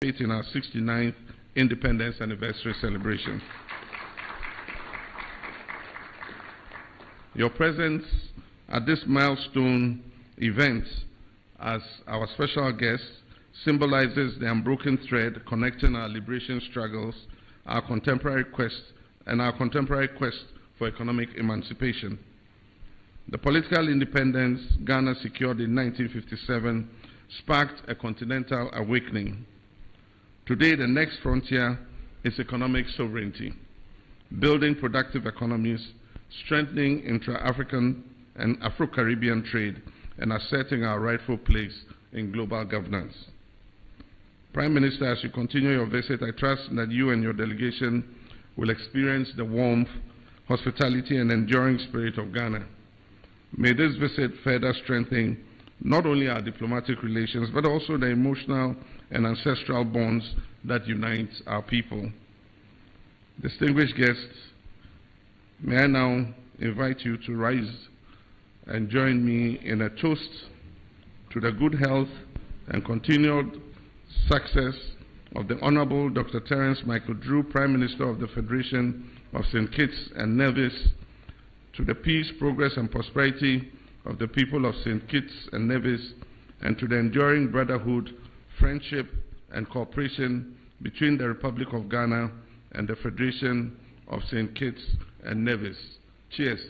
in our 69th Independence Anniversary celebration. Your presence at this milestone event as our special guest symbolizes the unbroken thread connecting our liberation struggles, our contemporary quest for economic emancipation. The political independence Ghana secured in 1957 sparked a continental awakening. Today, the next frontier is economic sovereignty, building productive economies, strengthening intra-African and Afro-Caribbean trade, and asserting our rightful place in global governance. Prime Minister, as you continue your visit, I trust that you and your delegation will experience the warmth, hospitality, and enduring spirit of Ghana. May this visit further strengthen not only our diplomatic relations, but also the emotional and ancestral bonds that unite our people. Distinguished guests, may I now invite you to rise and join me in a toast to the good health and continued success of the Honorable Dr. Terence Michael Drew, Prime Minister of the Federation of St. Kitts and Nevis, to the peace, progress, and prosperity of the people of St. Kitts and Nevis, and to the enduring brotherhood, friendship, and cooperation between the Republic of Ghana and the Federation of St. Kitts and Nevis. Cheers.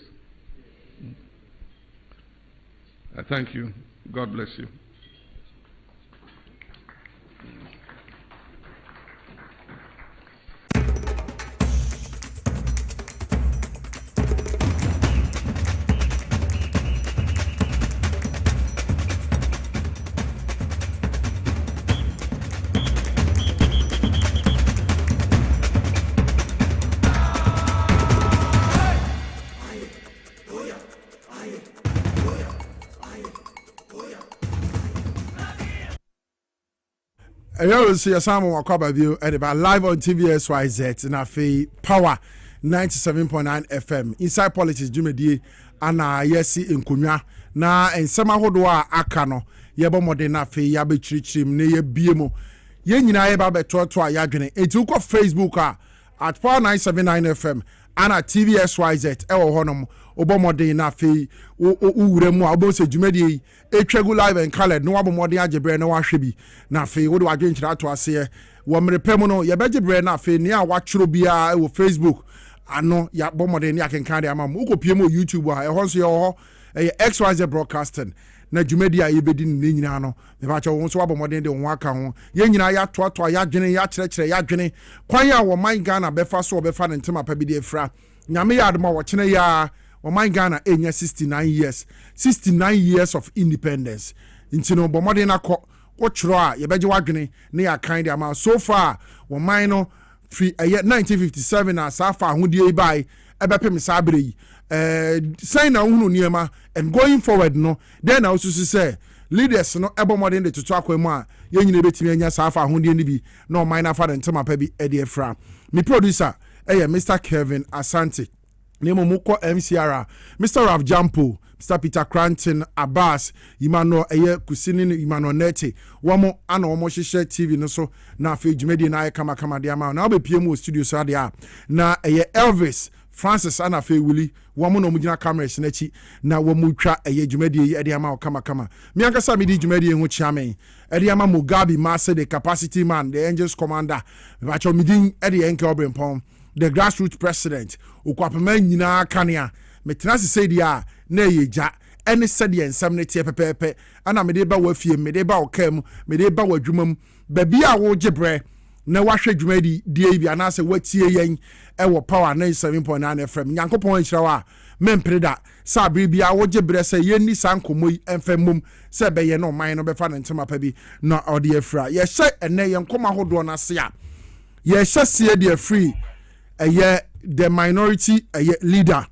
I thank you. God bless you. I always see a Samuel Wakwaba view at about live on TVSYZ in a Power 97.9 FM. Inside Politics, Jumedi, and Yesi in Kunya. Na and some Hodwa Akano, Yabo Modena Fe, Yabe Chichim, Neye Biemo. Yenina Eba Toa Yagene. It took off Facebook at Power 979 FM and at TVSYZ, Ewo Honum. Obomode na fe uremu abose dwumadi etwagu live and colored no abomode agebre na wahwe na fe wo de wadwenkyira to ase wo mrepem no ye begebre na fe ne a wachuro bia wo Facebook ano ya bomode ne akenkan de amam ukopie mo YouTube a ehon so ye ho XYZ broadcasting na dwumadi a yebedi ne nyina no me ba che wo so abomode de won aka ho ye nyina ya to ya dwene ya kyerɛkyerɛ ya dwene kwan a wo man Ghana befa so befa ne ntema pa bi de fra nyame ya adoma wo kyene ya Oman Ghana enya 69 years of independence. Intino bomode na ko ochro a yebeje wadwene na ya kan de ama so far Oman no free 1957 as afa ahodie bai ebepem sabre yi sign na hunu niema and going forward no then also say leaders no ebomode de tutu akwemu a yenyine betimi enya safa ahodie ni bi na Oman na fa de ntema pa bi e de fra me producer Mr. Kevin Asante Nemo Muko MCR, Mr. Ralph Jampo, Mr. Peter Cranton, Abbas, Imano Kusini, Imano Nete, Wamo, Ano Moshe TV, no so, na Fiji Media, na Kama Diama, now be PMO Studio Sadia, na Elvis, Francis Anna Fe Willie, Wamo no Mujina camera Senechi, na Wamutra, Jumedi, Ediama, Kama. Mianka Samidi Jumedi and Wuchame, Ediama Mugabe, Master, the capacity man, the Angels commander, Vacho Midin, Eddie Enke Obrempong, the grassroots president ukwapema nyina kanea metenase say dia na yeja ene sede ensam ne tie pepepe ana mede ba wafie mede ba okam mede ba wadwumam babi a wo gebre na wahwe dwumadi die bi anase watie yen ewo Power 97.9 FM nyankopon nhira wa mempreda sabri bia wo gebre se yenni sankomoyi enfamum se be ye no man no befa ne ntema pa bi na ode afra ye hye ene yen koma hodo na se a ye hye se de free the minority leader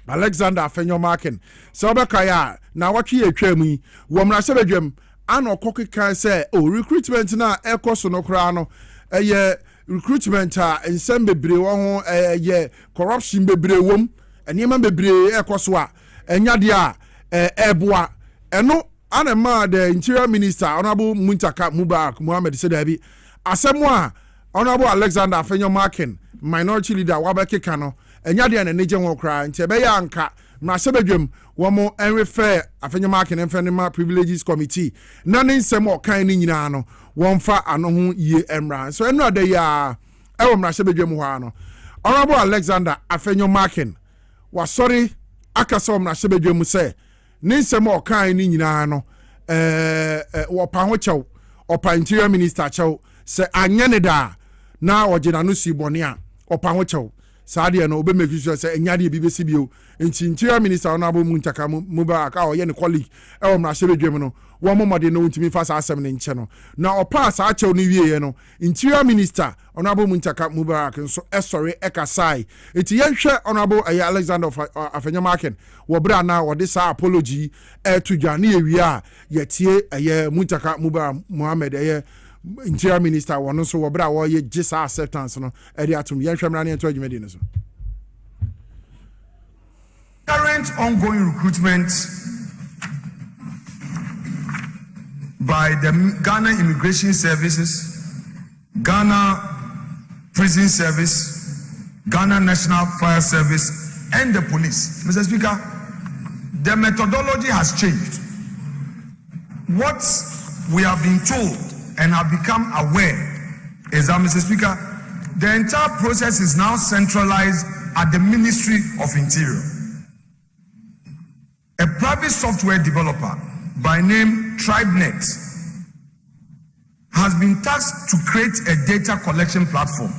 Alexander Afenyo Markin so bekaya na watwe atwa mu wo mra se bedwam ana okoke kan say recruitment na ekoso no kra no recruitment a ensem bebre wo ho corruption bebre wom enema bebre ekoso a enya de a eboa eno ana ma the interior minister honorable Muntaka Mubarak Muhammad said abi asemwa Honorable Alexander Afenyo Markin minority leader wabeke kano enya de na neje won kra nti ebe ya anka na sebedwem wo mo enrefer Afenyo Markin enfenema privileges committee na ne nsem okan ni nyina no won fa ano ho ye emra so enu ade ya ewo mra sebedwem ho ano Honorable Alexander Afenyo Markin wasori akasa mra sebedwem se ne nsem okan ni nyina no wo pa ho chew opa interior minister chew se anyane da na ogina no sibone a opa ho chew saade no obe make sure se enyade bi besi bio interior minister Honorable Muntaka Mubarak a oye ne colleague e wo mra sebedwem no wo momode no ntimi fa sa asem ne nche no na opa sa chew no wieye no interior minister Honorable Muntaka Mubarak nso esore ekasai enti yenhwe Honorable Alexander Afenyo Markin wo bra na wo de sa apology to dwane ewie a yetie Muntaka Mubarak Mohammed interior minister wono so wo bra wo ye gisa acceptance no e de atum yenhwe mra ne to adwumedi no so. Current ongoing recruitment by the Ghana Immigration Services, Ghana Prison Service, Ghana National Fire Service, and the police. Mr. Speaker, the methodology has changed. What we have been told and have become aware is that, Mr. Speaker, the entire process is now centralized at the Ministry of Interior. A private software developer by name TribeNet has been tasked to create a data collection platform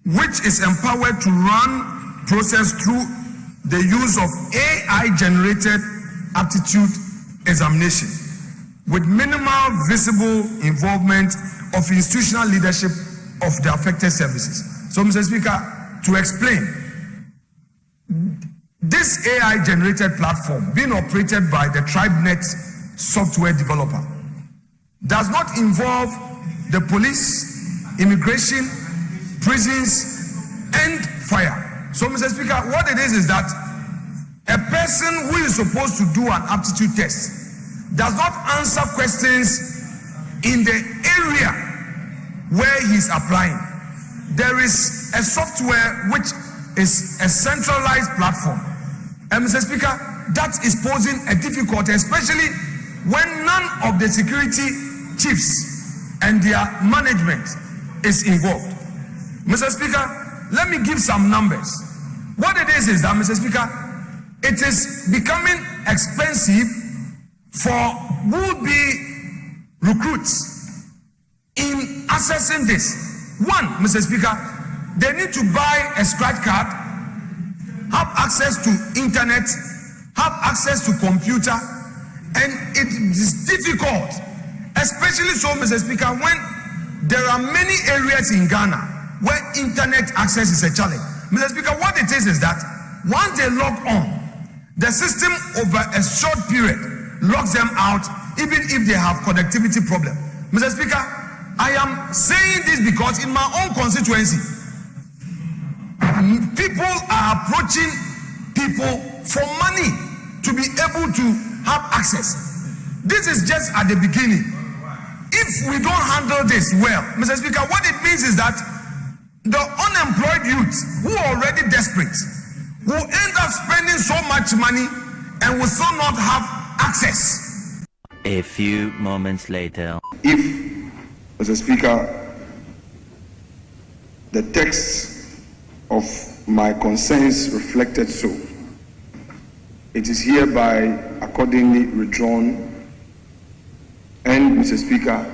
which is empowered to run process through the use of AI-generated aptitude examination with minimal visible involvement of institutional leadership of the affected services. So, Mr. Speaker, to explain, this AI-generated platform being operated by the TribeNet software developer does not involve the police, immigration, prisons, and fire. So, Mr. Speaker, what it is that a person who is supposed to do an aptitude test does not answer questions in the area where he's applying. There is a software which is a centralized platform. And Mr. Speaker, that is posing a difficulty, especially when none of the security chiefs and their management is involved. Mr. Speaker, let me give some numbers. What it is that, Mr. Speaker, it is becoming expensive for would-be recruits in accessing this. One, Mr. Speaker, they need to buy a scratch card, have access to internet, have access to computer, and it is difficult, especially so, Mr. Speaker, when there are many areas in Ghana where internet access is a challenge. Mr. Speaker, what it is that once they log on, the system over a short period locks them out even if they have connectivity problem. Mr. Speaker, I am saying this because in my own constituency, people are approaching people for money to be able to have access. This is just at the beginning. If we don't handle this well, Mr. Speaker, what it means is that the unemployed youth who are already desperate will end up spending so much money and will still not have access. A few moments later. If, Mr. Speaker, the text of my concerns reflected so, it is hereby accordingly withdrawn. And, Mr. Speaker,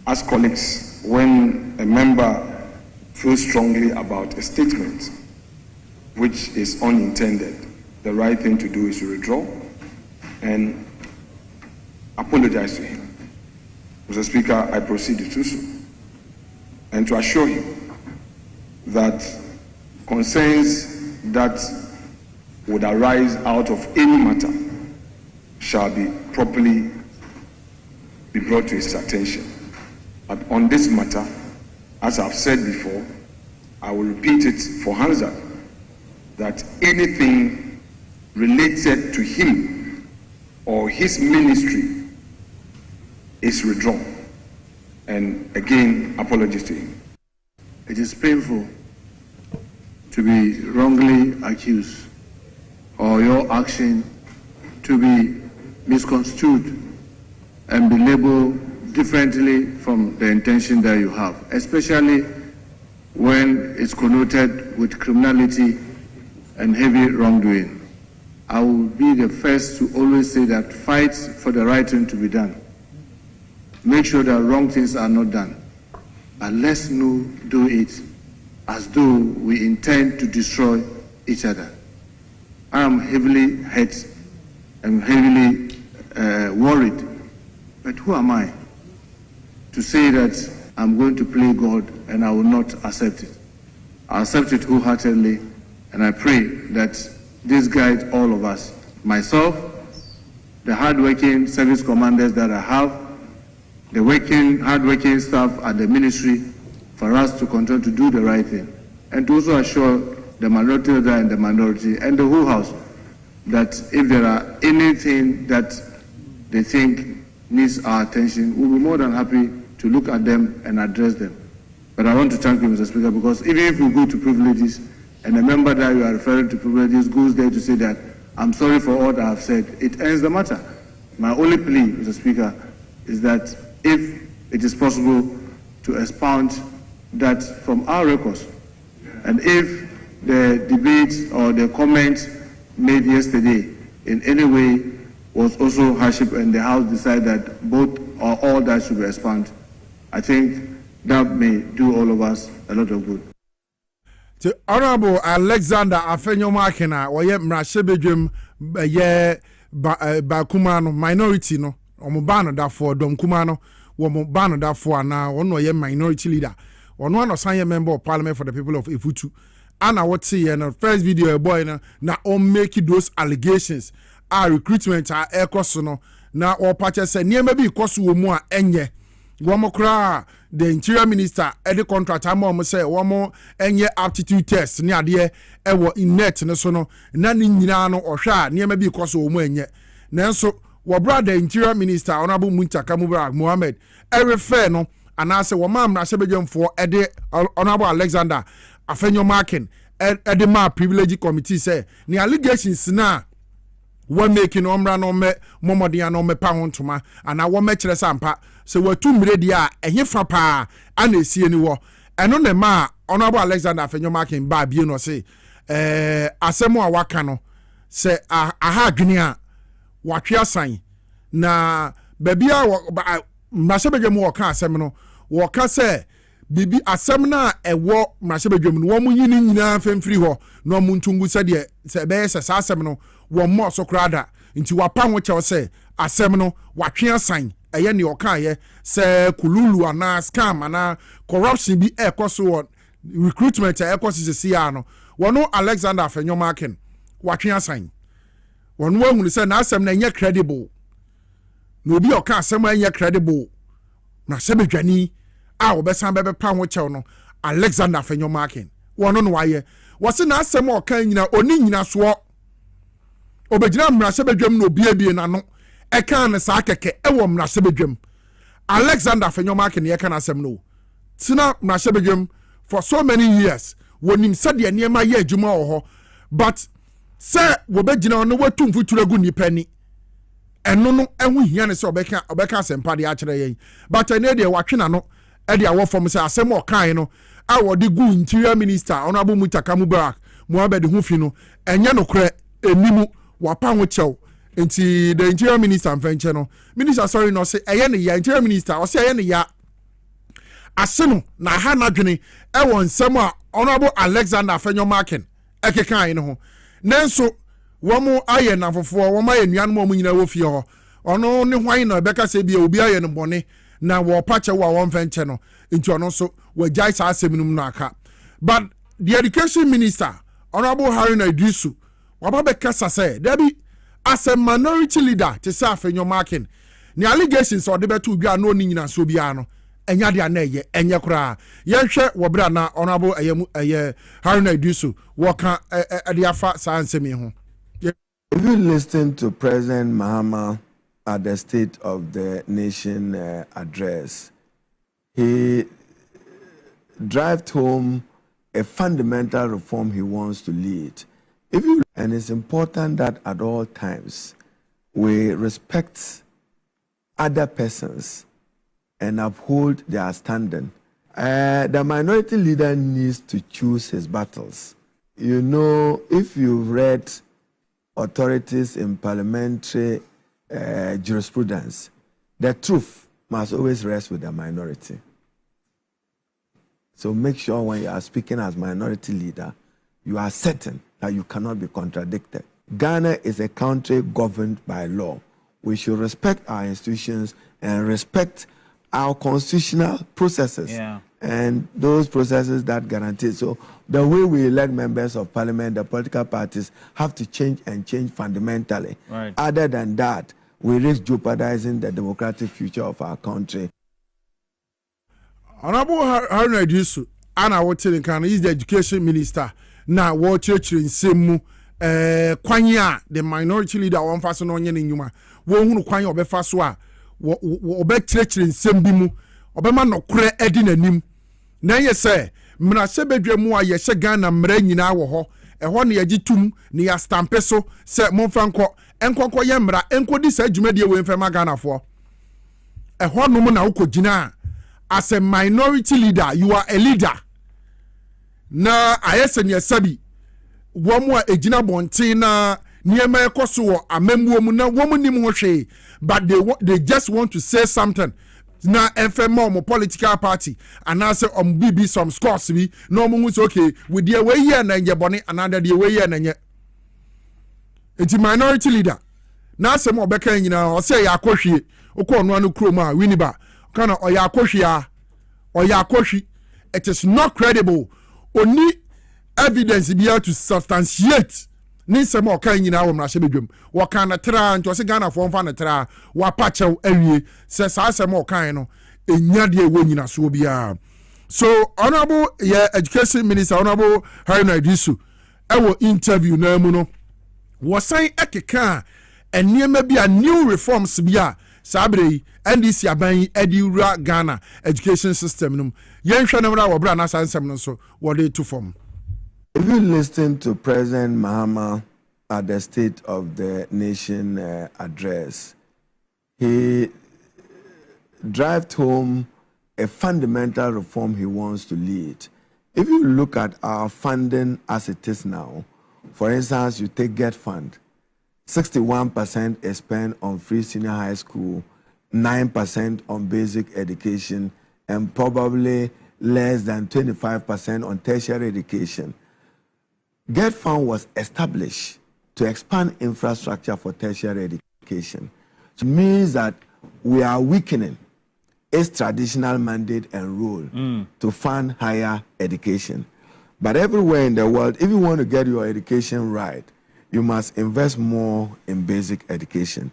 as colleagues, when a member feels strongly about a statement which is unintended, the right thing to do is to withdraw and apologize to him. Mr. Speaker, I proceed to do so and to assure him that concerns that would arise out of any matter shall be properly be brought to his attention. But on this matter, as I've said before, I will repeat it for Hamza, that anything related to him or his ministry is withdrawn. and again apologies to him. It is painful to be wrongly accused or your action to be misconstrued and be labeled differently from the intention that you have, especially when it's connoted with criminality and heavy wrongdoing. I will be the first to always say that fight for the right thing to be done. Make sure that wrong things are not done. And let's not do it as though we intend to destroy each other. I am heavily hurt and heavily worried. But who am I to say that I'm going to play God and I will not accept it? I accept it wholeheartedly, and I pray that this guides all of us, myself, the hardworking service commanders that I have, the hardworking staff at the ministry, for us to continue to do the right thing, and to also assure the minority leader and the minority and the whole house that if there are anything that they think needs our attention, we'll be more than happy to look at them and address them. But I want to thank you, Mr. Speaker, because even if we go to privileges and a member that you are referring to privileges goes there to say that I'm sorry for all that I've said, it ends the matter. My only plea, Mr. Speaker, is that if it is possible to expound that from our records, and if the debate or the comment made yesterday in any way was also hardship and the House decide that both or all that should be expanded, I think that may do all of us a lot of good. The Honorable Alexander Afenyomakena, Waye Mrashebedwem, ye Bakumano, minority no, Omubano da for Dom Kumano, Womubano da for now, one ye minority leader, one of member of Parliament for the people of Ifutu. And I would see in the first video, a boy na on making those allegations. Our recruitment, our air cost, now all parties say, near maybe cost more enye. One more cry, the interior minister, any contract, I'm almost say, one more enye aptitude test, near the ever in net, no sono, none in Yano or Sha, near maybe cost more enye. Nanso, what brother interior minister, Honorable Munta Kamubarak Mohammed, every fair no, and I say, well, ma'am, Nasabajam for Eddie Honorable Alexander. Afenyo marking edema privilege committee say ni allegations na we making omra no me momodia no me pa hontoma ana wo me kire sampa se watu mredi a ehefa pa ana esie ni wo eno ne ma Honorable Alexander Afenyo marking ba bie no say asemo a waka no se aha adwene a watwe asan na babia mrasebegem wo ka asem no wo ka say bibi asem na ewo mrasebedwem no wo yini nyina femfiri ho no muntungu sede se be se asem no wo mo so krada nti wapa ho chew se asem no watwe asan eye ne okaye se kululu ana scam ana corruption bi ekoso recruitment ekoso se ya no wono Alexander Afenyo Markin watwe asan wono ahunu se na asem na enye credible no bi oka asem enye credible na sebedwani a obesan bebe pa ho chew no Alexander Afenyo Markin wono no waye wose na asem o kan nyina oni nyina so obegyina mrasebedwam no biebie na no e kan ne sa keke e wo mrasebedwam Alexander Afenyo Markin ye kan asem no tina mrasebedwam for so many years wonim sade niema ye adwuma wo ho but say wobegyina no watum futuragu nipani eno no ehu hia ne se obeka asempa de a kire yen but ene de watwe no e de awo fom se asem o kan no a wode gu interior minister Honorable Mutaka Mubarak Mohammed Hufi no enye no kre enimu wapa ho chew enti the interior minister mfenche no minister sorry no say eye ne ya interior minister o say eye ne ya aseno na ha na dwene e won nsem a Honorable Alexander Afenyo Markin ekekan ne ho nanso womo aye na fofo womo aye nuan mo nyina wo fie ho ono ne hwan na beka se bia obi aye ne bone na wo pache wo won fenche no enti ono so wajai sa aseminum no aka but the education minister Honorable Haruna Idrisu wababeka say debi as a minority leader to say Afenyo Markin ni allegations or the betu bia no ni nyina so bia no enya dia na ye enye kura ye hwe wobra na Honorable Haruna Idrisu woka adiafa sa ansemi ho. If you listen to President Mahama at the State of the Nation address, he drives home a fundamental reform he wants to lead. And it's important that at all times we respect other persons and uphold their standing. The minority leader needs to choose his battles. You know, if you've read authorities in parliamentary jurisprudence, the truth must always rest with the minority. So make sure when you are speaking as minority leader, you are certain that you cannot be contradicted. Ghana is a country governed by law. We should respect our institutions and respect our constitutional processes. Yeah. And those processes that guarantee. So the way we elect members of parliament, the political parties have to change and change fundamentally. Right. Other than that, we risk jeopardizing the democratic future of our country. Honorable Haruna Idisu, Anna Watson is the education minister. Now, what church in Semu, Kwanya, the minority leader, one person on Yenuma, won't Kwanya obe Faswa, obe church in Sembimu, Obama no kure Edin and Nim. Now, you say, Mnasebe Dremua, Yeshagan and Mren in our ho, a one year jitum, near Stampeso, set Monfranco, Enko Yemra, Enko this edge media win for Magana for a one woman Auko Jina. As a minority leader, you are a leader. Na ayesen yesabi womo ejina bontina niema ekoso amemwo mu na womo nim ho hwe, but they just want to say something na enfema mo political party and I say bibi some scores bi no mo say okay with the way here na nje bone another the way here na nye enti minority leader na asem obeka nyina o say ya akohwie okọ no anu kroma winiba kana oya akohwi. It is not credible. Only evidence be able to substantiate ni sema o kan nyina wo mrahye bedwam wo kan na tra nto se Ghana fo mfa na tra wa pachew awie se sa sema o kan no enya de wo nyina so bia. So honorable education minister honorable Haruna Idisu ewo interview na mu no wo san ekeka eniema bia new reforms bia Sabre NDC aban ediura Ghana education system num yenhwe na mra wo bra na sansem no so wo dey to form. If you listen to President Mahama at the State of the Nation address, he drives home a fundamental reform he wants to lead. If you look at our funding as it is now, for instance, you take Get Fund, 61% is spent on free senior high school, 9% on basic education, and probably less than 25% on tertiary education. Get Fund was established to expand infrastructure for tertiary education. It means that we are weakening its traditional mandate and role to fund higher education. But everywhere in the world, if you want to get your education right, you must invest more in basic education.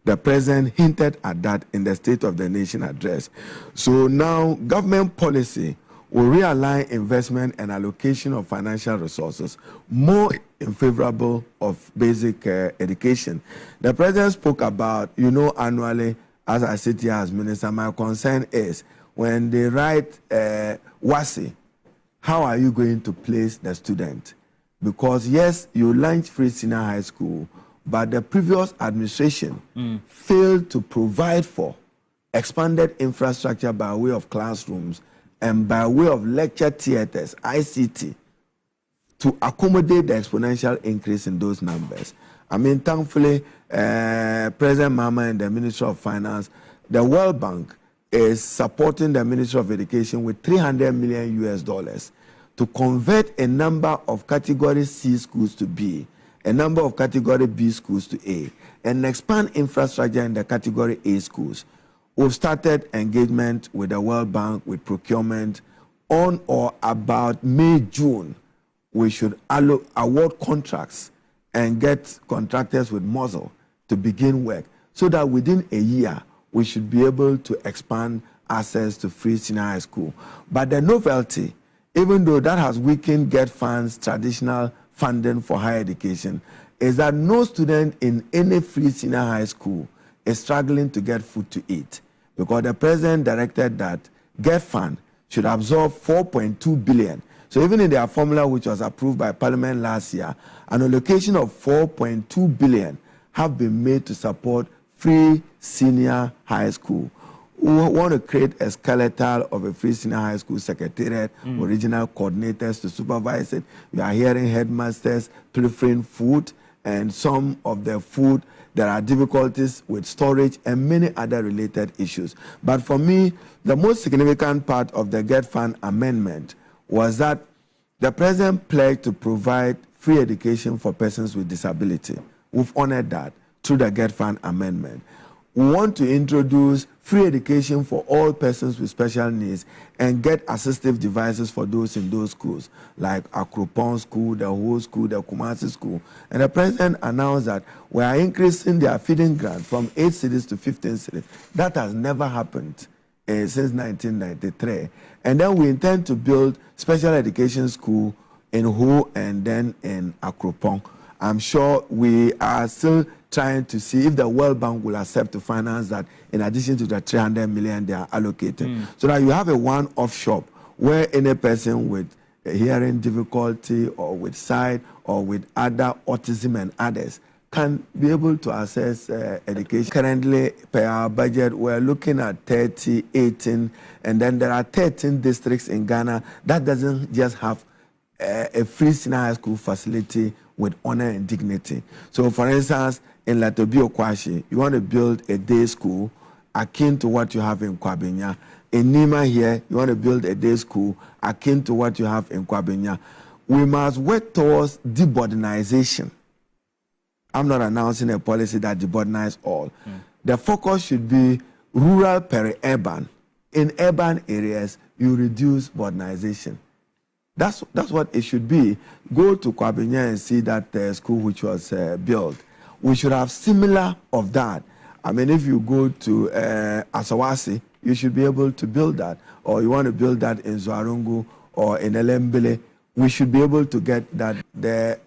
The president hinted at that in the State of the Nation address. So now government policy will realign investment and allocation of financial resources more in favorable of basic education. The president spoke about, annually, as I sit here as minister, my concern is when they write WASI, how are you going to place the student? Because yes, you launched free senior high school, but the previous administration failed to provide for expanded infrastructure by way of classrooms and by way of lecture theaters, ICT, to accommodate the exponential increase in those numbers. I mean, thankfully, President Mahama and the Ministry of Finance, the World Bank is supporting the Ministry of Education with $300 million to convert a number of Category C schools to B, a number of Category B schools to A, and expand infrastructure in the Category A schools. We've started engagement with the World Bank with procurement. On or about May, June, we should award contracts and get contractors with muscle to begin work so that within a year, we should be able to expand access to free senior high school. But the novelty, even though that has weakened Get Fund's traditional funding for higher education, is that no student in any free senior high school is struggling to get food to eat, because the president directed that GET fund should absorb 4.2 billion. So even in their formula, which was approved by Parliament last year, an allocation of 4.2 billion have been made to support free senior high school. We want to create a skeleton of a free senior high school secretariat, original coordinators to supervise it. We are hearing headmasters preferring food, and some of the food, there are difficulties with storage and many other related issues. But for me, the most significant part of the GET fund amendment was that the president pledged to provide free education for persons with disability. We've honored that through the GET fund amendment. We want to introduce free education for all persons with special needs and get assistive devices for those in those schools, like Obrempong School, the Ho School, the Kumasi School. And the president announced that we are increasing their feeding grant from 8 cities to 15 cities. That has never happened since 1993. And then we intend to build special education school in Ho and then in Obrempong. I'm sure we are still trying to see if the World Bank will accept to finance that in addition to the 300 million they are allocated. So that you have a one-off shop where any person with a hearing difficulty or with sight or with other autism and others can be able to access education. Currently, per our budget, we're looking at 30, 18, and then there are 13 districts in Ghana that doesn't just have a free senior high school facility with honor and dignity. So, for instance, in Latobio Kwashi, you want to build a day school akin to what you have in Kwabenya. In Nima here, you want to build a day school akin to what you have in Kwabenya. We must work towards deburdensization. I'm not announcing a policy that deburdenize all. The focus should be rural peri-urban. In urban areas, you reduce burdenization. That's what it should be. Go to Kwabenya and see that school which was built. We should have similar of that. I mean, if you go to Asawasi, you should be able to build that. Or you want to build that in Zwarungu or in Elembele, we should be able to get that. The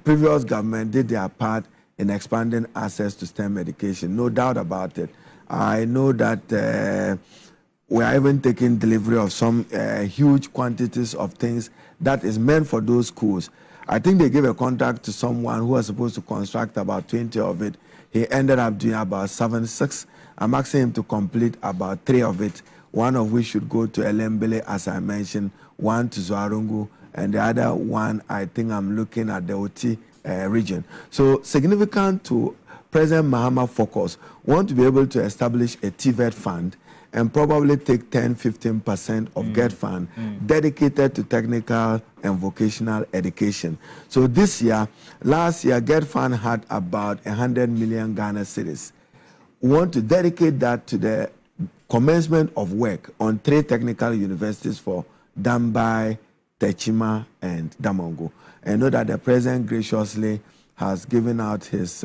previous government did their part in expanding access to STEM education, no doubt about it. I know that we are even taking delivery of some huge quantities of things that is meant for those schools. I think they gave a contract to someone who was supposed to construct about 20 of it. He ended up doing about 6. I'm asking him to complete about 3 of it, one of which should go to Elembele, as I mentioned, one to Zwarungu, and the other one, I think I'm looking at the Oti region. So significant to President Mahama focus, want to be able to establish a TVET fund and probably take 10-15% of GET fund dedicated to technical and vocational education. So this year, last year, GET fund had about 100 million Ghana cedis. We want to dedicate that to the commencement of work on 3 technical universities for Dambai, Techima, and Damongo. And know that the president graciously has given out his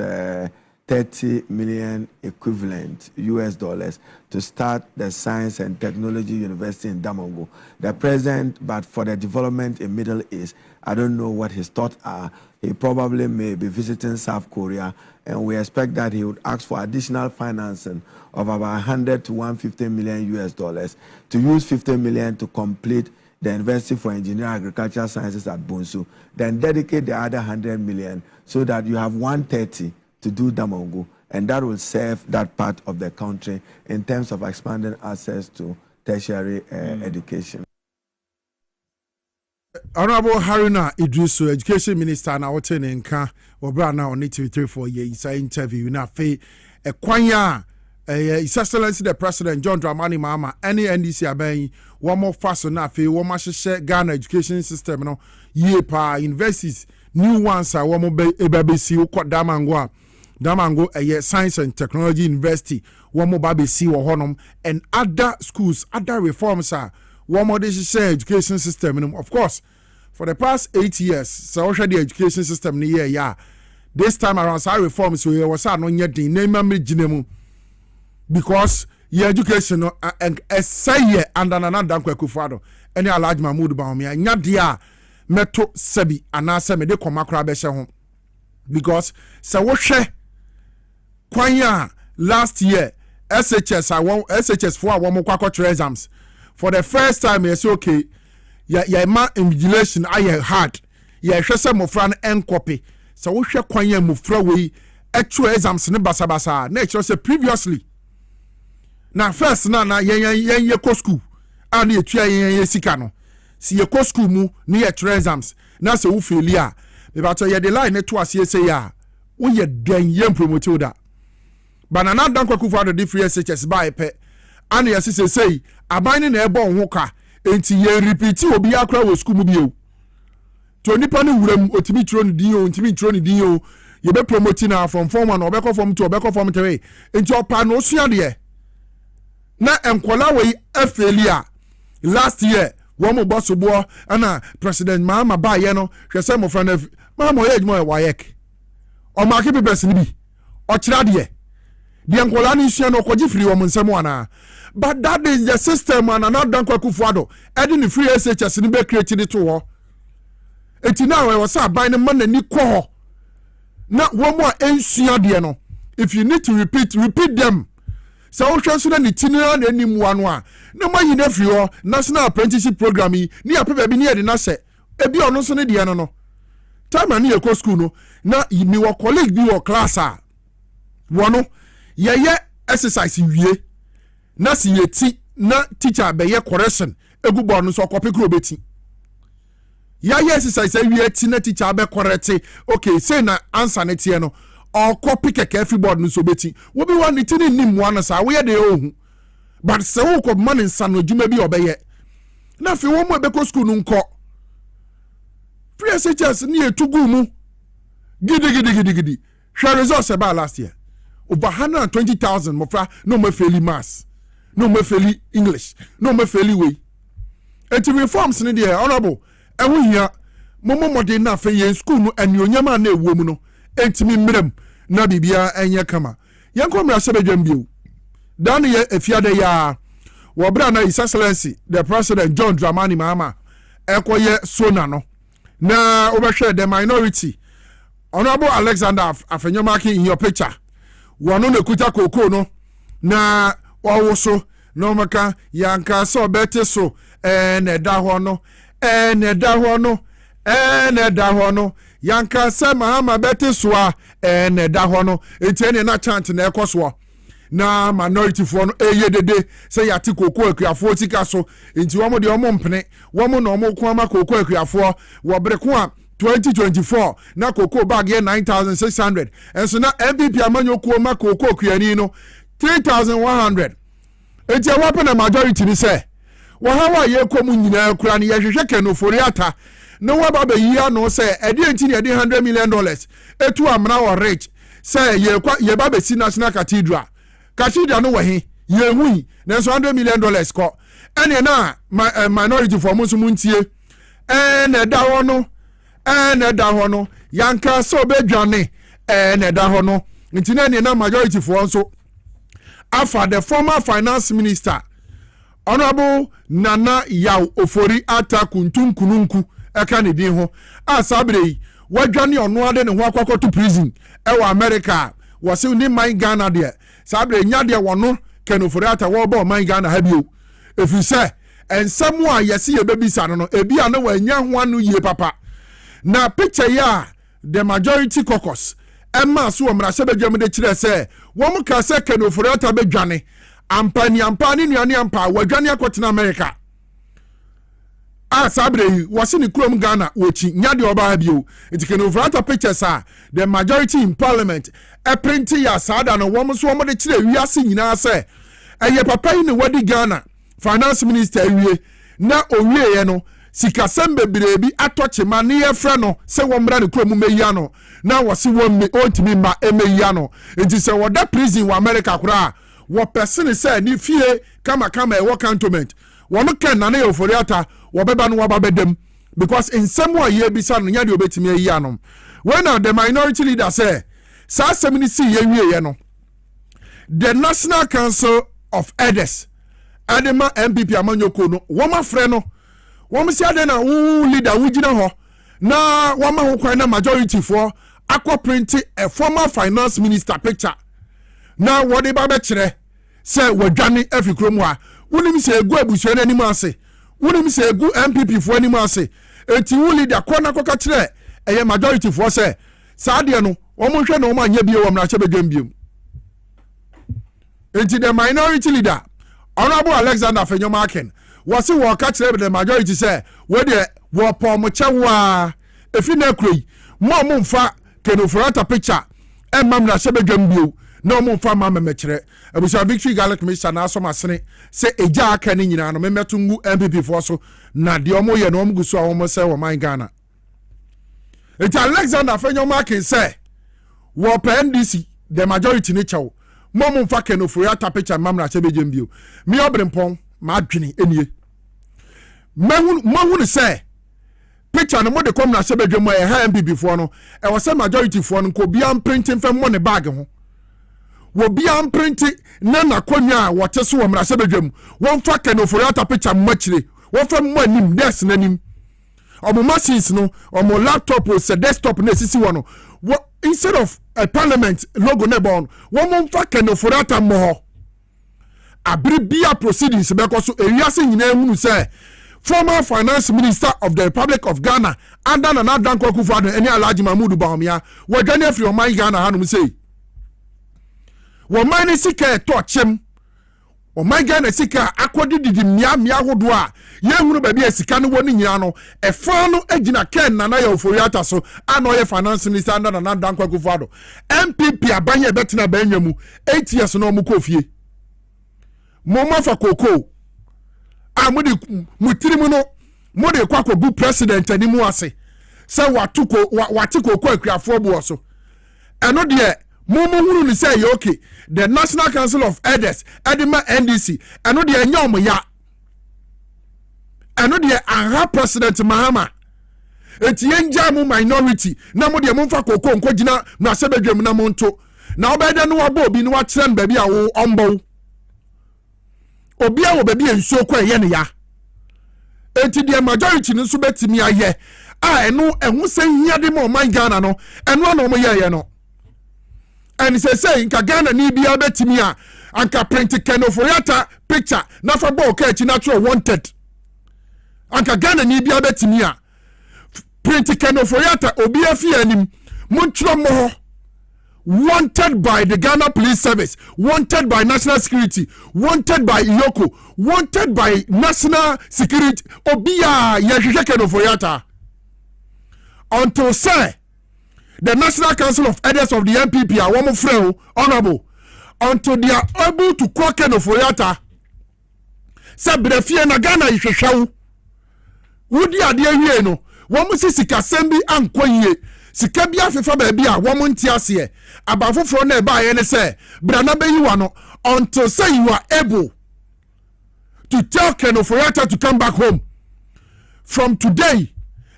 30 million equivalent US dollars to start the Science and Technology University in Damongo. The president, but for the development in Middle East, I don't know what his thoughts are. He probably may be visiting South Korea, and we expect that he would ask for additional financing of about 100 to 150 million US dollars to use 50 million to complete the University for Engineering and Agricultural Sciences at Bunsu, then dedicate the other 100 million so that you have 130 to do Damongo, and that will serve that part of the country in terms of expanding access to tertiary education. Honorable Haruna Idrisu, Education Minister, na wote ne nka obra na on TV3 for ye isa interview na fe ekwanya His Excellency the President John Dramani Mahama any NDC aben one more fast na fe one ma hye Ghana education system no ye pa universities new ones are one mo be si ukọ Damango Science and Technology University one more baby si wo honom and other schools other reforms are one more this education system of course for the past 8 years so the education system ni yeah this time around so reforms we was no nya din na member ginemu because your education and say and another kwakufado any large Mahmoud Bawumia nya dia meto sebi anase me de komakra be hye ho because so wo hwe kwanya last year SHS for a one kwakotro exams for the first time yes okay ya ma invigilation aye hard ya hwese mofra no encopy so wo hwe kwan ya mofra we actual exams ne basabasa na ekiro say previously na first na yen ye ko school and ye tua yen sika no si ye ko school mu ne ye try exams na se wo failure me ba to ye the line to ase say ya wo ye den ye promote da banana dan kwaku for the free SHS by pe and ye say aban na ebo ho ka enti ye repeat obi akra wo school mu bio to nipa ne wuram otimi tro ne din o otimi tro ne din o ye be promoting na from form 1 obekọ form 2 obekọ form 3 enti opa no sua de na enkola we afelia last year wo mo boss bo ana president Mahama ba ye no hwese mo fra na Mahama ye adwuma wa yek o ma ke papers ni bi o kira de enkola ni sua no koji free wo mo nsem wana but that is the system and another kwakufuado edi ni free SHS ni be create it to ho enti na we was aban ne man ni ko na wo mo ensua de no if you need to repeat them so wo hwe so na ni tinira na anim wano a na ma yina free ho national apprenticeship program yi ni apeba bi ni de na se ebi ono so ne de no time na ye ko school no na ni wo colleague bi wo class a wono ye exercise wie na si yeti na teacher be ye correction egu board no so copy kro beti ya exercise wie ti na teacher be correct okay say na answer na tie no or copy keke every board no so beti wo bi wan ti ni nim wan sa wo ye de ohu but se wo ko man nsa no djuma bi obeye na fi wo mo be ko school no nko free teachers ni etugu mu gidi share results about last year over 120,000 mofra no me fairly mass no me fairly English no me fairly way enti reforms ni there honorable ewu hia momo modern na fe yen school no anionyama na ewo mu no enti mi mrem na bibia enye kama yenko mra se bedwam bio dan ye efiade ya wo bra na his excellency the president John Dramani Mahama ekoye sona no na obehwe the minority honorable Alexander Afenyomaki in your picture wano ne kuta koko no na wawoso no maka yanka so bete so ne da ho no ne da ho no ne da ho no yanka se Mahama bete so ne da ho no enti na chant na ekoso na minority for no eyedede se yati koko akuafo tika so enti wo mo de omo mpene wo mo no omo ko ama koko akuafo wo breko a 2024 na koko bag ye 9,600 and so na MVP amanyo ko ma koko kuani no 3,100 enti awape na majority ni se wo hawa ye ko mu nyina kura ni ye hwehwe kenofori ata na wo ba yi ano se edi enti ne $100 million etu amna wo rich se ye ba be si national cathedral no wo he ye hu na so $100 million ko ene na minority for musu muntie na da wo no na da ho no yanka so bedwane na da ho no ntina ne na majority for nso afa the former finance minister honorable Nana Yaw Ofori Ata Kuntunkununku eka ne din ho asabre wadwane ono ade ne ho akwakoto prison ewa America wose ni man Ghana de sabre nya de wono Ofori Ata wo ba man Ghana ha bio efise ensemu a yesi ye bebisa no ebi a na wanya ho anu yie papa na picture ya the majority caucus emma so omra se bedwam de kire se wo mu ka se Ofori Ata bedwane ampani nuane ampa wadwane akotena America sabre wasi ni krom Ghana wochi nyade oba bio enti Ofori Ata pictures a the majority in parliament print ya sada no wo mu so wo de kire wiase nyina se eye papa ni wadi Ghana finance minister wie na owie ye no sika sembe birebi atochema ne yefre no se wo mra ne krom meya no na wasi wo me ontimi ma emeya no enti se wo da prison wa America kura wo person se ni fie kama e wo cantonment wo no ken na Ofori Ata wo beba no wo babedem because in some way ye bisa no nya de obetimi ayi no when the minority leader say sa semini si ye wie ye no the National Council of Elders adema MPP amanyoko no wo mafre no wo si ade na wo leader wo gina ho na wo ma ho kwan na majority for akọ print a former finance minister picture na wo de ba be kire say wadwane afikrom a Wunim se egu abusuo n'anim ase. Wunim se egu MPP fo anim ase. Enti wu leader kwana koka kire eye majority fo se saa de no omo hwe no omo anya bi wo mra che bedwam biem. Enti the minority leader Honorable Alexander Fenyomaken was wo ka kire the majority say we de wo pom chewa efi na kroi mo mfa kenofurata picture e mamra che bedwam biem. No mo fa ma memekere abusa victory gallic mission na so masene se eja aka ni nyina no memeto ngu MPP fo so na de omo ye no omo guso a omo se wo man Ghana it Alexander Fenyomaken say wo NDC the majority ni chawo mo fa kenofori atapecha mamra che bejembio mi Obrempong ma adwene enie mahunu say picture no mo de kom na che bedwemo e ha MPP fo no e wo se majority fo no ko bia printing fam mo ne bag ho wo bia printi na nakonwa wote so wo mrase bedwam won fa kenofori ata picture machire won fa mo anim desk nanim omo machines no omo laptop o se desktop na sisi wono instead of a parliament logo ne bon won fa kenofori ata mo abri bia proceedings because so ewiase nyina hunu say former finance minister of the Republic of Ghana under Nana Dankwa Akufo-Addo eni Alhaji Mahmoud Bawumia wadwane afri o man Ghana hanum say woman sika etochem woman Ghana sika akodi didi mia hodo a yehunu ba bia sika no woni nyina no efa no agina ken na ya oforiata so ana oye finance minister under na Dankwa Akufo-Addo MPP abanye betena banyamu 8 years no mu kofie moma fa koko amudi mutirimu no mode kwakọ bu president animu ase se watiko ko akuafo bo so eno de mumu huru ni say okay the National Council of Elders edema NDC eno de nyom ya eno de aha president Mahama etienja mu minority na mo de mumfa koko nkogina na sebedwam na monto na obede no wabo obi no wa kire ba bia wo ombo obi a wo ba bia nsuo kwa ye ne ya enti the majority no so betimi aye a eno ehu se hia de mo man Ghana no eno na mo ye no and say nka Ghana ni bia betimi a anka print kenoforiata picture na fa bo ka chi natural wanted anka Ghana ni bia betimi a print kenoforiata obi afi anim montro mo wanted by the Ghana Police Service, wanted by National Security, wanted by Iyoko, wanted by National Security. Obia yesheke no foyata. Until say the National Council of Elders of the MPP are one friend honorable. Until they are able to quack no foyata. Say brefie na Ghana isheshaw. Wudi ade awie no. Womu sika sembi ankwaye. Sika bia fefa ba bia womu ntiase abafoforo na eba ye ne say brana beyiwa no until say you are able to tell Kenoforiata to come back home from today.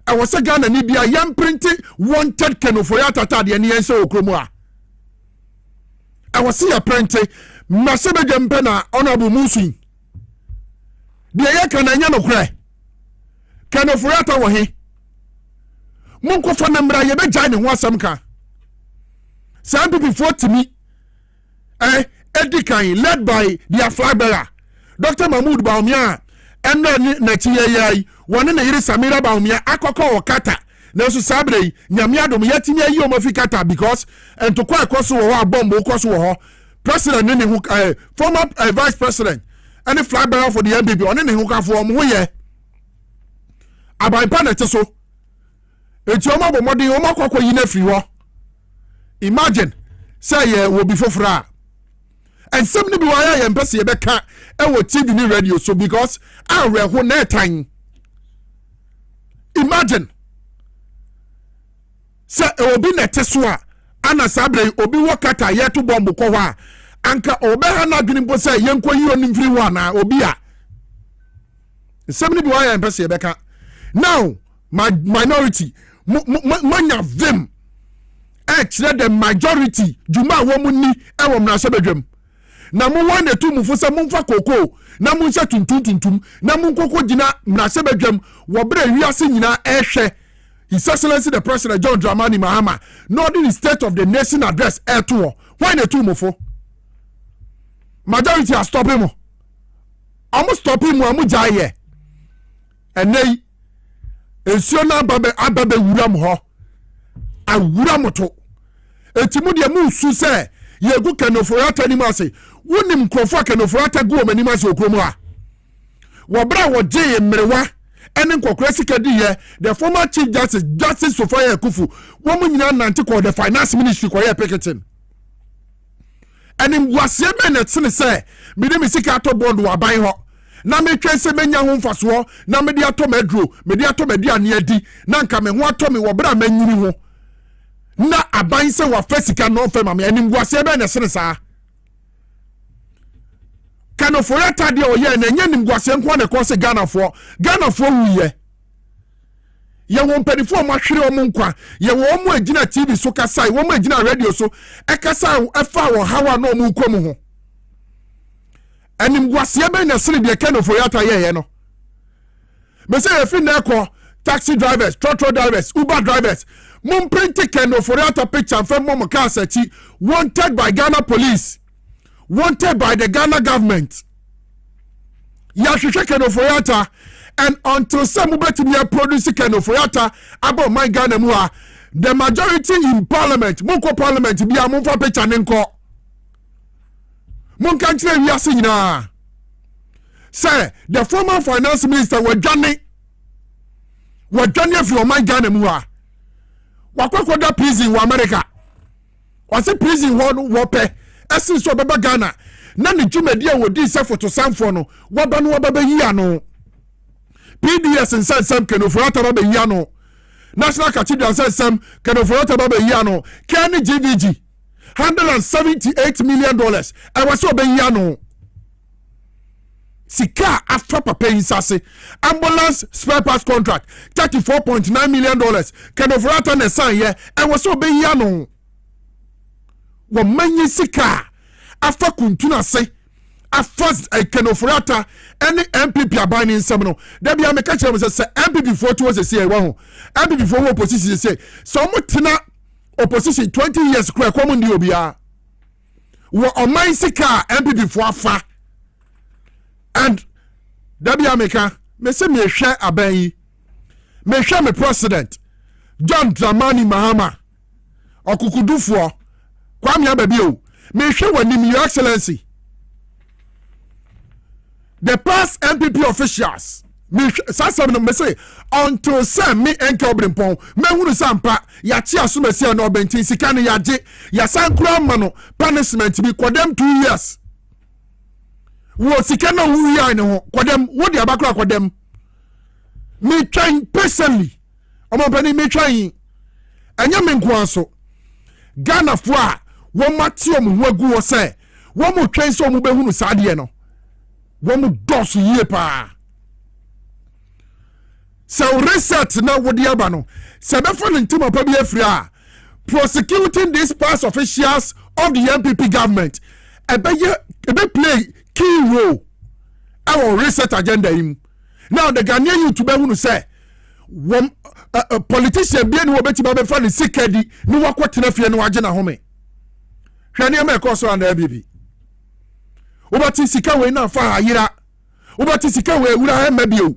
I was a Ghana ni bia yam printing wanted Kenoforiata tade ne yense okromu a I was see a printing masebe gempe na honorable Musin de ye kan anya no kure Kenoforiata wo he Munko fa membra ye be jai ne ho asam ka some people before to me Edikan led by their flag bearer Dr. Mahmoud Bawumia and na chiyai one na yiri Samira Bawumia akoko okata na so sabre nyame adom yatimi ayi o mafikata because and to kwa koso wo bomb koso wo president ne hu former vice president and flag bearer for the MPP on ne hu ka fo mo ye abai pa na teso eti oma bo modi oma kwakwa yi na firi ho imagine say ye will be fofra and some be why I am pese ye beka e wo TV ni radio so because awe ho na tan imagine say obi na teso a ana sabre obi wakata ye to bomb ko ho anka obe ha na dwene bo say ye nko yi oni mfiri ho na obi a some be why I am pese ye beka now my minority manya them actually the majority juma womuni e wo mrase bedwam na mo wan etu mu fosa mo mfa koko na mo ncha tuntum na mo nkoko gina mrase bedwam wo bra wiase nyina ehwe His Excellency the President John Dramani Mahama not in the State of the Nation address eto why etu mu fo majority are stopping mo almost stopping mu amu jaye enei ensuo na ababe wuram ho awuram to etimu de mu su se yegu kenoforata ni mase wonim krofo kenoforata go mani mase okromu a wobra woje mrewa ene nkokora sika di ye the former chief justice Sofia Kufu wo mu nyina nante ko the finance ministry ko ye picketing ene wase be na tene se me de me sika to bond wa ban ho na me twen se menya ho mfaso na me de ato medro me de ato meduane adi na nka me ho ato me wobra manyini ho na aban se wa fasika no fa ma ene wase be na sene saa kano forata de oye na nya nimguase nko na ko se Ghana for wiye ye won pedifo ma hwere o nkwa ye wo mo agina TV so kasai wo mo agina radio so e kasai e fa wo hawa na o mu kom ho animguase be na sere de kano forata ye no me say e fi na ko taxi drivers trotro drivers Uber drivers mum print kano forata picture fa mo ka sachi wanted by Ghana police, wanted by the Ghana government. Yashusha Kenofoyata, and until some betting produce Kenofoyata about my Ghana mua, the majority in Parliament, Moko Parliament, be a Munfa Pechanenko. Munkantre Yasina. Say, the former finance minister were Johnny for my Ghana mua. Wakwakoda prison in America. Was a prison one wope. Essence of Baba Ghana. Nani Jumedia would do so to some no. Wabanu Baba Yano. PDS and said some can offer Baba Yano. National Cathedral said some can offer Baba Yano. Kenny GVG. $178 million. I was so Yano. Sika after paying Sase. Ambulance spare parts contract. $34.9 million. Can offer a sign here. I was so Yano. Womanyi sika afa kuntuna se afa Kenoforata any MPP abani nsem no da bia me ka kire me se MPP for to se se wa ho MPP for opposition se so mo tena opposition 20 years kura kwa mo ndi obia wo oman sika MPP for afa and da bia me ka me se me hwe aban yi me hwe me president John Dramani Mahama okukudufo Kwame Ababio, me hwe wani your excellency. The past MPP officials, me say until say me enke Obrempong, me hunu sampa ya chi asumesi na obentin sika ne yaje, ya sankura mano punishment bi kodem 2 years. Wo sika na wu ya ne ho, kodem wo de abakura kodem. Me trying personally. Omo bani me trying. Anya me nko anso. Ghana fo a wo matio mu wagu wo se wo mu twen so mu behunu saade no wo mu dos yie pa se reset na wodi aba no se be fo ntima pa bi afri a prosecuting these past officials of the MPP government ebe play key role our reset agenda him now the Ghanaian youth behunu say a politician bien wo beti ba be fa ni sikadi ni wakotena fie no wage na home hwani am e koso and ABB obati sika we na fa ayira obati sika we wura ha mabio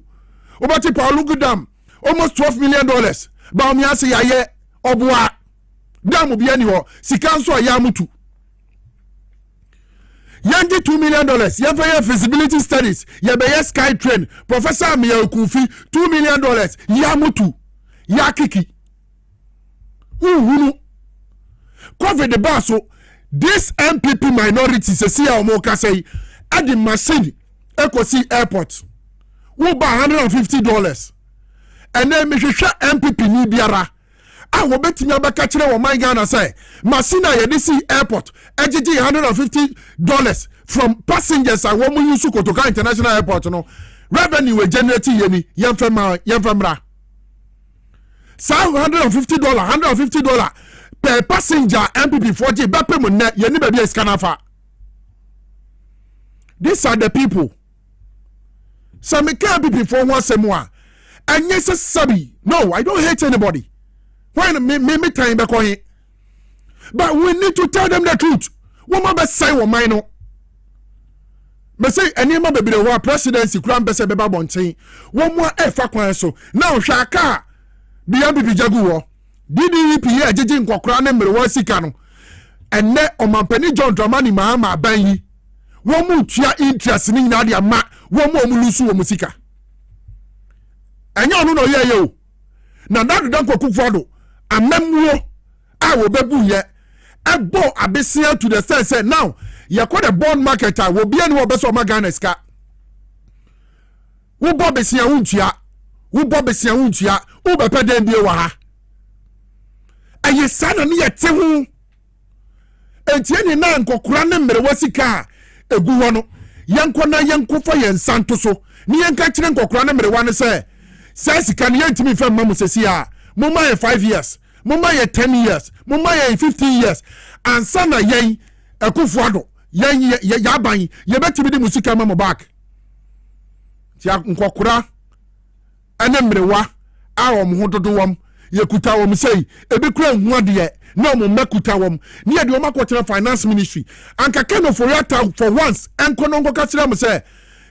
obati Paul Gudam almost $12 million ba mi ase yaye oboa dam bia ni ho sika nso aya mutu yangi $2 million ya fa feasibility studies ya be sky train Professor Amia Kufi $2 million ya mutu ya kiki uhunu COVID baso this MPP minority se see omo ka say at the machine Ekosi airport wo ba $150 and then me hwehwe MPP ni biara a wo betimi abaka kire wo man Ghana say machine ya dey see airport ejiji $150 from passengers a wo mu use Kotoka International Airport no revenue we generate yeni yemfamra $150 per passenger MPP 4G bepe mo net yeni baby eskanafa. These are the people. So me can MPP for one semwa. And yes, sabi. No, I don't hate anybody. Why me time back on it? But we need to tell them the truth. What my best say what mine no. me say enema bebre wa presidency kura mbese beba bonten wo mo efa kwan so na ohwa aka bia bibi jagu wo DDP ye ajeje nkokora ne mere wa sika no enne omampani John Dramani Mahama aban yi wo mu tua interest ni nyina de ama wo mo omulusu wo musika enya onu no ye o na dadu dan kokufo do amamuo a wo bebu ye ebo abesia to the sense now you call the bond marketer will be any beso magana ska wo bo besia untua wo bepe den bie wa ha aye sana ne yete hu entie ni na nkokura ne mere wasika egu ho no yenko na yenko fa yensanto so ni yenka kire nkokura ne mere wa ne se sika ne yentimi fa mamu sesi a mumma 5 years mumma 10 years mumma 15 years ansana yen ekufuado yen ya ban ye betimi di musika mamu back ti nkokura ene mrewa a wo hododo wom yekuta wom sei ebekura hu ade na mo mekuta wom ne ye de wom akotena finance ministry anka keno for yata for once enkono ngoka kira mo say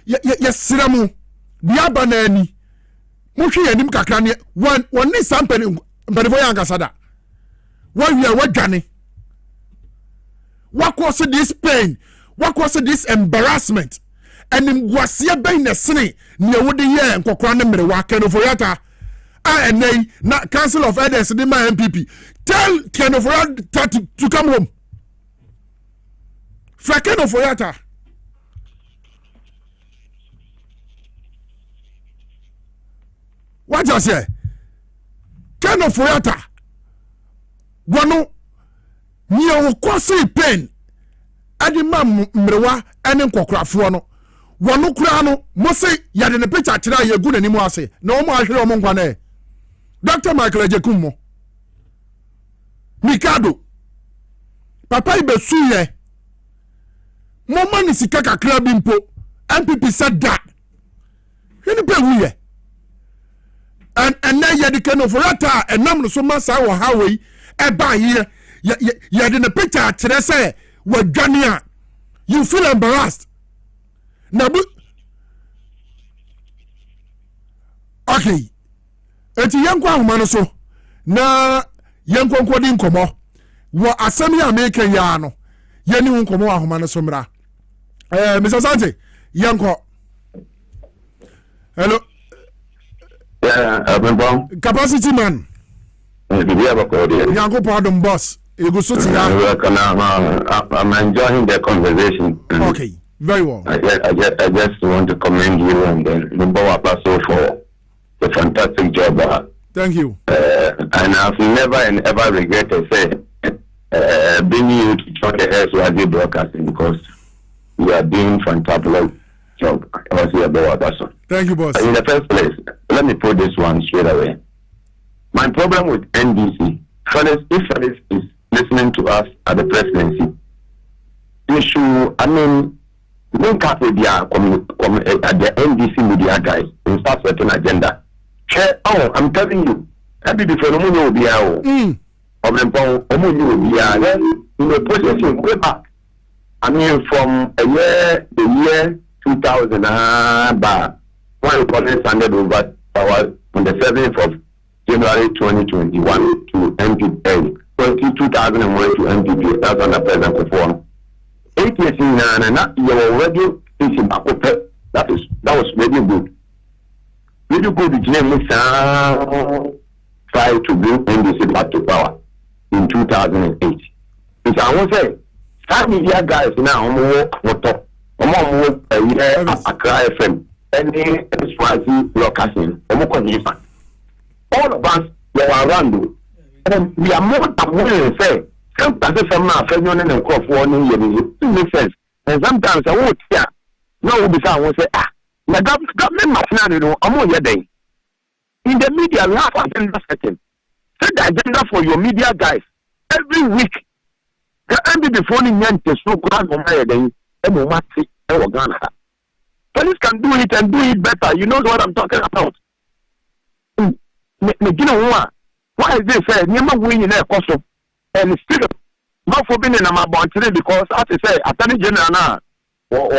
ye siramu dia banani mo hwe yanim kakra ne woni sampani mbanefo ya angasada wa wi wadwane what cause this pain what cause this embarrassment and ngwasie ben na sene ne wode ye nkokora ne mrewa keno for yata and na council of elders the my MPP tell Kenofoya to come home fra Kenofoya what you say Kenofoya wano nye kwose pen adi ma mrewa ene nkokrafo no wano kura no mo se yade ne picture kira ye gu nanimu ase na o mo ahwere o mo nkwa na Dr. Michael Ejekumo Mikado Papa ibesuye Moma ni sika kakra bimpo MPP said that Hini pe huye and na yedi Kenofoya enam no so masa wo highway eba here yedi ne picture kire say wadwane a you feel embarrassed Nabu Okay eti yanko ahoma so na yanko nkodi nkomo wo asem ya meke ya no yani nkomo ahoma no so mra Mr. Sante yanko hello Obrempong capacity man yanko pardon boss ego so ti ya I'm enjoying the conversation. Okay, very well. I just want to commend you and the Mbowa Paso for a fantastic job. Thank you. And I've never and ever regretted bringing you to join the SYD broadcasting because you are doing fantastic job. Thank you, boss. In the first place, let me put this one straight away. My problem with NDC, if Felix is listening to us at the presidency, link up with at the NDC media guys and start setting agenda. I'm telling you, every different will be out. Obrempong, will be in a position way back. From the year 2000, one police handed over power on the 7th of January 2021 to MPP, 2001 to MPP. That's on the present perform. 8 years in Ghana, you were already thinking about that was really good. Really good. Try to bring NDC back to power in 2008. Because I want to say, some media guys now, Accra FM, any SYC broadcasting, all of us were around, and we are more than willing to say. Sometimes I'm not feeling and crop warning you. It makes sense. And sometimes I won't hear. No, I won't say, the government must not know. I'm on your day. In the media, we have agenda setting. Set the agenda for your media guys. Every week, the MPP phone in Yantes, no grand on my day, and no matter Ghana. Police can do it and do it better. You know what I'm talking about. You know what? Why is this? Never win in a costume. And still, not for being in a boundary because, as I say, Attorney General now, or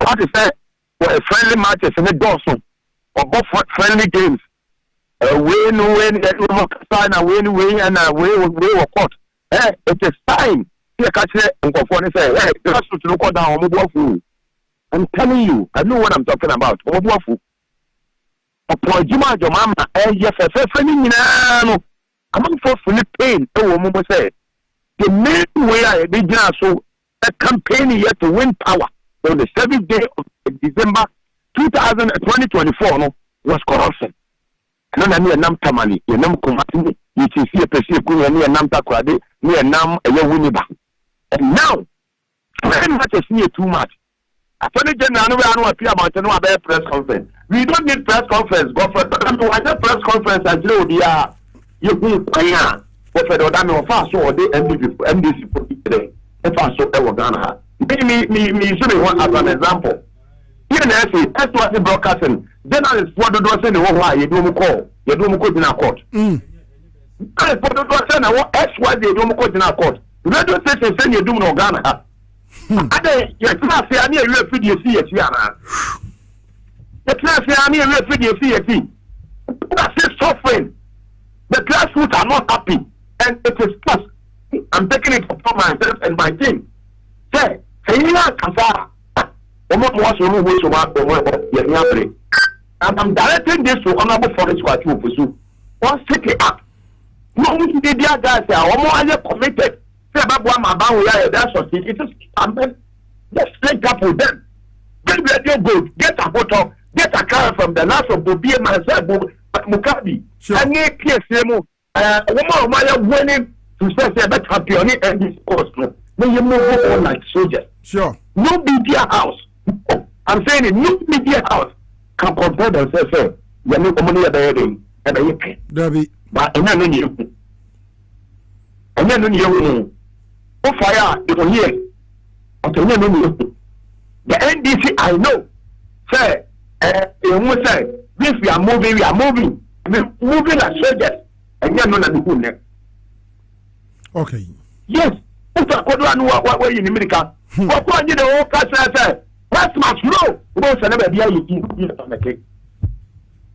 what is that? Friendly matches in the Dawson or both friendly games. Win, and win, and we court. It is time. Here, catch it and go for and say, hey, just to look down. I'm telling you, I know what I'm talking about. Juma, your mama, yes, I'm for Philippine. The main way I did so a campaign here to win power on the 7th day of December 2024 was corruption. And then I nam tamani, you nam kumatini, you see a person who nam takwade, near nam a winiba. And now, very much is near too much. Attorney General, I know appear about no press conference. We don't need press conference. Go for the press conference and you can pay. But for the Dami fast or the MDC put today, if I saw ever Ghana. Me, should one as an example. Here in the that's what the broadcasting. Then I what the door saying, why you do call, you do go in a court. I put the door saying, that's why they don't go in a court. Radio station saying you do no Ghana. Your class here, near you feed your CSC. The class here, near you feed your CSC. That's it, suffering. The grassroots are not happy, and it is plus. I'm taking it upon myself and my team. Say, I'm directing this to Honorable Forest Squad pursue. One city up. No, media guys are more committed. Say about one about that's what it is. Just link up with them. Get radio good. Get a photo. Get a car from the last of Bobby and myself. Mukabi. I need PSM. Woman, my winning to say that champion and discourse. When you move on like soldiers. Sure. No media house. I'm saying it. No media house can compare themselves. You know, money at the heading and you pay. Debbie. But and then you. And then you. Oh, fire. It was here. But the NDC, I know. Say, you must say. If we are moving, we are moving. Moving as soldiers. And you're not the good. Okay. Yes. What in America? What did the whole country say? That's much low. Most never be able to eat on the cake.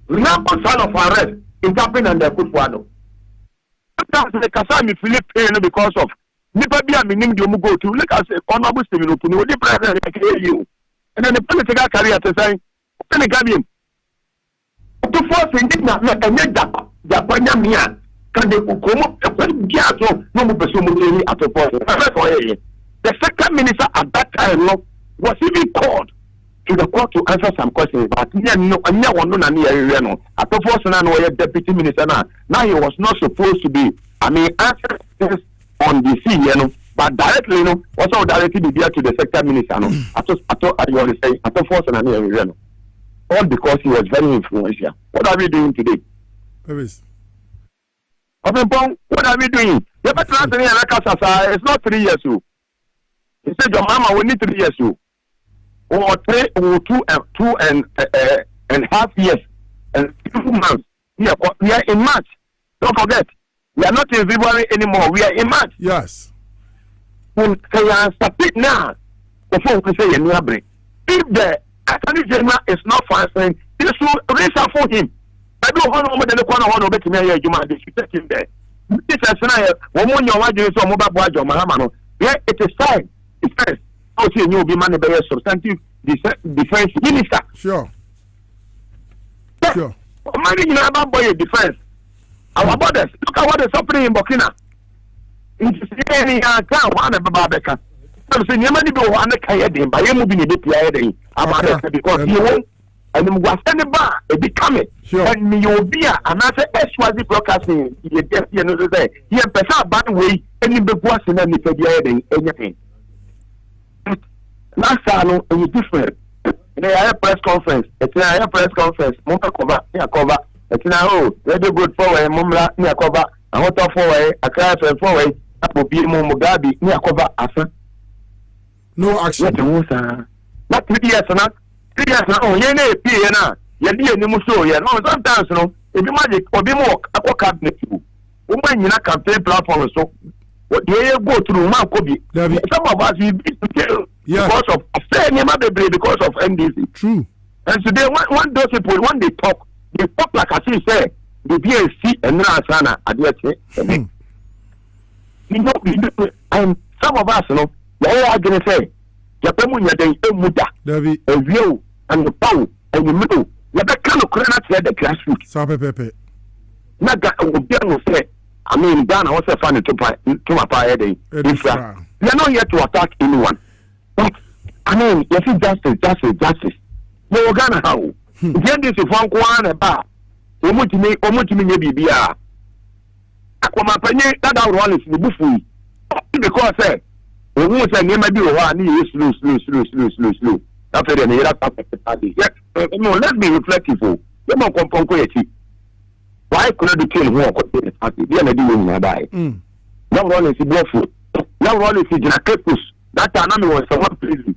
Remember, son of arrest, interpreting and the good one. That's the Kasami Philippine because of Nipabia meaning you go to look as a honorable civil opinion. You. And then the political career to say, Penny to force in not and yet Japania can they come up a no person at a point. The second minister at that time was even called to the court to answer some questions, but no one at the force and deputy minister now he was not supposed to be answer this on the sea, but directly also directly be there to the second minister. I want to say at the force and all because he was very influential. What are we doing today? Obrempong, what are we doing? It's not 3 years old. He said your mama will need 3 years old. Or 2 and a half years and 2 months. We are in March. Don't forget. We are not in February anymore. We are in March. Yes. When can stop it now? Before we say a break. If the Attorney General is not answering, this will raise up for him. I don't know what the corner of it may you should take him there. This is one more your wife is a mobile boy, Mahamano. Yeah, it is time. It's first. I'll see you be money by a substantive defense minister. Sure. Sure. Money in our boy defense. Our borders. Look at what is happening in Burkina. It's any town, one of Babeka. I'm saying, you money go on the Kayadin, by you moving a bit because you won't. And you was sending bar, it become it. And me, you'll be another SYZ broadcasting. You know, say, you have a bad way, and you be watching any anything. Last time, it's different. They have a press conference. It's a press conference. Moka cover, near cover. It's now, very good forward, Mumla, near cover. I want to forward, a class and forward. That will be Mugabi, near cover, after. No action. Not 3 years, not 3 years now. You know, Piana, you didn't know so. You know, sometimes, if you magic or be more, a cabinet, woman in a campaign platform, so what they go through Makobi. Some of us we beat to jail because of because of NDC. True. And so they want those people when they talk like I say the BSC and Nasana at the you know, and some of us, you know, they are going to say, Japamunya de Muda, a view and the power and the middle. You better kind of credit the grassroots. Sabe Pepe. Naga will say, I mean, Ghana was a funny to my party. They're not here to attack anyone. But, I mean, you see justice. No Ghana how. Then this is one corner bar. Omutimi Bibia. Aquama Penny, that our one is the buffy. Because, we won't say, never do one, slow. After the Nera, no, let me reflect you for. You don't come why could you kill more? The other day when I die. Now one is the now one is the Capus. That time was someone prison.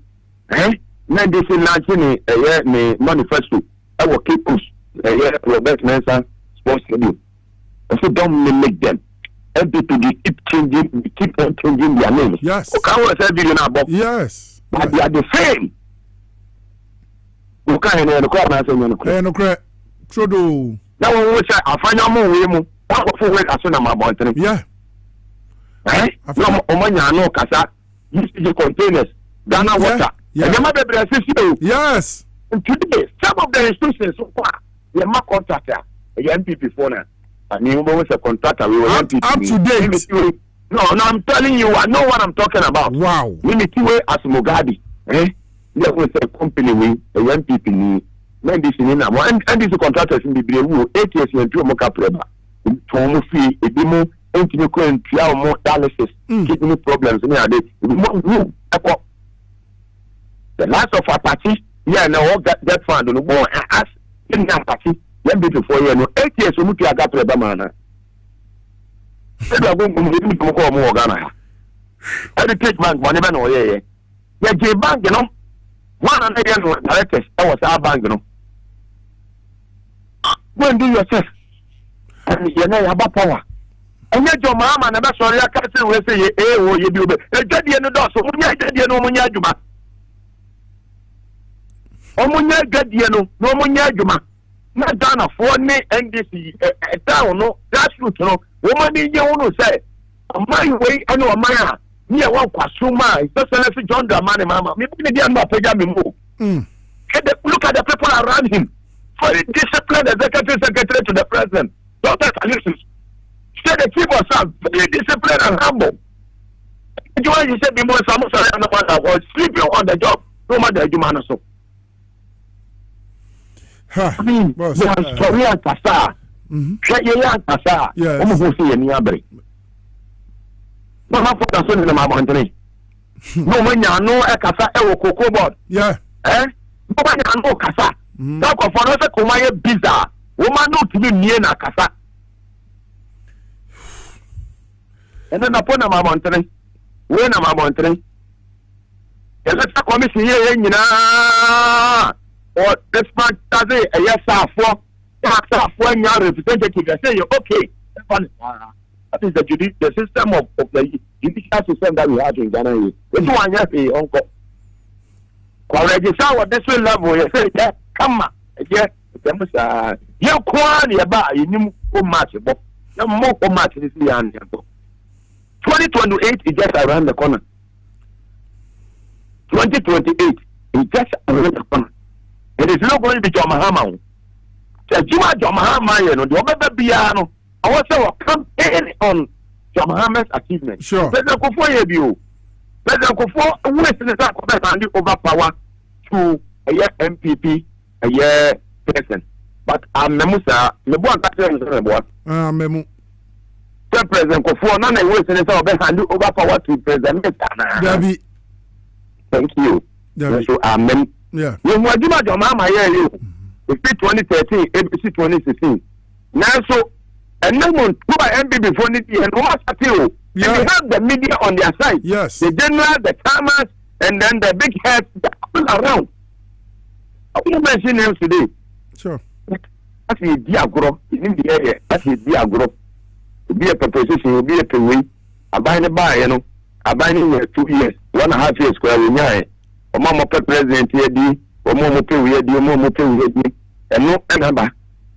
Eh? Now this is launching a year manifesto. I will keep push a year Robert Nelson sports schedule. I said, don't make them. MPP keep on changing their names. Yes. Yes. But they are the same. You can't hear the crowd. No crap. True. Now we say I find out more we mo. What for work as soon as my boy. Yeah. Eh? No omanya no kasa. Use the containers. Ghana water. Yes. And today, some of the institutions so far, they are not contractor. A MPP for now. And you was a contractor. We were up to date. No, I'm telling you, I know what I'm talking about. Wow. We need to wear as Mugabe. Eh? There was a company with a MPP. When this in now, and this contractors in the Breu, 8 years in two Moka Preba. Tomu fee, a demo, ain't you going to more dialysis, kidney problems in the the last of our party, yeah, now that fund on the board, as in that party, then before you know, 8 years, we got Preba mana. They are going to go more Ghana. Every page bank, whatever, no, yeah. Yeah, J Bank, you know, 100 directors, that was our bank, you know. Go and do yourself. And you know about power. And yet your mama never saw your cousin will say, oh, you do it. A daddy and the dog, so when you know Munya Juma. Omunya Gadiano, no Munya Juma. Not done for me and this a town, no, that's true, no. Woman in your own say, my way, I know a man. Near one Kwasuma, especially John Dramani, Mamma. Maybe they are not paying me. Look at the people around him. Very disciplined executive secretary to the president. Dr. Alexis. Say the chief of staff, very disciplined and humble. You said the most was sleeping on the job. No matter you man so. I mean, they are story and Tassa. Tassa. Yes. Almost see any abbey. No, not for the son in the mountain. No, when you know a Cassa, a cocoa board. Yeah. Eh? No, when you know Cassa. Now, for us, a bizarre woman not to be near Nakasa. And then upon a mountain, when I'm a mountain, and let's come here, you know, or this man does it, a yes, for your representative. I say, okay, that is the system of the judicial system that we have in Ghana. This one, yes, uncle. Already saw this will level, you say, yeah. Come on, yeah, you quality about you much, but no more much this year. 2028 is just around the corner. 2028 is just around the corner. It is not going to be John Mahama. Juma John Mahama, you know, the other piano. I want to campaign on John Mahama's achievement. Sure. President Kufuor, President Kufuor, Western is overpower to a MPP. A year person, but I'm Memusa, the one that is Memu. President Kufuor, none of us in the hand over power to President Dabi. Thank you. So amen. Yeah. You want to do your mama here, you. It's 2013, ABC 2016. Now, so, and no one who are MB before it, and what's appeal? You have the media on their side. Yes. The general, the farmers, and then the big heads all around. I will mention names today. Sure. That's a diagro in the area. That's a diagro. To be a proposition, will be a pay. Abine by, you know, abiding 2 years, 1.5 years, square with Yai, or Mamma President here, or Momo Pay, Momo Pay, and no another.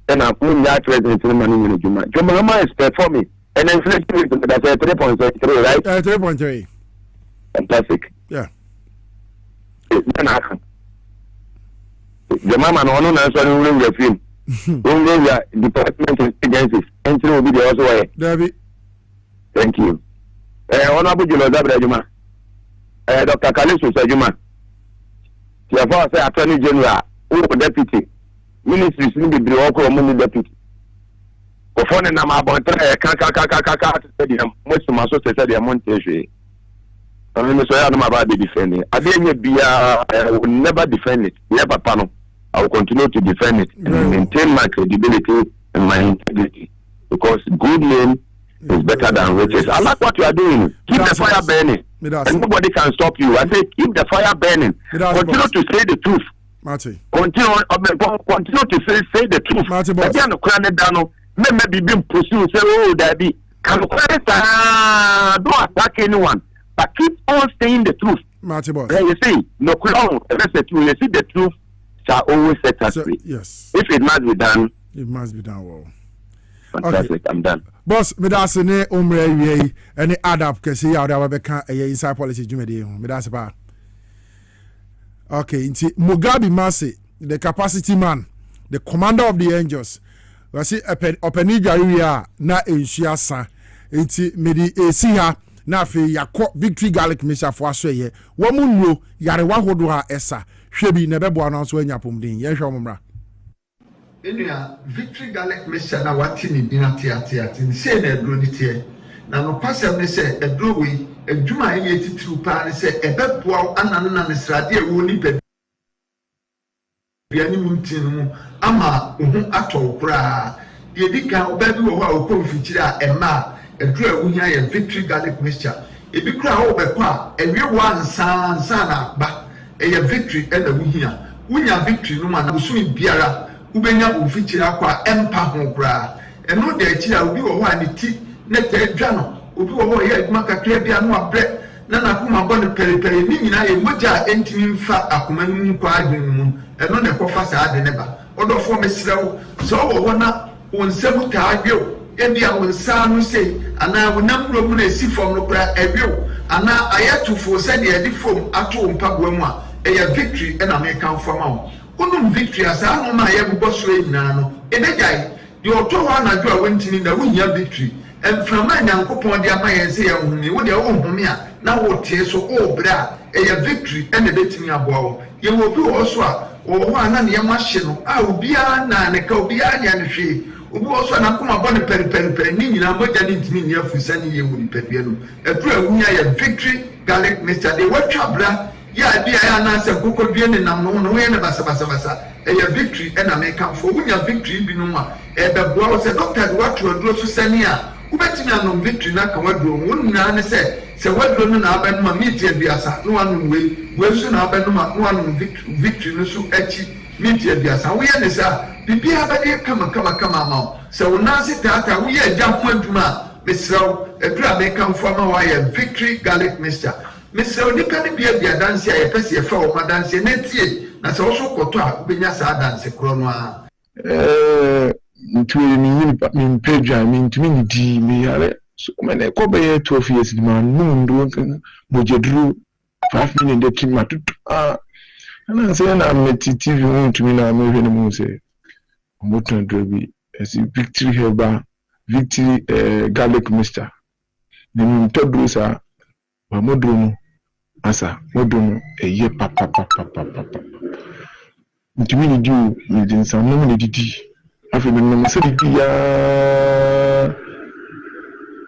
And I put that president in the money in Juma. Juma is performing, and then that's 3.3, right? 3.3. Fantastic. Yeah. The mama no no answer room the film. Room the department agencies. Entry will be the also way. David. Thank you. Honorable Julo Zabra Juma. Dr. Kalisu Sajuma. Therefore, say Attorney General, who deputy. Ministries need to be all common deputy. Kofone na mabontra kaka stadium. Most of my society are montage. I mean, so I am about the defending. I will never defend it. Never panel. I will continue to defend it and maintain my credibility and my integrity. Because good name is better than riches. I like what you are doing. Keep the fire burning. And nobody can stop you. I say keep the fire burning. Continue to say the truth. Marty. Continue to say the truth. Marty, boss. Maybe being pursued. Say, oh, daddy, don't attack anyone. But keep on saying the truth. Marty, boss. You see, no clown. You see the truth shall always set us free. Yes. If it must be done. It must be done well. Fantastic. Okay. I'm done. Boss, me that's ne umre wie any adapt kesi ya oda wabeka inside policy jumedi ho. Me that's ba. Okay, inti Mugabe Mase, the capacity man, the commander of the angels. We see openi jariya na enhia sa. Inti medi esiha na fe yakọ victory garlic mission for aso ye. Wo mu nwo yarewa hodo ha esa. Hwebi na bebo ana so anya pomdin. Ye hwe omra. Enua victory garlic mission na wati ni dina tia ni se na edro ni tie. Na no kwasem ne se edro we adwuma ye titiri pa ne se ebeboa anane na ne srade ewo ni pe biani muntin ama ohun atọ kura ye dika obabi wo ho a okonfikyire a ema edro ewo hia ye victory garlic mixture ebi kura ho be kwa ewie wo ansa na ba eye victory e na wo hia wunya victory no ma na usumi biara ubenya ofikyire akwa empa ho kura eno de akira obi wo ho a ne ti ne tedwa no obi wo ho ye adwuma kakra bia no abre na na kuma bɔ ne periperi ni nyina ye mogya entimi mfa akoma no mu kwa adwene mu eno ne kofa saa de ne ba odofo mesrew so wo na wonsam ta adwo ebi a wonsa no sei ana wonam ro mu na esi fom no kura ebio ana ayatufo se de edi fom ato mpagoa mu a eya victory na me kan fama wo unum victory asa no ma ye bobɔ so nyina no ebegai de oto ho anadwo a wontini na wonya victory emframa nyankopon de ama ye se ye humi wo de wo humi a na wo tie so o bra eya victory ene betimi aboa wo ye wo bi wo so a wo ho ana ne yamahye no a obia na ne ka obia nya ne hwe obi wo so na kuma bɔ ne periperi ni nyina mogya ne ntimi ne afusa ne ye wo ni pedua no edru awunya ye victory garlic mixture de watwa bra ya bia ya na se kokodue ne nam no no ye ne basa eya victory ena me kan fo wunya victory bi no a ebeboa wo se doctor de watwa duro so sani a ubetimi anom victory na ka waduro wonna ne se waduro no na abenuma media biasa no anu we so na abenuma no anu victory no so achi media biasa wo ye ne sa bibia ba de kama ma se wona se tata wo ye agya ho aduma mesraw edura me kan fo ma wa ye victory garlic mixture mesraw nipa ne bia dance a ye pese ye fa wo ma dance na tie na se wo so koto a ubenya sa dance kro no a ntwe mi mpedwa mi ntumi ni di mi yare so mene ko be 12 years di man nundu mojedru 5 minutes de kimatutu ana se na meti TV ntumi na me hwe ne mu se moton drobi esi victory herba victory garlic mixture ni mpedru sa ba modru no asa modru no eye papa ntumi ni di o mi din sa no ni di afi no me se di ya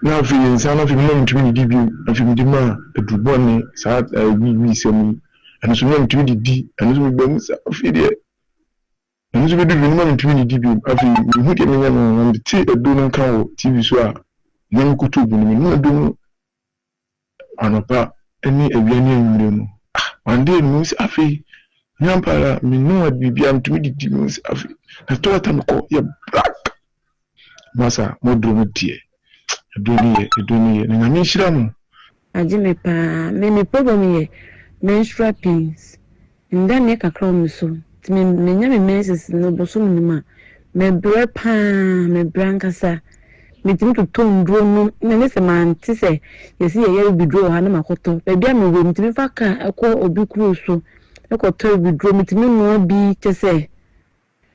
na afi insana afi no ntumi di bi afi mi di ma edubone sa wi semi eno so no ntumi di eno so be mu sa afi de eno so be di no ntumi di bi afi hu de me no na ti edu no kan o TV so a nyam kutu bu no no edu anopa eni ewiani enwure no wande no si afi nyampara mi no bibia ntumi di mu si afi na to ta ko ya black masa modro mu die edoni ye na me shira mo ajime pa me problem ye menstrual pains nda ne kakra mo so me nya me menses no boso mo ma me bre pa me brankasa me timi to tondro no me se man ti se yesi ye bidro ha na makoto be bia me we me timi fa ka ekọ obi kru so ekoto bidro me timi no bi tese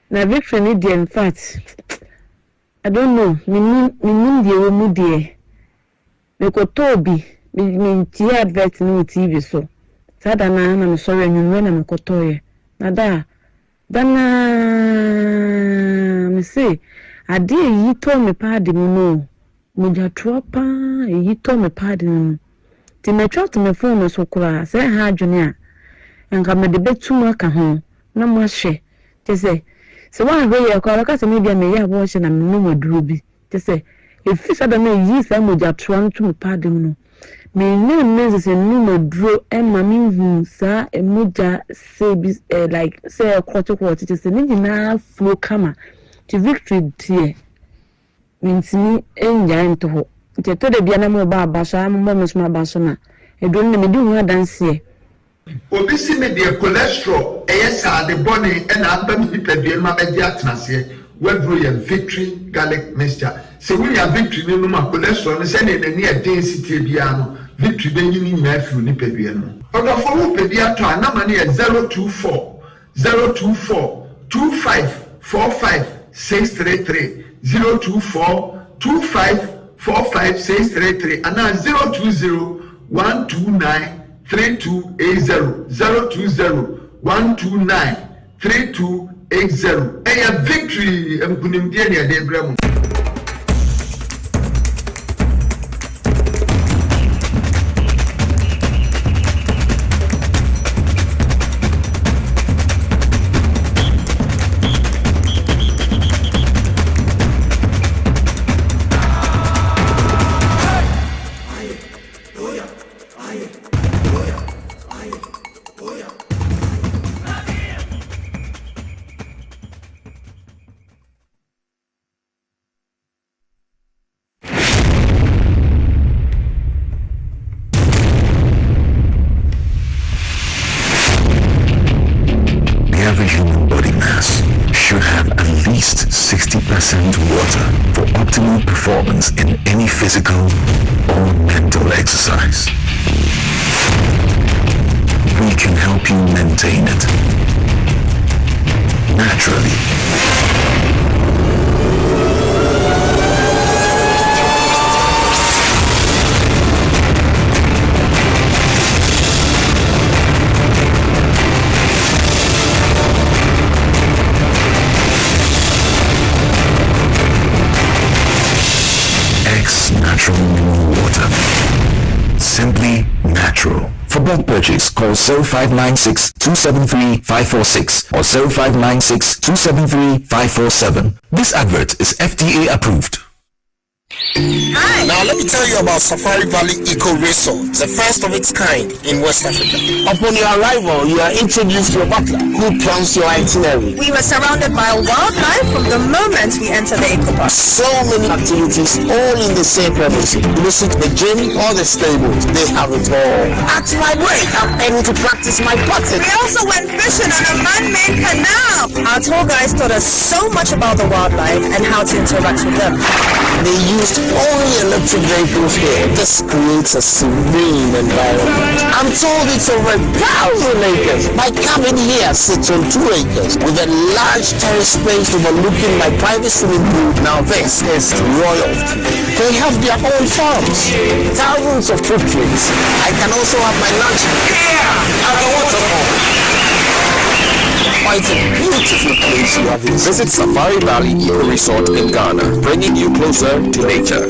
na victory ni in fact I don't know me die we mu die me ko tobi me ti advert no TV so sada na me sorry anwunwe na me ko toye na dana me say ade yi to me paadi mu no mo ja tropa yi to me paadi mu ti me twa to me phone so kura say ha adwene a enka me de betum aka ho na mo ahye te say so one way you call ka se me bia me ya bo hye na me no maduro bi te say if sada na yi sa mo ja tro to me paadi mu no me no means se no maduro e ma me hu sa e mo ja say like say quarter te say ni na flow kama ti victory tie mintimi enja ento ho te to de bia na mo ba so am mo so ba so na edon na me di hu adanse obi si me de cholesterol sa de body and abam hipadua ma be di atenase wadro ye victory garlic mixture se we ya victory no ma cholesterol no se na ni density bia no victory be yin ni na afi ni padua no odo fo wo padua to anama na 024 2545 633 024 2545 633 and 020 129 3280 020 129 3280 a victory mkunimdie ne ade bramo water for optimal performance in any physical or mental exercise. We can help you maintain it naturally. Natural mineral water. Simply natural. For bulk purchase, call 0596-273-546 or 0596-273-547. This advert is FDA approved. Hi. Now let me tell you about Safari Valley Eco Resort, the first of its kind in West Africa. Upon your arrival, you are introduced to a butler who plans your itinerary. We were surrounded by wildlife from the moment we entered the eco park. So many activities, all in the same premise. Visit the gym or the stables, they have it all. At my break, I'm able to practice my putting. We also went fishing on a man-made canal. Our tour guides taught us so much about the wildlife and how to interact with them. They used only electric vehicles here. This creates a serene environment. I'm told it's over 1,000 acres. My cabin here sits on 2 acres with a large terrace space overlooking my private swimming pool. Now this is royalty. They have their own farms, thousands of fruit trees. I can also have my lunch here at the waterfall. Quite a beautiful place you have visited. Visit Safari Valley Eco Resort in Ghana, bringing you closer to nature.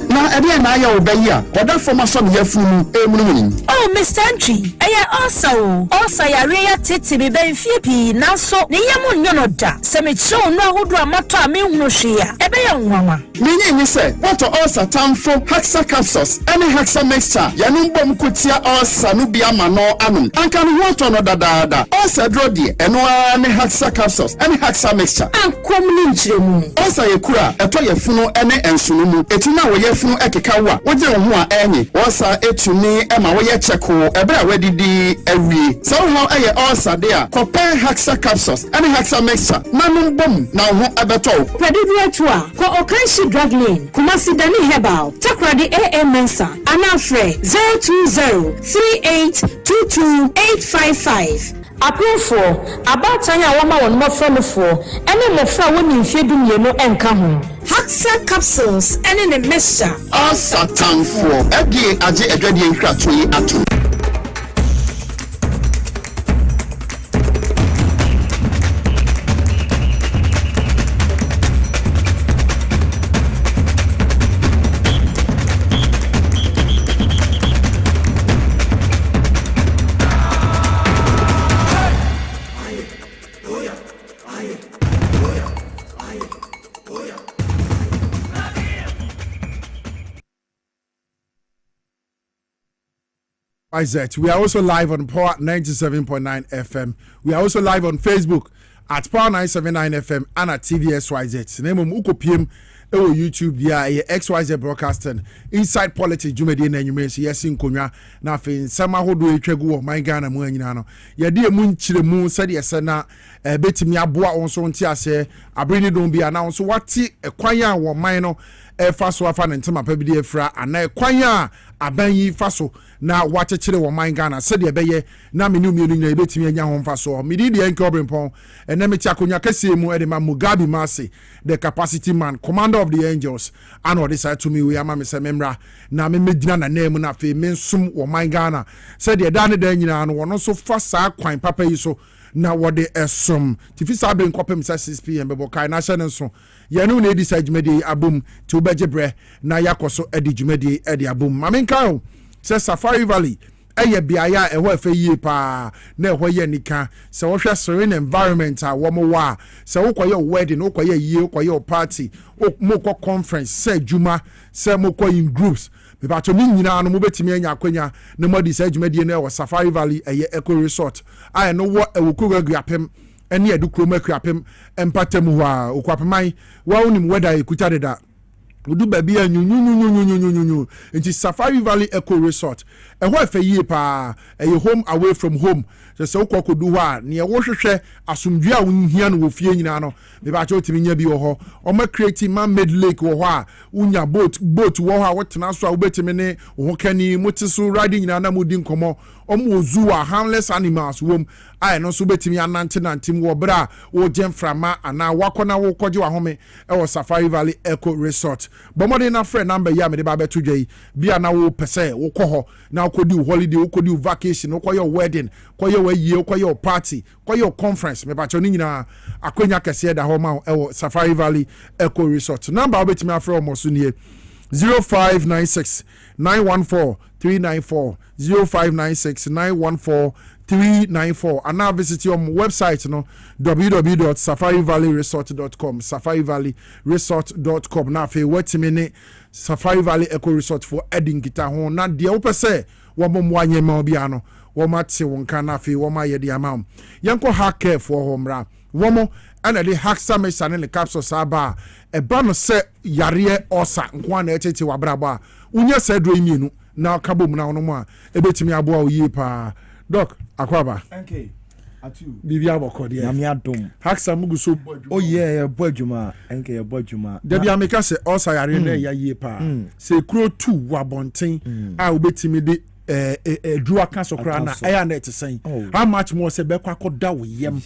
Now, again, I obey ya. But that for my son, your food, oh, Miss Tantry, I also ya tete be ben fie pi na so ne yam nyono da se me chew no ahodo amato a me hunu hwea ebe ye nwanwa Menye ni say what ulcer tamfo Haxa capsules any Haxa mixture yanu bom kutia ulcer no bia ma no anum anka no what no dadaada ulcer dro die eno any Haxa capsules any Haxa mixture ankom ni nchiremu ulcer ye kura eto ye funu ene ensunu mu etina wo ye funu ekeka wa wo je wo ho a enyi ulcer etuni ema wo ye cheko ebra wadidi awie so how aye ulcer there compare Haxa capsules any Haxa mixture nanum bom na ho abeto Predidu atua ko Okanshi Drug Lane Kumasi Dani Herbal Takradi AA Mensa Anafre 02038228855 Apefo abatanya wama won mofremfo ene mofra woni mfiedu mienu enka ho Haxa capsules ene ne mixture Satanfo edi aje edwade nkrato yi ato We are also live on Power 97.9 FM. We are also live on Facebook at Power 979 FM and at TVSYZ. Name of PM YouTube, XYZ Broadcasting, Inside Politics, Jumedi and Numesi, yes, in Konya, nothing, Sama Hodu, Tregu, my Ghana, Muanano. Yadia Moon Chilemoon said, yes, and betting me a boa on so say, I bring it don't be announced. What a choir or minor. Faso afan ntema pabidi efra ana kwanya abanyi faso na wachechire wo man Ghana se de beye na menu mienu nya ebetimi anya ho faso midi de enke Obrempong ena meti akonya kase mu edema Mugabe Masi the capacity man commander of the angels and what decide to me we ama me se memra na me medina na name na fe mensum wo man Ghana se de da ne da nyina no wono so fa saa kwan papa yi so na wode esom tifisa be nkopem sa 6 pm bebo kai na hye nso yanu na edi sa djumedi abum ti obejebre na yakoso edi djumedi edi abum mamenka se Safari Valley eye biaya eho afa yie pa na eho ye nika se wo hwe serene environment a wo mo wa se wo koye wedding wo koye yie wo koye party mo ko conference se juma se mo ko in groups me ba to nyina no mo betimi anya akwanya na modi sa djumedi na wo Safari Valley eye eco resort I know what e wo kogu apem ene edu kroma krapem empatem ho a okwapemai wa unim weda ekuta deda udu baby anyu nti Safari Valley Eco Resort e ho afa yie pa e home away from home se ukokodu ho a ne wo hwehwe asomdua a wonhia no wo fie nyina no me ba cha otimi nya bi wo ho o ma create man made lake wo ho a unya boat wo ho a wotena so a wobetimi ne wo kani motiso riding nyina na modi nkomo omo zoo a harmless animals wom ai no so betimi anantim wo bra wo gemframa ana wakona wo koje wa home e wo Safari Valley Eco Resort bomode na friend number ya me de ba beto dwai bia na wo pese wo kɔ na wo kodi holiday wo kodi vacation wo koye wedding koye wayie koye party koye conference me ba cho ni nyina akwanya kese da ho ma e wo Safari Valley Eco Resort number wo betimi afre o mo so nie 0596 914 394 0596 914 394 and now visit your website no www.safarivalleyresort.com safarivalleyresort.com now fe wetimene Safari Valley Eco Resort for Edin Kita ho na de wo pese wo mom wanye ma obi ano wo mate won kan na fe wo ma ye de amam yenko hack care for homra wo mo ana de Haxa mesa ne capsule saba e ba no se yare osa nko na etete wabraba unya se do imienu na kabom na wono mo a ebetimi aboa oyi pa doc akwaba okay atu bibia bokode na me adom Haxa mugu so bodwuma oh yeah bodwuma enke ya bodwuma debi ameka se osa yare na ya yie pa se kuro 2 wabonten a obetimi de dru aka sokra na aya na etesen how much more se bekwa koda wo yem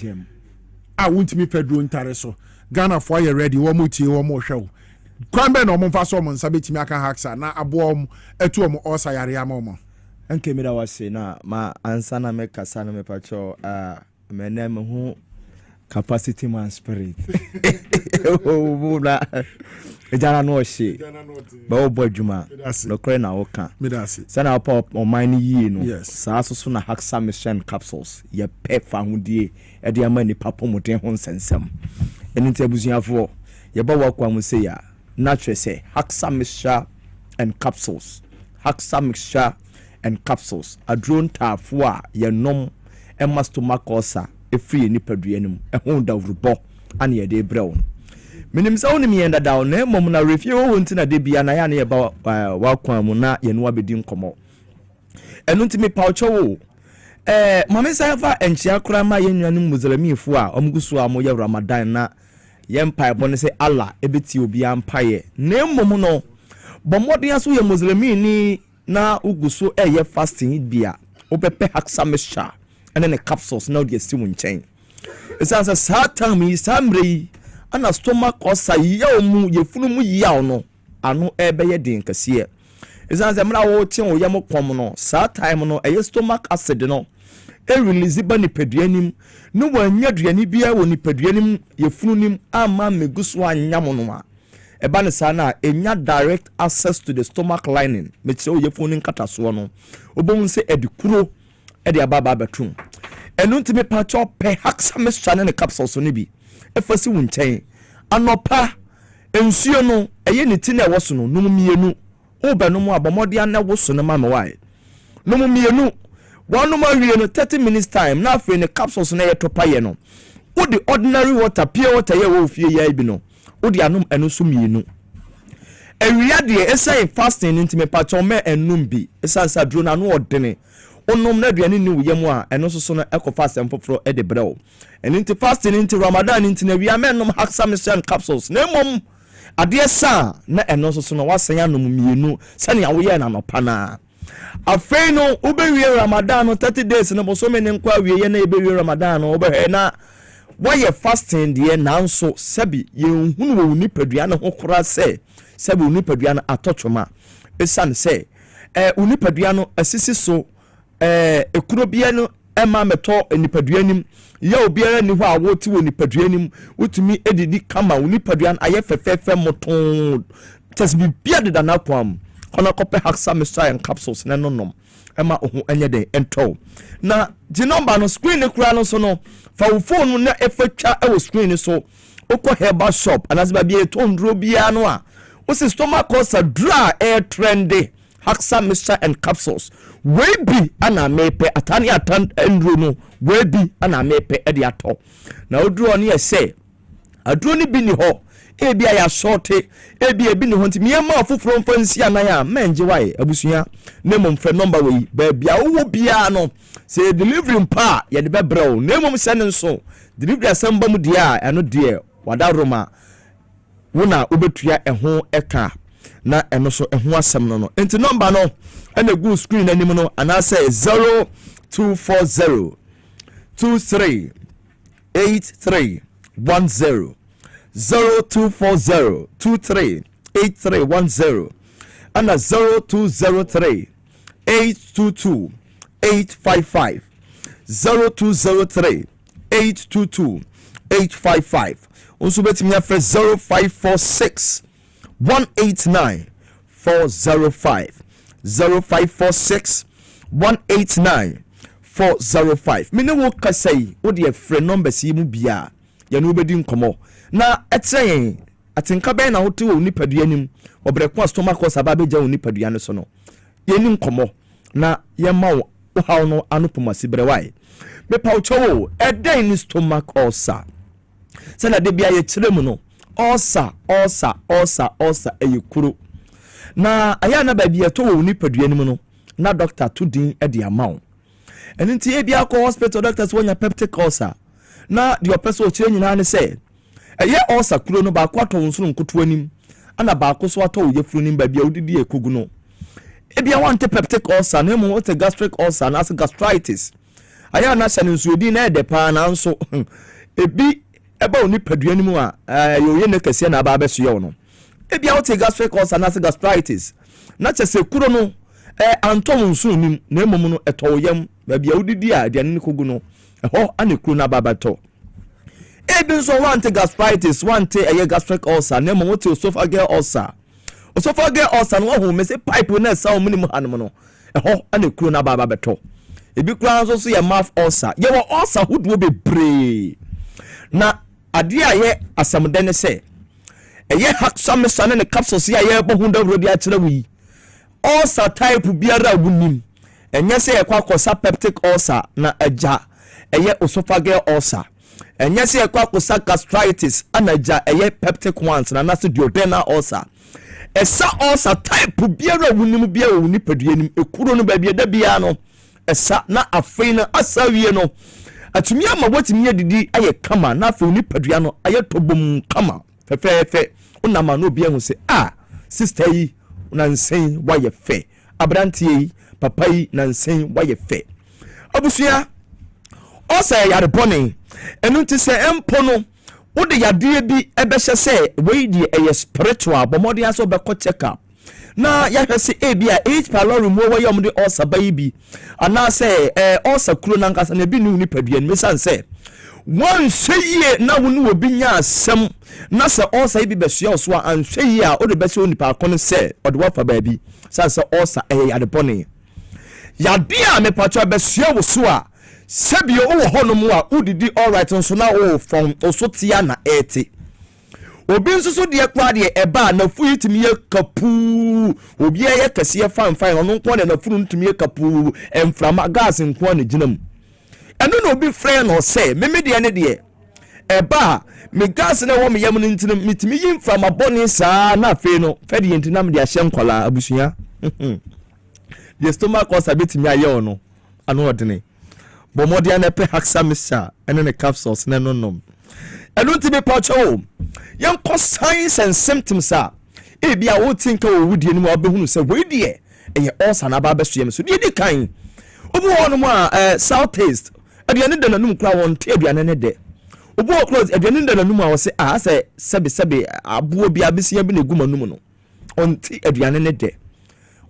a wontimi fedro ntare so Ghana for you ready wo mutie wo mo hwew kwambe na omo mfa so mo nsa betimi aka Haxa na aboom etu omo osa yare amom enke mira wase na ma ansa na me kasa na me pacho menem hu capacity man spirit ejana no hye ba wo bo adwuma no kore na wo ka sana pop on mine yi no saa so na Haxa mission capsules ye pe fa hodie e de ama ni papo moden ho nsensem eni ntabusuafo ye ba wa kwa mu se ya naturally say Haxa mixture and capsules Haxa mixture and capsules a drone tafo a ye nom e stomach ulcer e free ni paduanum e ho dawrubo ane ye de brew minim sa woni mienda dawo na mom na review ho ntina de bia na ya na ye ba wa kwa mu na ye no abedi nkomo enu ntimi paucho wo mame sa fa enchia kura ma ye nuanum muzalamifo a omgusu a mo ye Ramadan na ye mpa bo ne se Allah ebeti obi ampaye na mom no bomodin aso ye muzalami ni na ugusu ye fasting bia opepe Haxa mixture ene ne capsules na odi esi wonchen esansa satan mi samrei ana stomach ulcer yaw mu yefunu mu yaw no ano ebeye din kase esansa mra wo chen wo yam kwom no saa time no stomach acid no release ba ni paduanim no wanya duani bia wo ni paduanim yefunu nim ama meguso anyam no a eba ne saa na enya direct access to the stomach lining meche wo yefunu nkataso no obom se edikuro ede ababa betum enu ntime pa cho pe Haxa mixture ne capsules no bi efasi wunchen anopa ensuo no eye ne ti na ewoso no num mienu obanum abomode an ewoso no ma mewai num mienu wanu ma wie no 30 minutes time na afre ne capsules na ye topa ye no wo the ordinary water pure water ye wo fie ya bi no wo the anum enu so mienu ewia de esai fasting ntime pa cho me enum bi esansa dro na no odene onom na aduane ni wuyem a eno so no ekofa asem foforo e de brew en inti fasting inti Ramadan inti na wia menom Haxa mixture capsules na mom ade sa na eno so no wasan anom mienu sane awoye na nopa na afei no ubewie Ramadan 30 days no bo so me nkwa wie na ebewie Ramadan no obehe na why fasting de na nso sabi ye hunu wo ni padua na ho kora se sabi ni padua na atotwoma esan se uni padua no asisi so ekuro bia no ema meto nipaduanim ya obiara ni ho a woti wo nipaduanim utumi edidi kama wo nipaduan aye fefefe moton tasbi bia de na kwam kono kope Haxa mixture and capsules na nonom ema ohu enye den ento na di number no screen ne kura no so no fa wo phone na efetwa e wo screen so okọ herbal shop anasba bia tondro bia no a wo se stomach ulcer dry air trendy Haxa mixture and capsules we be ana mepe atani atan endro no we be ana mepe e de ato na odro ne say adro ni bi ni ho e bia ya shorte e bia bi ni ho ntimi ma afoforo mfansi anan a menje wai abusua ne mom fe number we ba bia wo bia no say delivery mpa ye de bebrel ne mom se ne so delivery asamba mu dia eno de wada roma wona obetua eho eka na eno so eho asem no enti number no ena go screen anim no ana say 0240 23 83 10 0240 23 83 10 and 0203 822 855 0203 822 855 also betimi afre 0546 189 405 0546 189 405 mene wo kasai wo de frɛ numbers yi mu bia ya no bedi nkomo na etren atinka ben na wote wo nipadua nim obreko stomach ulcer ba beja wo nipadua ne so no ye ni nkomo na ye ma wo haw no anopomasi brewai me pa wo eden ni stomach ulcer se na de bia ye kire mu no ulcer eyekuro na aya na ba bia to wo nipadua nim no na doctor to din e de amaw eninti e bia ko hospital doctors wonya peptic ulcer na the person chire nyina ne say eye ulcer kuro no ba kwato nsoro nkoto anim ana ba ko so ato wo yefuru nim ba bia odidi ekogu no e bia wante peptic ulcer na mo what gastric ulcer na gastritis aya na sane nsuodi na ede pa na nso ebi eba oni padua nim a ye ne kase na ba beso ye no e bia what gastric ulcer na gastritis na chese kuro no antom nsoro nim na emom no eto yam ba bia odidi a de ne kogu no ho ane kuro na ba bato Even so, one take gastritis, one take a gastric ulcer, name what esophageal ulcer. Esophageal ulcer, no one may say pipe when there's some minimum animal. A hole and a cruna baba beto. If you crown also see a mouth ulcer, you are ulcer who will be brave. Now, a dear ye, as some then say, a ye hack some son and a capsule see a year behind the road at we. Ulcer type will be a woman. And yes, a quack peptic ulcer, na a jar, a ye esophageal ulcer. And yes, a quack gastritis, and a jar, a ye peptic ones, and another duodenal ulcer. A sa ulcer type will be a woman be a unipedian, a couldn't be a debiano. A sa na a fina, a saviano. A to me, I'm what me did I come on, not for unipediano, I to boom come fe unama no bia hu say sister yi nansen why ye fe abrantie yi papa yi nansen why ye fe abusua o say yare bone enu ti say empo no wo de yade bi ebehye say we di spiritual bomodi aso be ko check up na ya hwe say bia H pylori mo wo yom de osa bayi bi ana say osa kuro nankasa na bi ni nipaduan me san say one say na wonu obi nya asem na se osa ibi besua oso an hwe a o de bese oni pa kono se o de wafa ba bi san se osa ade bone ya dia me pacho besua wo so a sebi o wo honom a udidi all right nso na o from oso tia na eti obi nso so de kwa de eba na fu itimi ye kapu obi ye kase ye fan ono nko na fu ntimi ye kapu emframa gas nko na ginam eno no obi friend no say me de ne de eba me gas na wo me yam no ntinam mitimi yin from aboni saa na fe no fe de ntinam de ahye nkola abusuya the stomach was a bit me aye ono ano odene bo modia na pe haksa misa ene ne capsules na no nom eno ti be pacho yan ko signs and symptoms a e bia wo tinka wo wudie ni mo abehunu se we de eye ulcer na ba beso yem so de kan obu wono mo a south taste aduane da nanum kra won te aduane ne de obu wo close aduane da nanum a wo se se sebe abuo bia besia bi na guma num no on te aduane ne de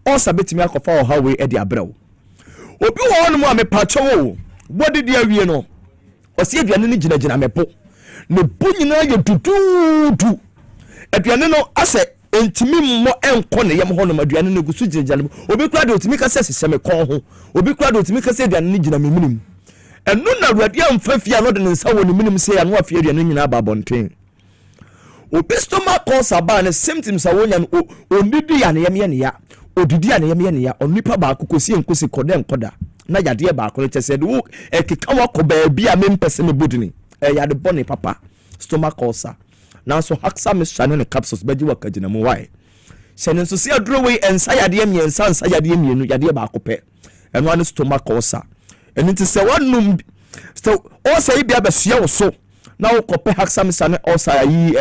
ulcer betimi akofa o hawe e de abrawo obi wono mo a me pacho wo body de awie no o se aduane ne gina mepo ne bunyina ye dududu aduane no ase entimi mo enko ne yem ho no aduane ne gusu gina obi kura de otimi ka se seseme kon ho obi kura de otimi ka se aduane ne gina meminim enu na awurade amfafia no de ne nsa wo ne minim se ya no afia aduane nyina ba bonten obi stomach ulcer ba ne symptoms awonya no onidi ya ne yem ya odidi ya ne yem ya onipa ba akokosi enkosi koda enkoda na yade ba akole chese de wo ekeka wa ko ba bia mempese me bodini yade bone papa stomach ulcer na so haksa me shane ne capsules beji wa kagina mu why shane so si aduro we ensa yade em yensa ensa yade em yenu yade ba akope eno an stomach ulcer eni ti se wonum so ulcer bia ba sia wo so na wo kope haksa me shane ulcer yi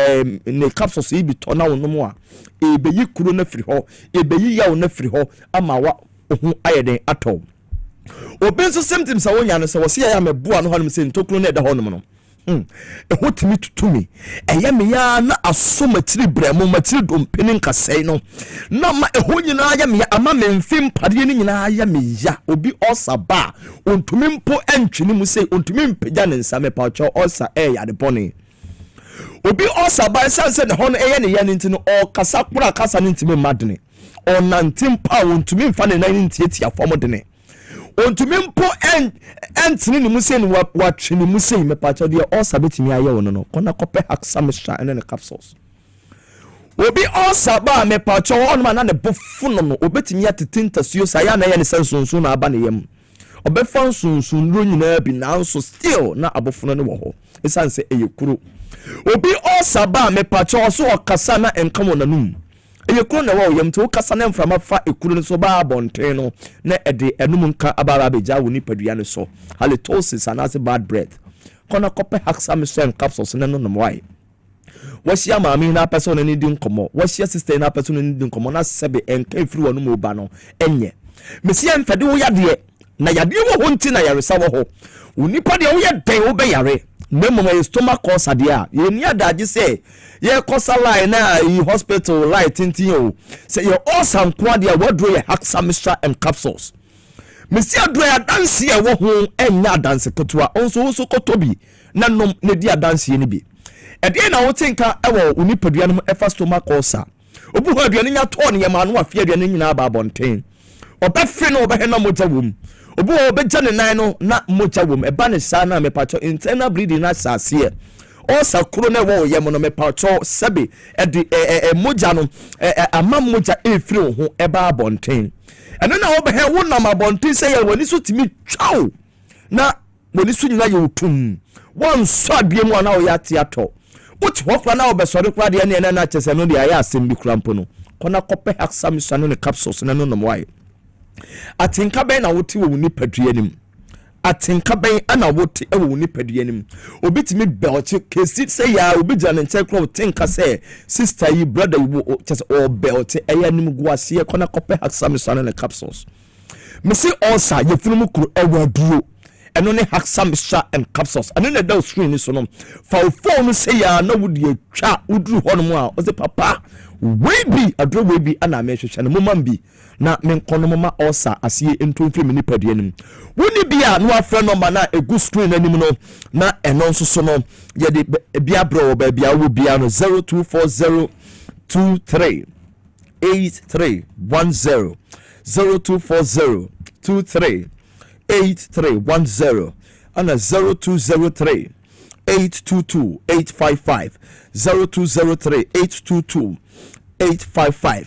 ne capsules yi bi to na wo no a ebeyi kuro na firi ho ebeyi yawo na firi ho ama wa ohun ayeden atom obi nso symptoms awonya no se wo se ya meboa no honom se ntokuro na eda honom no ehotimi tutumi eyame ya na asomatiri bremo matiri dompeni nkasai no na ma ehonyina ya me ama memfim pade ni nyina ya me ya obi osaba ontumi mpo entwini mu se ontumi mpegya ne nsa me pacho osa ya de bone obi osaba sanse ne hono eye ne ya ne ntino o kasa kura kasa ne ntimi madene o nantim pa ontumi mfa ne nan ntiatia fomodene ontumi mpo entini ni musen wa twini musen me pacho de ulcer betimi aye wono no kona kope haksa misha ene ne capsules obi ulcer ba me pacho won na ne bofu no obetimi atetinta suyo sa ya na ye ne sensunsun na aba ne yam obefa sunsun ro nyina bi na nso still na abofu no ne wo ho esanse eyekuru obi ulcer ba me pacho so okasa na enkamo nanum eyekuru na wo yam to kasa na mframa fa ekuru so ba bonten no na ede enum nka abara beja wo nipadua ne so halitosis and as bad breath kona kope haksa misen capsules ne no no why washia maami na person ni di nkomo washia sister na person ni di nkomo na sebe enka efiri wonu mo ba no enye mesia mfede wo yade na yade wo honti na yaresa wo ho wo nipa de wo yade wo be yare na mama stomach ulcer dia ye ni adaje say ye kosa line na yi hospital light tintin o say ye ulcer kwa dia wodro ye haksa mixture and capsules mesi adro ya dance ye wo ho enya dance ketua onso kotobi na nom ne di adanse ni bi ede na wo tinka ewo unipadua no efa stomach ulcer obu ho aduane nya to ne yema no afia aduane nyina ba bonten obefe no obehe na moja wom obu obeja ne nan no na moja wom eba ne sa na mepacho internal bleeding na sase osa kuro na wo yem no mepacho sebe ede moja no ama moja efiri ho eba bonten eno na obehe wo na ma bonten se ye wani so timi twaw na wani so nyina ye otum won so adie mu na wo ya tiato uti hokra na obesore kra de ne na chese no de aya asem bi krampo no kona kope haksam sano ne capsules na no nomwai atinka ben na woti wo ni padua nim atinka ben ana woti e wo ni padua nim obitimi belche kesi say ya obi jana nche kro tinka say sister yi brother yi chese o belche eya nim guase e kona kope haksam sano ne capsules mesi osa ye funu kru ewa duro eno ne haksam sha and capsules eno ne da screen ni so no fa phone say ya na wudi atwa uduru ho no mu a o se papa we bi adro we bi ana me hwehwe no mama bi na me nkono mama osa asiye entomfiri me nipadua nim woni bia no afre number na egu screen anim no na eno nso so no ye de bia bro ba bia wo bia no 0240238310 0240238310 and 0203-822-855 0203-822-855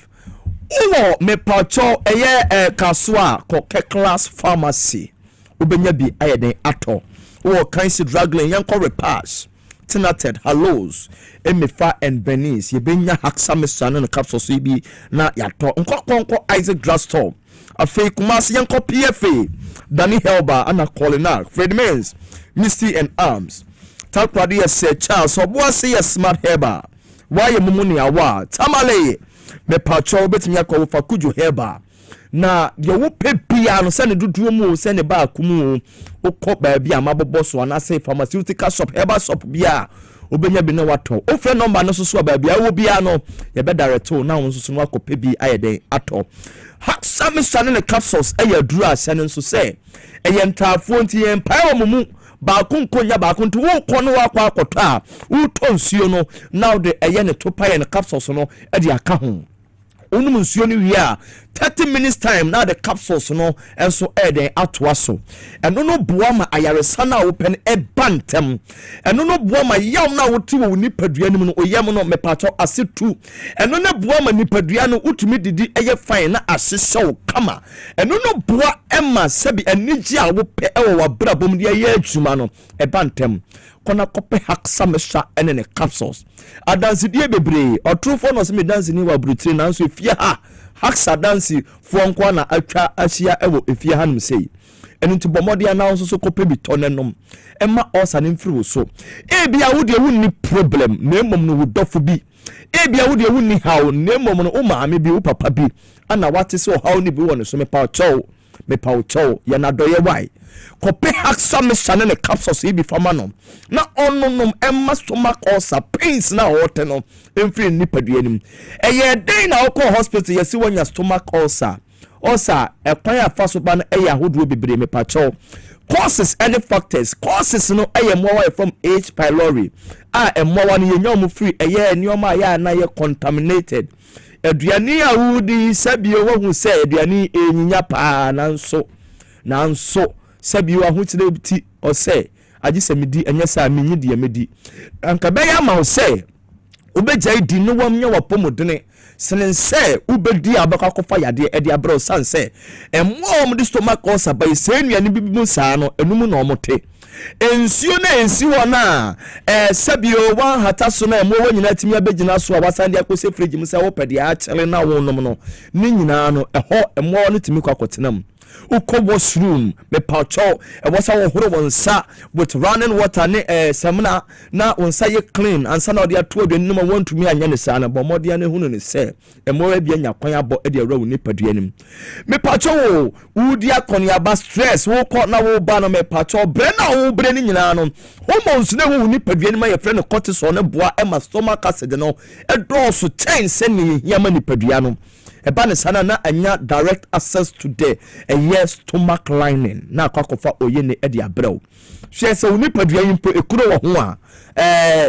uwo me pacho eye kaswa koke class pharmacy ubenya bi ayeden ato uwo kansi drugling yanko repass tinated hallows emifa and benis yebenya haxamisano no capsules ibi na yato nko Isaac drugstore afei kumasi yanko PFA Danny Helba ana Colina Fred Mens Misty and Arms takwadi se Charles obuase ye smart Helba waye mumuni awa tamale me pacho betimi yakọ fakuju Helba na de wo pepia no se ne duduo mu se ne ba kumu okọ ba bia mabobo so na se pharmaceutical shop Helba shop bia obenya bi na wato ofre number no so ba bia wo bia no ye be direct na won so no akọ pebi ayeden ato haksamisane ne capsules aya duru asane nso se eye ntafo nti ye mpa mu ba kunkonya ba kuntu wo kono wa kwa akọtọ a wo tonsuo no now de eye ne topa ye ne capsules no e de aka ho onum nsuo ni wi a 30 minutes time na the capsules no enso eden atoa so eno no boa ma ayaresa na wo pen e bantem eno no boa ma yaw na wo ti wo nipadua nim no oyam no mepacho asetu eno no boa ma nipadua no utumi didi eye fine na asehyew kama eno no boa ema sabi anigi a wo pe e wo wabrabom de ye adwuma no e bantem kona kope haksamesha ene ne capsules adansi die bebre otrufo no se me dansi ni wa brutri na nso efia ha haksa dansi fuonko na atwa ahia ewo efia hanum sei enu nti bomode na nso so kope bi tonenom ema osa ne mfiri wo so ebia wo de wonni problem na emom no wodofo bi ebia wo de wonni hawo na emom no o maame bi o papa bi ana wate se o hawo ni bi woni so me pa chow ya na doye wai kope haksa me shane ne capsules ibi fama no na ononom emma stomach ulcer pains na hote no emfiri nipadua nim eye den na okọ hospital yesi wonya stomach ulcer ekwan afaso ba na eye ahodo bebre me pacho causes any factors causes no eye mowa from H pylori mowa no yenya mu free eye nioma ya na ye contaminated aduane a wudi sabio wo se aduane enyinya pa na nso sabio ahotire ti o se agise medi anya sa menyi de medi anka be ya ma o se obejai di no wam nya wapomodene senense ubedi abaka kofa yade e de abro sanse emmo de stomach ulcer by se nuane bibimu saa no enum na omote ensio na ensiwo na sabio wan hata so na emmo wanyina timi abegina so a wasande akose fridge mu se wo pede a chele na wonom no ni nyina no eho emmo no timi kwakotenam uko washroom me pacho e wasa wo horo wonsa with running water ne semna na wonsa ye clean ansa na ode ato adwani no want me anya ne sa na bomode ne hunu ne se e mo e bia nya kwan abo e de awra woni padua nim me pacho wo udi akon ya ba stress wo ko na wo ba no me pacho bre na wo wo bre ni nyina no hormones na wo ni padua ni ma ye friend cortisol ne boa e ma stomach acid no e do so chain se ni yama ni padua no e ba ne sana na anya direct access to the stomach lining na akwakofa oye ne e de abrew hwe se wo ni padua yimpo ekuro wo ho a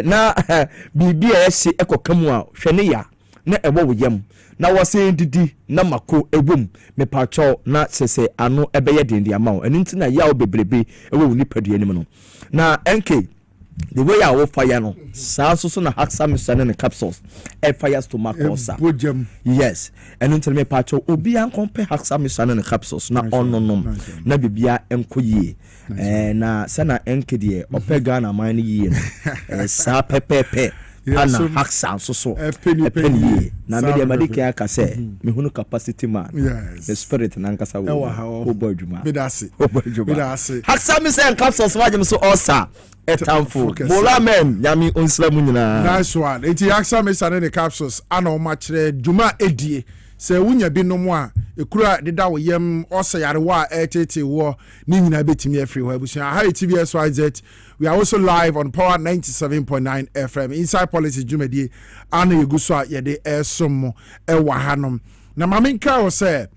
na bibia e se ekokamu a hwe ne ya na ewo wo yam na wase didi na mako ewom me pacho na sese ano ebeye dendi amawo eni ntina ya obebrebe ewo ni padua ni no na NK the way I will fire no so na haxa misane ne capsules e fire stomach ulcer yes eni ntina me pacho obi an compare haxa misane ne capsules na ononom na bibia enkoyie na sana NK de opega na man yi sa pepepe ana haxa so penny na media madike aka say me hunu capacity man the spirit na nkasa wo obodwuma medase haxa me say capsules wajem so osa etamfo mola men nyami onslamu nyina nice one enti haxa me say the capsules ana o ma kire dwuma edie se wunya bi no mo a ekura deda wo yam osa yare wa etete wo ni nyina betimi afri ho abusia ha TVSYZ. We are also live on Power 97.9 FM inside policy jumedi ana yeguso a yede esom ewa hanom na maminka o se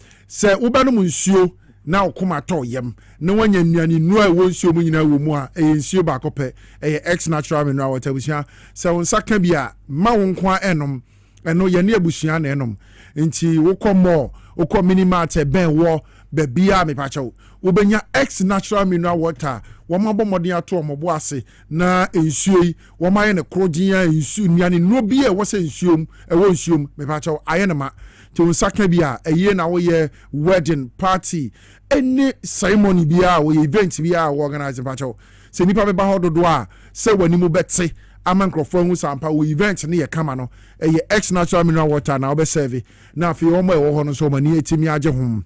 ubanu nsuo na okoma to yam na wanya nnuane nu a wo nsuo mu nyina wo mu a nsuo ba kope ex natural mineral water busia se wonsaka bia ma wonkwa enom eno ye ne abusia na enom nti wokomo okọ minimate ben wo bebia me pacho wobenya ex natural mineral water woma bomodin ato omobo ase na ensuo yi woma ye ne krogin ensuo nuane no bi e wo se ensuom e wo ensuom me pacho aye ne ma ti unsaka bia eye na wo ye wedding party any ceremony bia wo event bia wo organize pacho se nipa be ba hododo a se wani mu betse amankrofo hu sampa wo event ne ye kama no eye ex natural mineral water na obe serve na afi omo e wo ho no so mani etimi age hom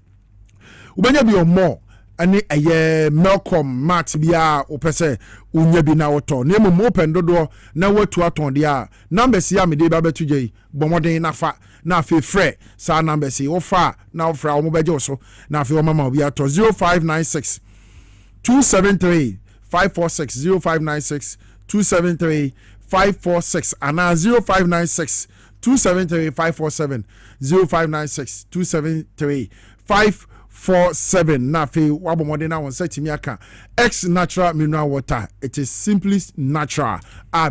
ubenya bi omo ani eye Malcolm mat bia opese unya bi na woto na emu open dodo na watu aton dia numbers ya me de ba betuje bomoden na fa na afi frɛ sa numbers wo fa na wo fra omo beje so na afi mama obi ato 0596 273 546 0596 273 546 and 0596 273 547 0596 273 547 na fe wabomode na won setimi aka ex natural mineral water. It is simply natural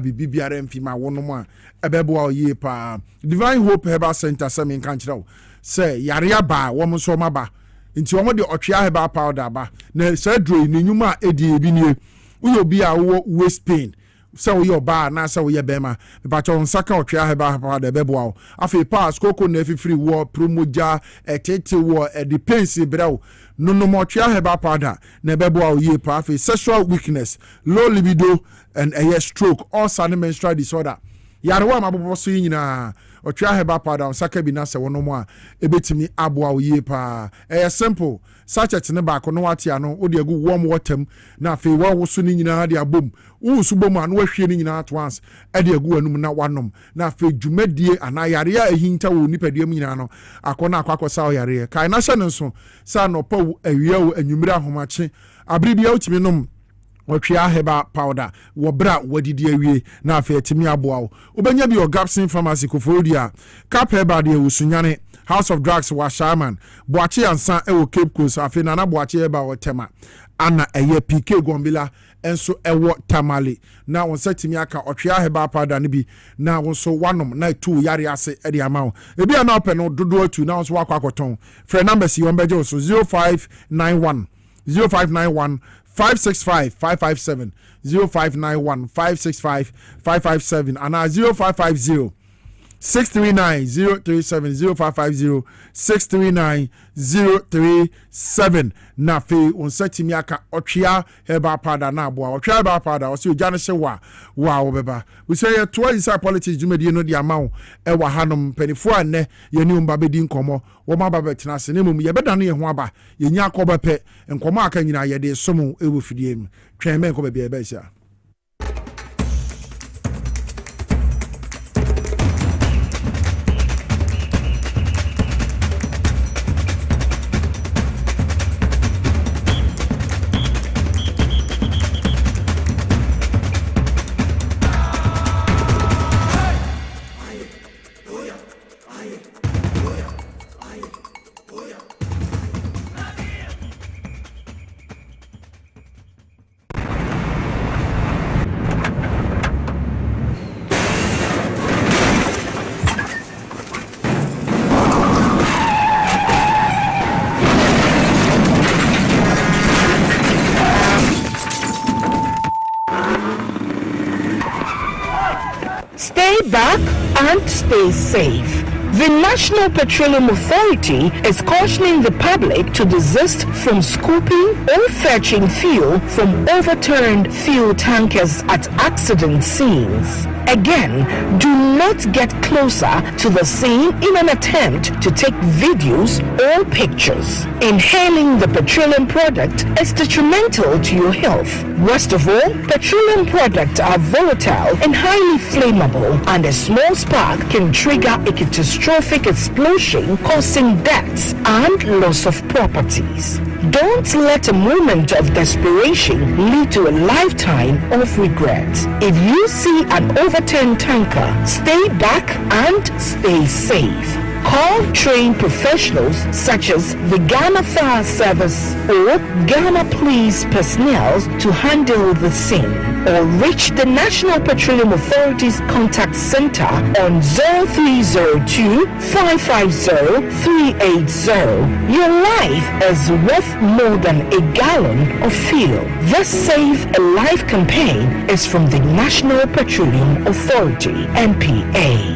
bibiara mfima wonom a ebebo a ye pa Divine Hope Herbal Center same kan kira wo say yare ba wo mo so maba nti wo de otwea herbal powder ba na say dro ni nyuma edi ebi nie wo obi a wo waist pain so your bar na so ye bema but on saka otwea heba powder bebo afi pass koko na free war promoja etete war depends brew no mo otwea heba powder na bebo ye pa afi sexual weakness, low libido and a stroke or sudden menstrual disorder yarewa mabobo so nyina otwea heba powder on saka bi na se wono mo a ebetimi aboa ye pa simple sachet ne ba ko no watia no wo de agu warm water na afi wo so ni nyina de abom wo su bom an wo hwie ni nyina at once e de agu anum na wanom na afi dwumadie ana yare a ehinta wo nipadua nyina no akona akwakosa yare kai na hye ne so sa no pa awia wo anwumire ahomache abribia utimi nom otwea heba powder wo bra wadidi awie na afi atimi aboa wo obenya bi Gapsin Pharmacy Kofodia cap heba de wusunyane House of Drugs wa Shaman Boachi ansa ewo Cape Coast afi na Boachi heba wo tema ana eye PK Gombila enso ewo Tamale na won setimi aka otwea heba powder ne bi na won so wanom na tu yare ase e de amawo ebi ana open no dodo atu na won so wakwakoton free numbers yi on beje so 0591 565 557 0591 565 557 and 0550 639 037 0550 639 037 na fe on setimi aka otwea heba pada na aboa otwea heba pada o se ojane hye wa obeba we say ye to inside politics jumedi no di amawo e wa hanom penifo anne ye ni umba bedi nkomo wo ma ba betina se nemum ye beda no ye ho aba ye nya akoba pe nkomo aka nyina ye de somu e wo fidie mu twen men ko ba bia ba sia. and stay safe. The National Petroleum Authority is cautioning the public to desist from scooping or fetching fuel from overturned fuel tankers at accident scenes. Again, do not get closer to the scene in an attempt to take videos or pictures. Inhaling the petroleum product is detrimental to your health. Worst of all, petroleum products are volatile and highly flammable, and a small spark can trigger a catastrophic explosion, causing deaths and loss of properties. Don't let a moment of desperation lead to a lifetime of regret. If you see an overturned tanker, stay back and stay safe. Call trained professionals such as the Ghana Fire Service or Ghana Police personnel to handle the scene, or reach the National Petroleum Authority's contact center on 0302 550 380. Your life is worth more than a gallon of fuel. This Save a Life campaign is from the National Petroleum Authority, NPA.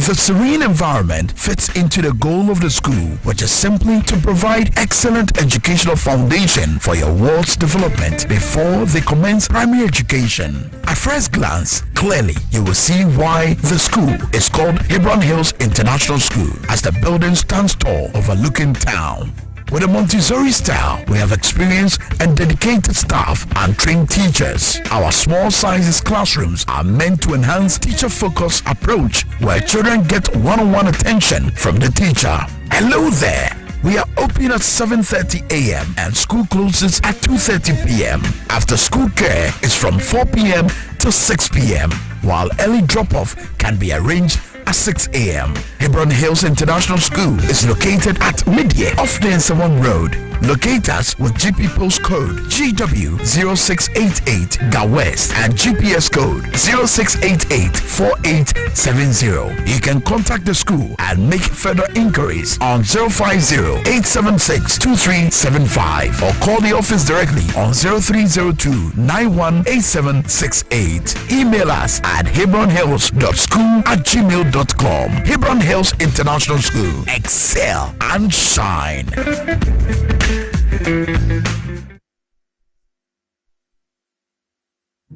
The serene environment fits into the goal of the school, which is simply to provide excellent educational foundation for your world's development before they commence primary education. At first glance, clearly you will see why the school is called Hebron Hills International School, as the building stands tall overlooking town. With a Montessori style, we have experienced and dedicated staff and trained teachers. Our small sizes classrooms are meant to enhance teacher-focused approach, where children get one-on-one attention from the teacher. Hello there. We are open at 7:30 a.m. and school closes at 2:30 p.m. After school care is from 4 p.m. to 6 p.m., while early drop-off can be arranged at 6 a.m. Hebron Hills International School is located at Midye off the N7 Road. Locate us with GP postcode GW0688 Ga West and GPS code 06884870. You can contact the school and make further inquiries on 050-876-2375 or call the office directly on 0302-918768. Email us at hebronhills.school@gmail.com. Hebron Hills International School. Excel and shine.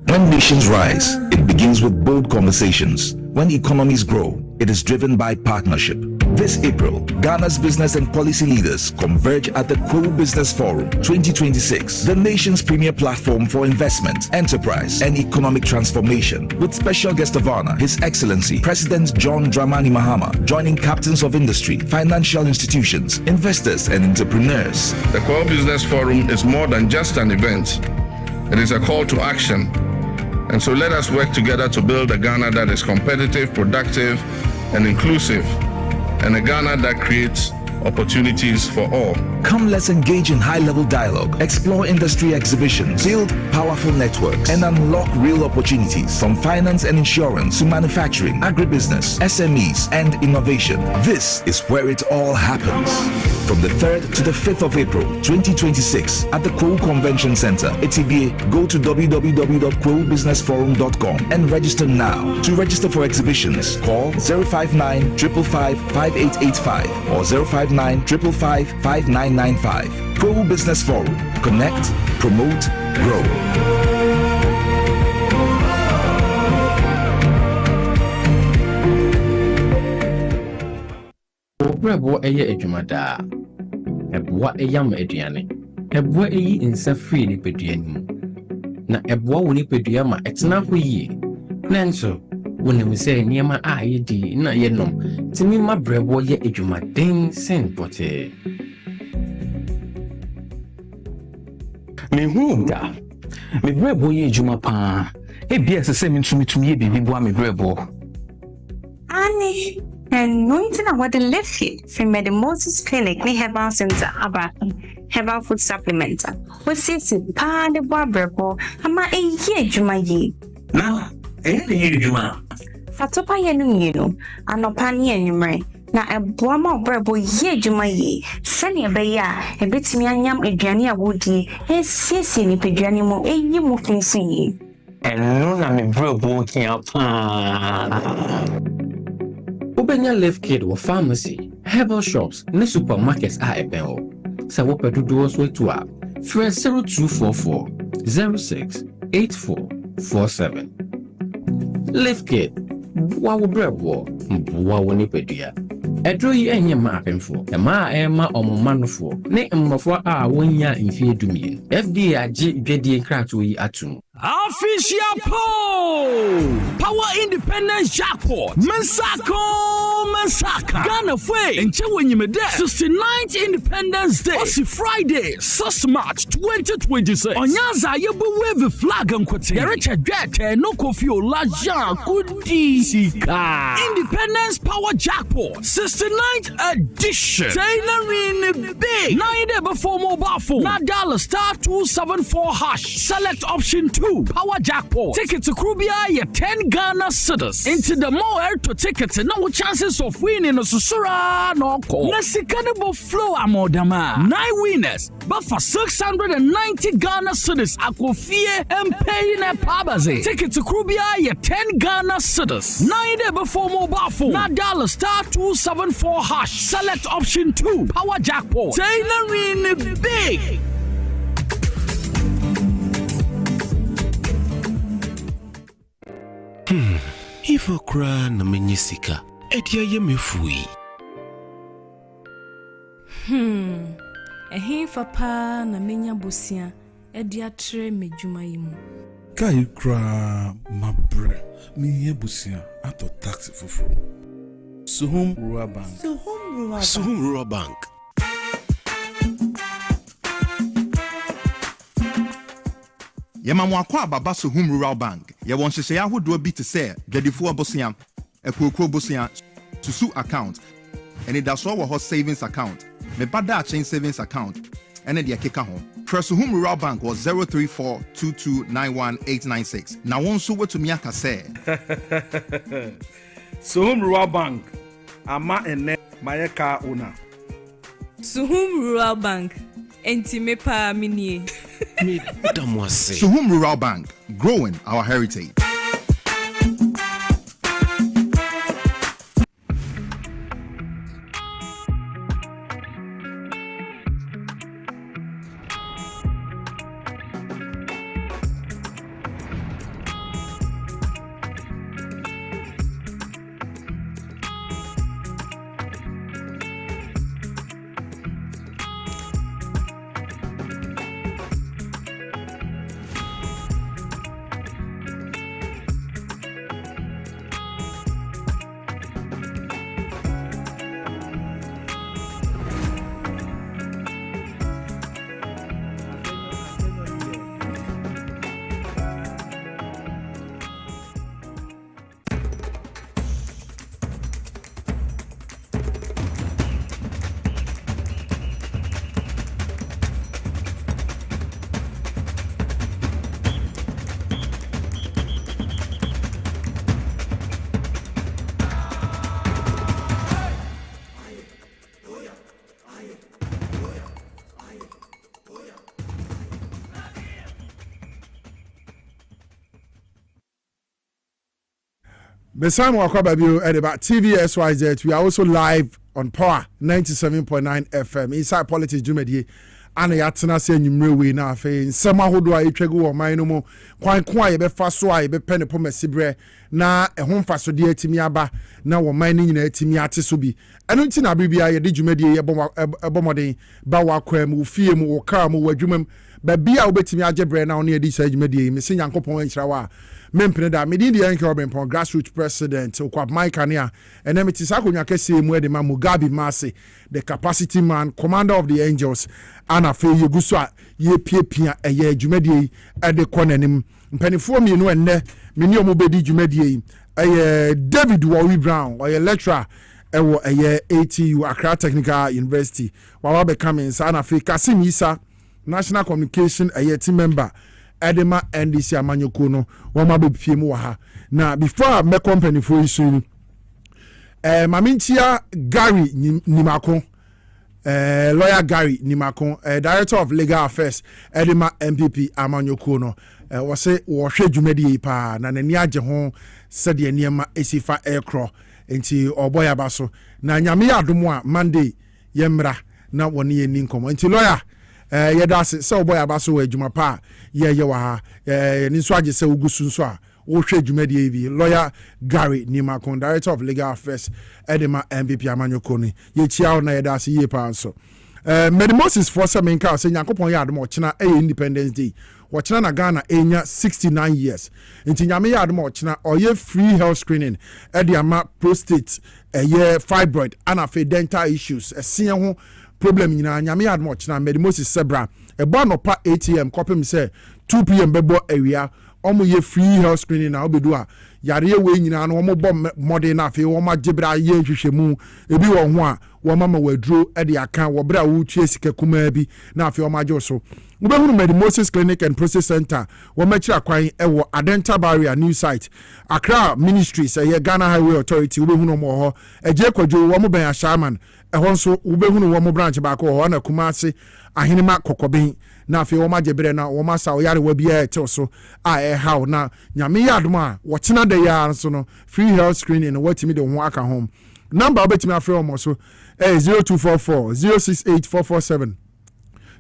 When nations rise, it begins with bold conversations. When economies grow, it is driven by partnership. This April, Ghana's business and policy leaders converge at the Kwo Business Forum 2026, the nation's premier platform for investment, enterprise, and economic transformation, with special guest of honor, His Excellency President John Dramani Mahama, joining captains of industry, financial institutions, investors, and entrepreneurs. The Kwo Business Forum is more than just an event. It is a call to action. And so let us work together to build a Ghana that is competitive, productive, and inclusive, and a Ghana that creates opportunities for all. Come, let's engage in high-level dialogue, explore industry exhibitions, build powerful networks, and unlock real opportunities from finance and insurance to manufacturing, agribusiness, SMEs, and innovation. This is where it all happens. From the 3rd to the 5th of April 2026 at the Kwo Convention Center, ATBA, go to www.kwobusinessforum.com and register now. To register for exhibitions, call 059 555 5885 or 059 555 5995. Kwo Business Forum. Connect, promote, grow. Obrempong eye adwumada. Eboa eyam aduane. Eboa eyi nsa free ni peduane mu. Na eboa woni pedua ma etena ho yi. Nanso wonim se niema a yedi na yenom. Timi ma brebo ye adwumaden sen pote. Me huda. Me brebo ye adwuma pa. Ebia se me ntumi ye bibi boa me brebo. Ani and nothing about the left here from the Moses Clinic, we have our center about herbal food supplements. What says it? Pa the barber, ama a year juma ye. Now, any juma. Fatopa yenu, and no pani and you may. na eboa ma obrebo ye adwuma ye sane ebe ya ebetimi anyam aduane a wodi esiesie ni peduane mu eyi mu finso ye eno na me brebo kia pa Ubenya Live Kid or pharmacy, herbal shops, ne supermarkets are ebeo. Sa wopedu doors wetu a. Fresh 0244 06 8447. Live Kid, wa brebo, wa woni pedia. Edro yi enye ma apemfo. Ema ema omomanofo. Ne mmofo a wonya mfie dumie. FDA agi dwedie krato yi atum. Official poll! Power Independence Jackpot! Mensaka! Ghana Fwe! And Chewanyimede! 69th Independence Day! Osi Friday, 6 March 2026! Onyaza yebu wave flag and kwete! Derecha Dwete no kofi olajan kudi sika! Independence Power Jackpot! 69th edition! Tailoring big! 9 day before mobile phone! Na dollar *274#. Select option 2. Power Jackpot. Ticket to Krubia, ye 10 Ghana cedis. Into the more to tickets and no chances of winning a susura no call. Nasikanable flow amodama. 9 winners, but for 690 Ghana cedis, Akofie and paying a pabaze. Ticket to Krubia, ye 10 Ghana cedis. 9 day before mobile phone. Na dollar *274#. Select option 2. Power Jackpot. Tailoring big. Ifo kra na menyisika edia ye mefui. Ehifa pa na menya bosia edia tre medwuma yimu. Kai kra mabre miye bosia ato taxi foforo. Suhum Rural Bank. Suhum Rural Bank. Yema kwa baba Suhum Rural Bank. Ye won hyehyɛ ahodoɔ bi te sɛ dwadifo abosia, ekokro bosia, susu account, ɛne daso wɔ hɔ savings account, me bada chain savings account, ɛne de akeka ho. Suhum Rural Bank was 034229186. Na won so wetumi aka sɛ Suhum Rural Bank ama ene mayeka owner. Suhum Rural Bank enti me pa minie. Suhum Rural Bank, growing our heritage. Besan Wakwaba Bio at about TVSYZ. We are also live on Power 97.9 FM. Inside Politics Jumedi. And Yatsana saying you may now say some who do I trego or my no more. Quite quiet, be fast so I be pen upon my sibre. Na a home fast so dear Timiaba. Now we're mining in a Timiati Subi. And until I be I did you media a bomade, Bawa Quem, Ufium, or Carm, or Jumum. But be our betting algebra now near this age media, missing Uncle Point Rawa. Mempenda Medindi Yank Obrempong grassroots president Okwab Mike Ania and then it is Akunya Kesi Mwede Mugabe Masi, the capacity man, commander of the angels, Anna Fe Yuguswa, Ye Pia a ye Jumedi at the Konenim, Pennyform you know and ne Minio Mubedi Jumedi, a David Warwi Brown, or a lecturer, a year ATU Accra Technical University, while becoming Sana Fe Kasim Isa, National Communication, a year team member. Edema NDC Amanyokono wama be pie mu ha na before me company for issue Mamintia Gary Nimako, lawyer Gary Nimako, director of legal affairs, Edema MPP Amanyokono, was say washe jumedi pa na nani agye ho said ye niema esifa aircraft enti oboya baso na nyame adomo a Monday yemra na woni ye ni nkomo enti lawyer yedase se oboya baso wa adwuma pa ye wa ha ni so agye se ugusu nso a wo hwe dwumadi ebi lawyer Gary Nimako, director of legal affairs Edema MPP Amanyokono ye chia na yedase ye pa nso Medimosis for some in car saying Yakopon Yard Mochina Independence Day. Watchina na Ghana enya 69 years. Inti nyame yard Mochina or ye free health screening Ediama prostate a year fibroid anafe dental issues a senior problem in nyame yard Mochina Medimosis Sebra a bon or pa ATM copy say 2 p.m. bebo area omo ye free health screening na obedua yare we nyina no omo bom modern na fe omo gibra ye hwehwemu ebi wo ho a wo mama waduro e de aka wo bra wo tue sika kuma bi na fe omo agye so wo behunu Medimosis Clinic and Process Center wo makira kwan e wo Adenta Barrier new site Accra Ministries ye Ghana Highway Authority wo behunu mo ho eje kwadwo wo mo ben Ashaman e ho so wo behunu wo mo branch ba ko ho na Kumasi ahenema kokoben na fe wo majebre na wo masa wo yare wa bia etel so a how na nyame yadom a wo tena da ya so no free health screening no watimi de ho aka home number obetimi afre o mo so 0244 068447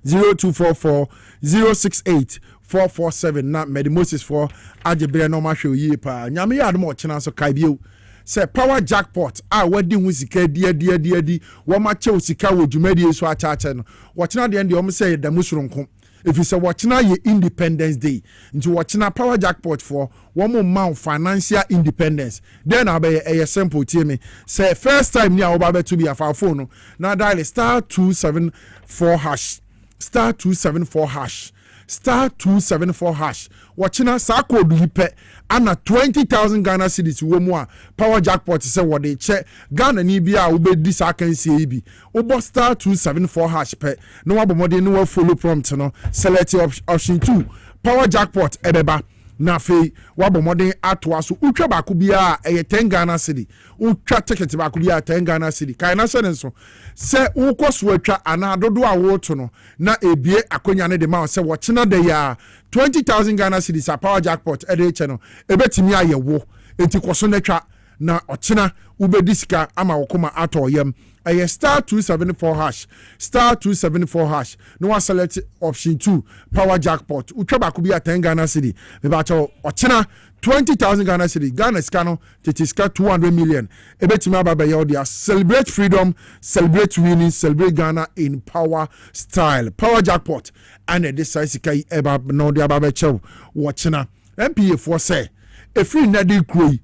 0244 068447 na Medimosis for ajebre no ma hwe yi pa nyame yadom o tena so kai bio say power jackpot wadi hu sika di wo ma che sika wo dwumadi so achache no watchina de ndie o say da musuronko if you say watchina ye Independence Day nti watchina power jackpot for wo mo ma financial independence then abey a simple tie me say first time ni a wo ba betu bi afa phone no na dial star 274 hash star 274 hash star 274 hash watchina sa code hipe ana 20,000 Ghana cedis wo mu a power jackpot say what they check Ghana ni bia wo be di sa kan sie bi wo star 274 hash pe no wabomode no follow prompt no select option 2 power jackpot ebeba na fe wabomode atwa so utwa ba ko bia 10 Ghana cedi utwa ticket ba ko bia 10 Ghana cedi kai na se nso se ukoso atwa ana dodo a wo to no na ebie akonya ne de ma se wo chena de ya 20,000 Ghana cedis a power jackpot ede cheno ebetimi ayewo enti koso na twa na ochena ubedisika ama wokoma ato yam a star 274 hash star 274 hash no one select option 2 power jackpot utwa ba ko bia 10 Ghana cedi me ba cho ochena 20,000 Ghana cedi Ghana scano titiska 200 million ebetimi ababa ye odia celebrate freedom celebrate winning celebrate Ghana in power style power jackpot and this size kai eba no dia ababa chew wochena MPA for say e free nadi kroi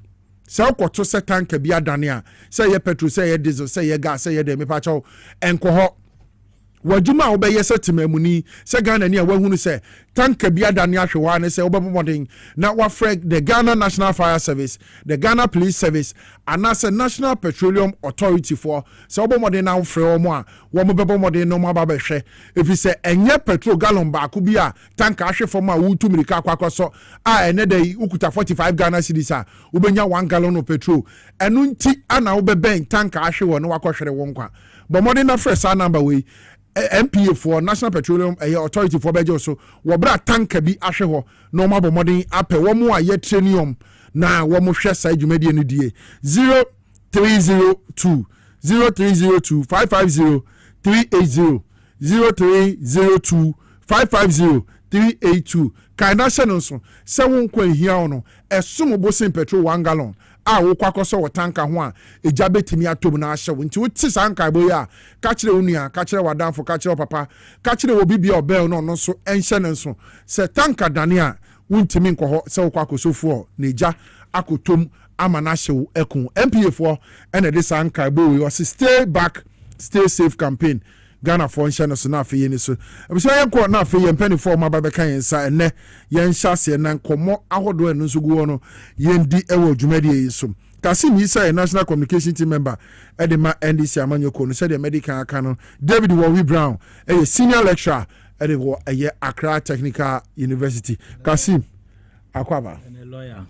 say okoto se tank bia dane a say ye petrol say ye diesel say ye gas say ye de me pa chew enko ho wajuma obeye setemamuni se Ghana ni a wahunu se tanka bia dane ahwewa ne se obebomodin na wafreg the Ghana National Fire Service the Ghana Police Service anase National Petroleum Authority for se obomodin na wafre omo a wo mobebomodin no mababa hwe efi se enye petrol gallon ba ko bia tanka ahwefo ma wutu mirika akwakoso a ene dey ukuta 45 Ghana cedis a ubenya 1 gallon of petrol enu nti ana obeben tanka ahwewo no wakohwere wonkwa bomodin na fresh number we MPA for National Petroleum Authority for Bejo so wobra tanka bi ahwe ho no mabo modern ape wo mu aye trenium na wo mu hwe sai dwumadi enu die 0302 550 380 0302 550 382 kaina sene so se won kwa hia no esom bosin petrol 1 gallon a wo kwakoso wo tanka ho a eja betimi atom na ahye wo nti wo ti sanka bo ya ka kire onua ka kire wadanfo ka kire papa ka kire wo bibia obel no so enhye ne so se tanka dane a wontimi nkoho se wo kwakosofo na eja akotom ama na ahye wo ekun MPA for ene de sanka bo we stay back stay safe campaign Ghana for nhyɛ so na afei yɛ ni so ebisa yɛ kɔ na afei yɛ mpani for ma ba bɛka yɛn sa ene yɛn hyɛ se na nkɔmɔ ahodo eno so guo no yɛn di ɛwɔ dwumadi yi so kasi ni sa national communication team member edema NDC amanyoko no sɛ de medical aka no David Wowi Brown senior lecturer edewɔ ɛyɛ Accra Technical University Kasim Akwaba. And a lawyer.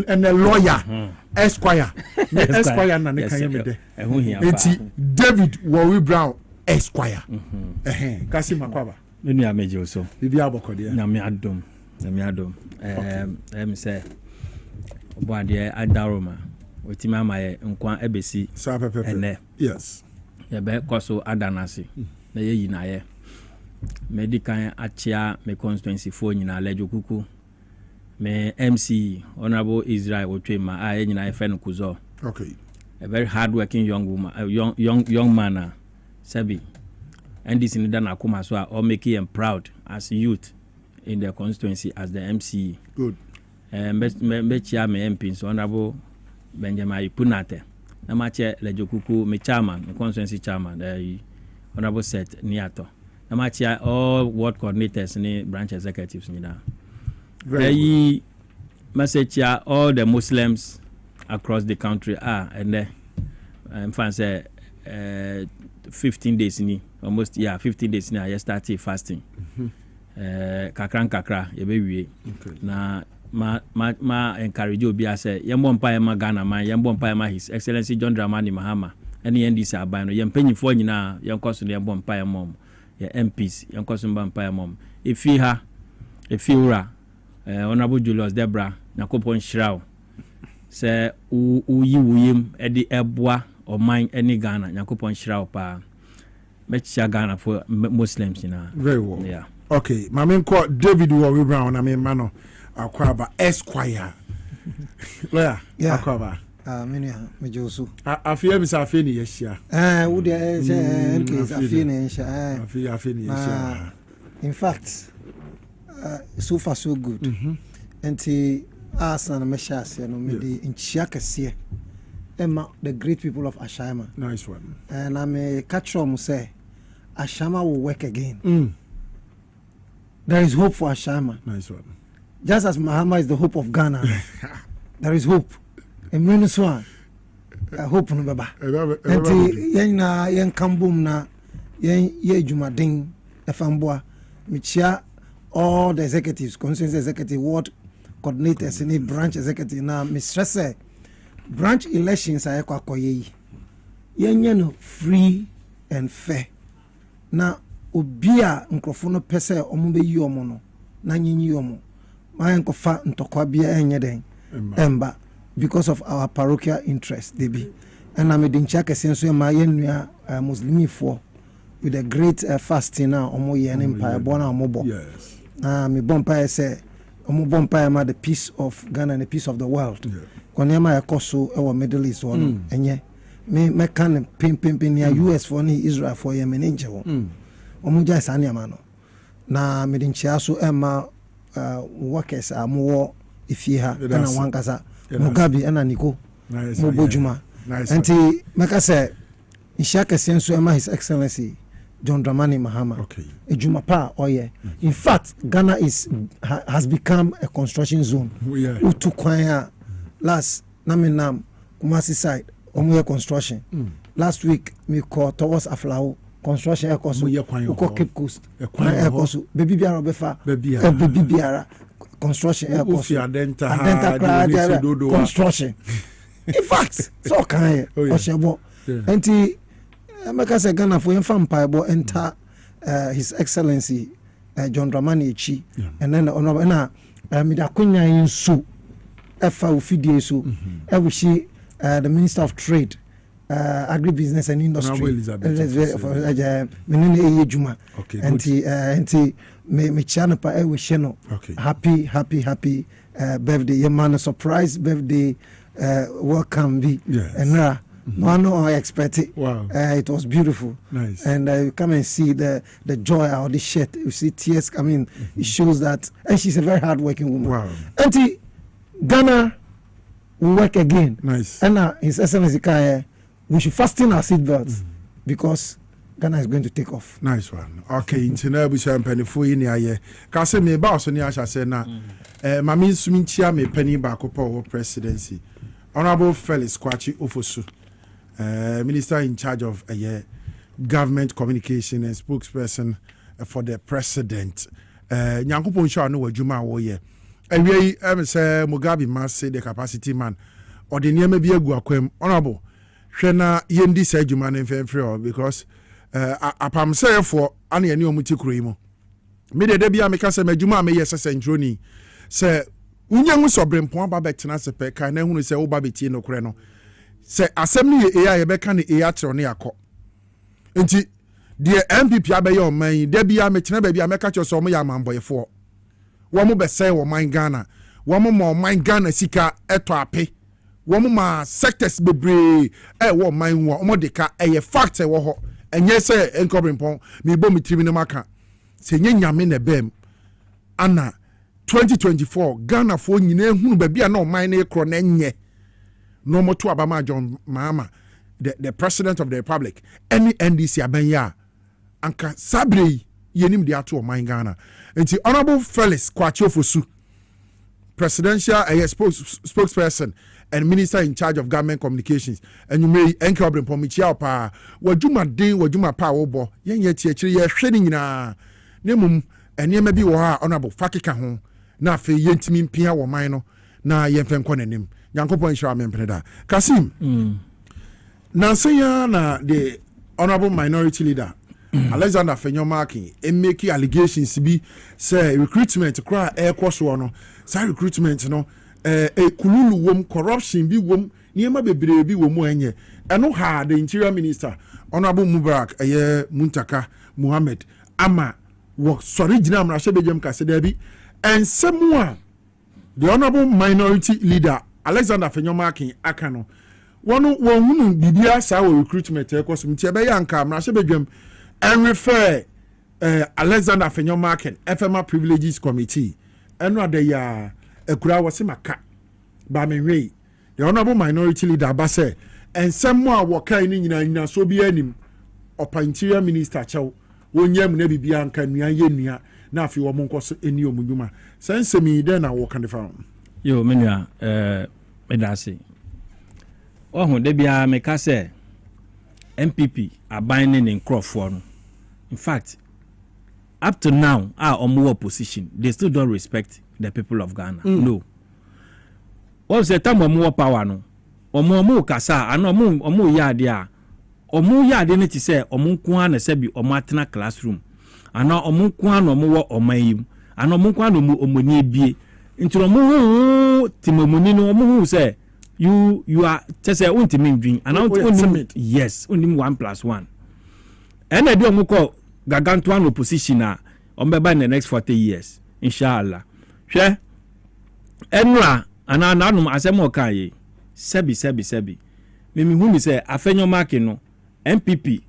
And a lawyer. Esquire. Esquire na ne kan me de. Enti David Warwi Brown Esquire. Kasi Makwaba. Me nua meje so. Bibi abokode. Na me adom. Say Boade Adaroma. Otima maye nkwa ebesi. Sa pepe. Yes. Ya be kwaso adanase. Na ye yi na ye. Medical achia me constituency for nyina lejo kuku. Me MC Honorable Israel Otwema a nyina efe no kuzo. Okay. A very hard-working young woman, young man, Sabi. And this in the Nakuma so all making him proud as youth in the constituency as the MC. Good. Me chairman MP Honorable Benjamin Punate. Na mache Lejokuku me chairman, the constituency chairman, the Honorable Seth Niato. Na mache all ward coordinators ni branch executives ni da. Very message all the Muslims across the country and in fact say 15 days ni almost 15 days ni I started fasting. Kakra ye be wie na ma encourage obi say yembo mpa ma Ghana man yembo mpa His Excellency John Dramani Mahama ene ndc aban no yempanyifo nyina yenkoso ne yembo mpa mom ye MPs yenkoso mpa mom efi ura Honorable Julius Debra nakopon shiraw se uyim edi eboa oman eni Ghana nakopon shiraw pa mecha Ghana for Muslims na very well. Yeah. Okay, my call David Warwi Brown na me mano Akwaba Esquire. Lawyer, yeah. Akwaba. Many mejosu. Afia bisa afeni yeshia. Wo dey say afeni yeshia. Afeni yeshia. In fact, so far so good. Enti asa na meshase no me di nchia kese. Emma the great people of Ashama. Nice one. And I may catch on say Ashama will work again. There is hope for Ashama. Nice one. Just as Mahama is the hope of Ghana, there is hope. And Minuswan, hope no baba. And yen kambum na ye jumading efambwa michia all the executives, constituency executive, ward coordinators, any branch executive na mistress branch elections are kwakoye. Yen free and fair. Na obia nkrofo pese ombe yi omo no na nyinyi omo ma enkofa ntokwa bia enye den emba because of our parochial interest they be and am the ncha kese nso ma yenua muslimifo with a great fasting na omo ye ne empire born omobo yes me bompa say omo bompa ma the peace of Ghana and the peace of the world konya ma yakoso e wo Middle East one enye me kan pim near US for ni Israel for Yemen angel omuja sani amano na medinchia so ema workers amuwo ifie na wankasa Mugabe na Niko mobojuma enti meka say ishaka senso ema His Excellency John Dramani Mahama ejuma pa oye in fact Ghana has become a construction zone utu kwanya last naminam Kumasi side omuye construction last week me call towards Aflao construction ekoso uko Cape Coast ekoso baby biara obefa baby biara construction ekoso adenta construction in fact so kan oshebo enti make say Ghana for enfam paibo enter His Excellency John Dramani Echi and then honorable na mida kunya insu efa ofidie so ewushi the Minister of Trade agribusiness and industry menene ejuma enti me chana pa e we sheno happy birthday your man surprise birthday welcome be and no I expect it. Wow. It was beautiful. Nice. And you come and see the joy out of the shirt. You see tears coming. It shows that. And she's a very hard-working woman. Wow. Auntie, Ghana will work again. Nice. And His Excellency Kaya, we should fasten our seatbelts because Ghana is going to take off. Nice one. Okay. Intina busha mpeni fuyi ni aye. Kase me ba oso ni asha se na mami suminchia me penny ba kopo presidency. Honorable Felix Kwachi Ofosu. Minister in charge of government communication and spokesperson for the president. Nyankopon sha no wadwuma wo ye Anyway, I'm say Mugabe must say the capacity man or the name be a guaquem honorable. Shena yendi say Juman and Fenfreo because apam say for any new mutikrimo. Mede debia meka say Majuma may yes centroni say unyangu so Obrempong ba betena se pe kan na hunu say oba beti no kure no. Say assembly AI be kan AI trone akọ. Enti the MPP abaye o man debia mekena ba bia meka cho so mo ya manboyefo. Womo be say wo man Ghana. Womo mo man Ghana sika eto ape. Womo ma sectors bebre wo man wo omo de ka eye fact wo ho. Enye say Obrempong me bo me trimi no maka. Se nye nyame na bem ana 2024 Ghana fo nyina hunu ba bia na o man na ekro na nye. No more to Obama John Mahama, the president of the republic. Any NDC abenya anka sabre yenim de ato man Ghana. And the Honorable Felix Kwachofosu, presidential spokesperson and minister in charge of government communications. And you may encourage Obrempong michia pa wajuma din wajuma pa obo yen ye tiechiri ye hwede nyina nemum enema bi wo ha Honorable Fakika ho na afi yentimi mpia wo man no na yemfen kɔ nanim. Yankopon shira mempreda. Kasim. Nansenya na the honorable minority leader Alexander Fenyomaki make allegations be say recruitment kra ekwoso no. Say recruitment no kululu wom corruption bi wom niema bebre bi wom enye. Eno ha the interior minister honorable Mubarak Muntaka Muhammad ama wo sorry jina amra shebejem ka se da bi ensemu the honorable minority leader Alexander Fenyomaki akano wonu hunu bibia sa wo recruitment ekwoso mtie be yanka amra shebedwam and refer Alexander Fenyomaki FMA Privileges Committee eno ade ya ekura wose maka ba menwe the honorable minority leader ba say ensemu a wokai ni nyina so bi anim opa interior minister chew wonyam na bibia anka nuan ye nua na afi wo monkoso eni omudwuma sensemi de na wo kan fa yo menua medase ohun de bia meka se MPP aban ne nkrofo no in fact up to now our omo opposition they still don't respect the people of Ghana. No all the time omo power no omo kasa ana omo yade a omo yade ne ti se omo nko na se bi omo atena classroom ana omo nko na omo wo omayim ana omo nko na omo ni ebie nti omo timomoni no omo say you are just say untimi ndwin ana untimi yes unim 1+1 and I do omo ko gagantuan opposition a ombeba in the next 40 years inshallah hwe enra ana nanum asem okaye sebi mimi hu mi say Afenyomaki no MPP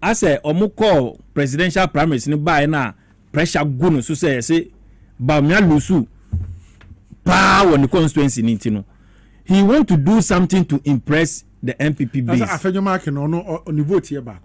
ase omo ko presidential primaries ni ba na pressure go no so say Bawumia lusu pa won the constituency ni no he want to do something to impress the MPP base. Afenyomaki no on vote here back.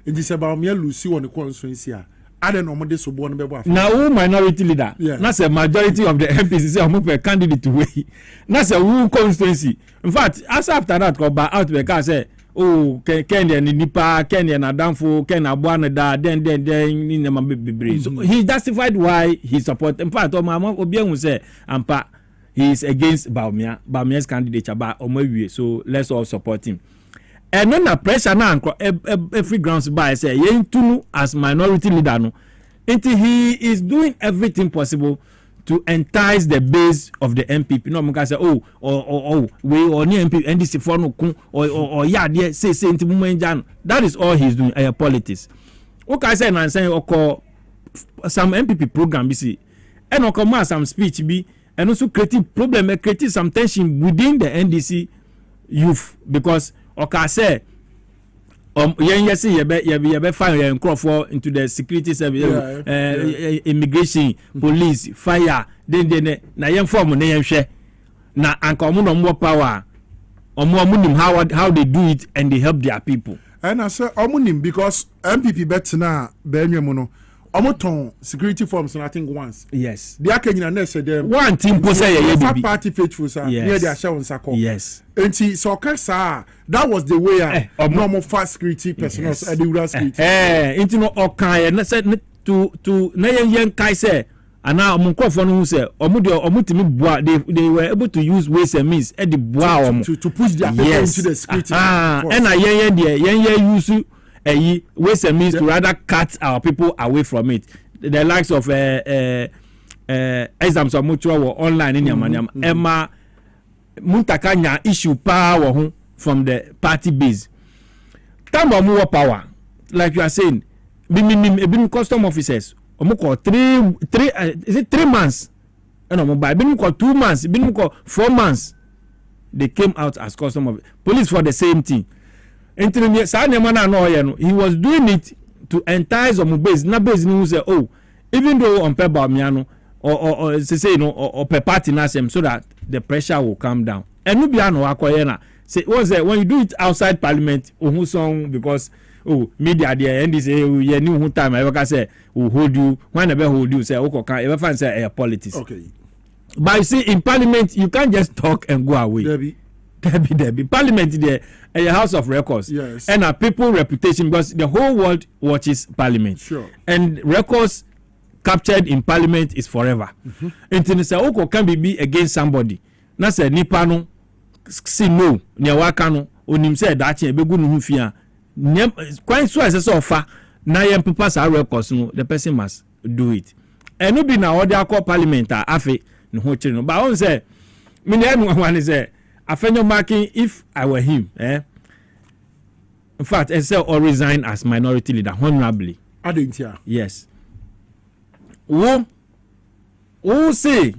It is about me Lucy on the constituency. I don't know what this will be on the now minority leader. Yeah. That's a majority of the MPs say I'm a candidate to way. That's a who constituency. In fact, as after that go back out the say, oh, Kenya ni nipa, Kenya na danfo, Kenya bwana da, then in the baby. So he justified why he support. In fact, Mama Obiang say, Ampa, he is against Bawumia's candidature, but so let's all support him. And then the pressure now every grounds by say Yentunu as minority leader no until he is doing everything possible to entice the base of the MPP. No man say we or near MPP NDC for no or yeah there say into moment. That is all he's doing politics. Okay, say and say okay some MPP program be and okay some speech be and also creating problem creating some tension within the NDC youth because okay say yen say you be find your crowd into the security service immigration police fire then na yen form na yen hwe na anka omo no more power omo nim how they do it and they help their people and I say omo nim because MPP bet na be enwemu no omoton security forms I think once yes they are kenyina na say them one team po say ye baby party faithful sir near their show nsako yes enti so kasa that was the way normal fast security personnel at the rural security enti no okan ye na say to na yen kai say and now Munkrofon who say they were able to use ways and means at the to push their people into the security. And I use ways and means to rather cut our people away from it. The likes of exams of mutual were online in Yamaniam. Emma Muntakanya issue power from the party base. Time of more power, like you are saying, being custom officers. Omoko 3 months. No, by being 2 months, being 4 months. They came out as custom officers. Police for the same thing. He was doing it to entice on base. Na base who say, oh, even though on paper miano or say no or per party nasem, so that the pressure will come down. And no biano akoyena say when you do it outside parliament or song because media there and this you knew who time I ever say will hold you when ever hold you say okay can ever find say politics. Okay. But you see in parliament you can't just talk and go away. Debbie. Parliament there a house of records. Yes. And a people reputation because the whole world watches parliament. Sure. And records captured in parliament is forever. Until say okay can be against somebody. Na say nipa no see no nya waka no onim say that chen be gu no hu fia. Quite so as a offer na yem papas our records no the person must do it. And no be na order call parliament afi no ho chiri no. But I say me na one say afenyo marking if I were him in fact I say or resign as minority leader honorably. Adentia. Yes. Who say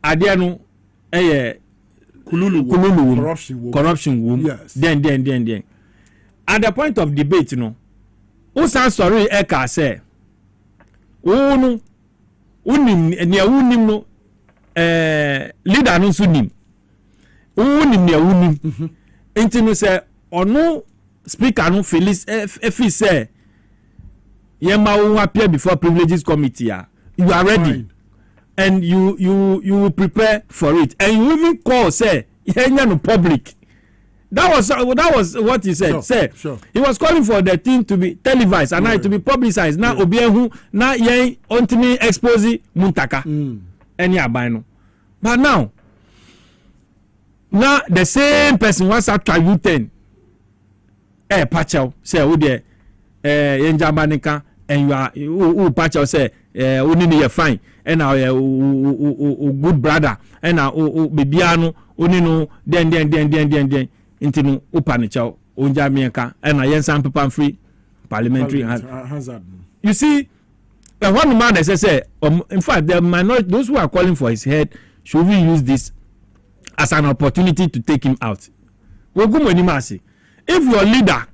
adiano kululu corruption womb. Yes. Then at the point of debate who say sorry eka say no unim no leader no sunim unim ne unim enti no say ono speaker no Felix efi say yema won appear before privileges committee you are ready. Fine. And you will prepare for it and you even call say yenya no public. That was what he said. Sure. He was calling for the thing to be televised and now to be publicized. Now Obiehu now yen ontimi expose Muntaka. Any abino. But now the same person wants to try U10. Pachel say who there yenjabanika and you are Pachel say only you fine and now good brother and now bibiano only no then intinu upanichao onja mienka and I yensan people free parliamentary hazard. You see one man that say in fact the minority those who are calling for his head should we use this as an opportunity to take him out. If your leader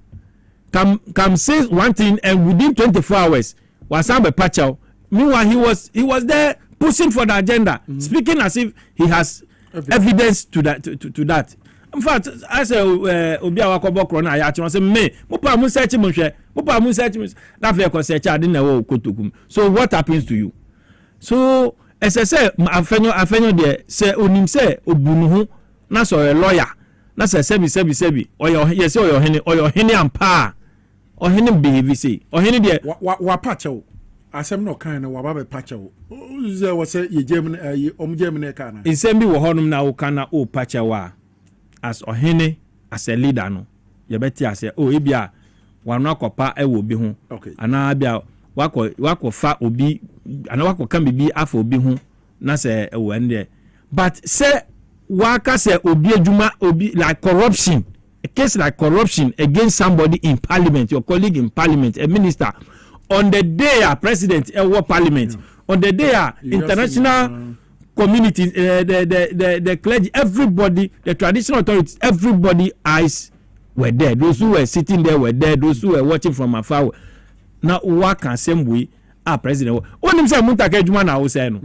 can say one thing and within 24 hours was a patchao, meanwhile he was there pushing for the agenda, speaking as if he has evidence to that. In fact, I say obi awakobo krona ya chi say me mopa mu search mo hwe na fe ko search ade na wo kotokum. So what happens to you? So as I say afenyo de say onim say obunu ho na so a lawyer na say sebi oyo yes oyo hene ampa ohene behave say ohene de wa pacho asem no kan na wa ba pacho ze wo say ye omjemne kana isem bi wo honum na wo kana o pacho as ohene as a leader no ye beti ase ebia wanu akopa ewo bi ho ana bia wako fa obi ana wako kan bibi afa obi ho na se ewo ende but say waka say obi adwuma obi like corruption, a case like corruption against somebody in parliament, your colleague in parliament, a minister on the day a president ewo parliament on the day a international community, the clergy, everybody, the traditional authorities, everybody eyes were there. Those who were sitting there were there. Those who were watching from afar. Now, what can same way our president? When him say Muntaka Juma na who say no?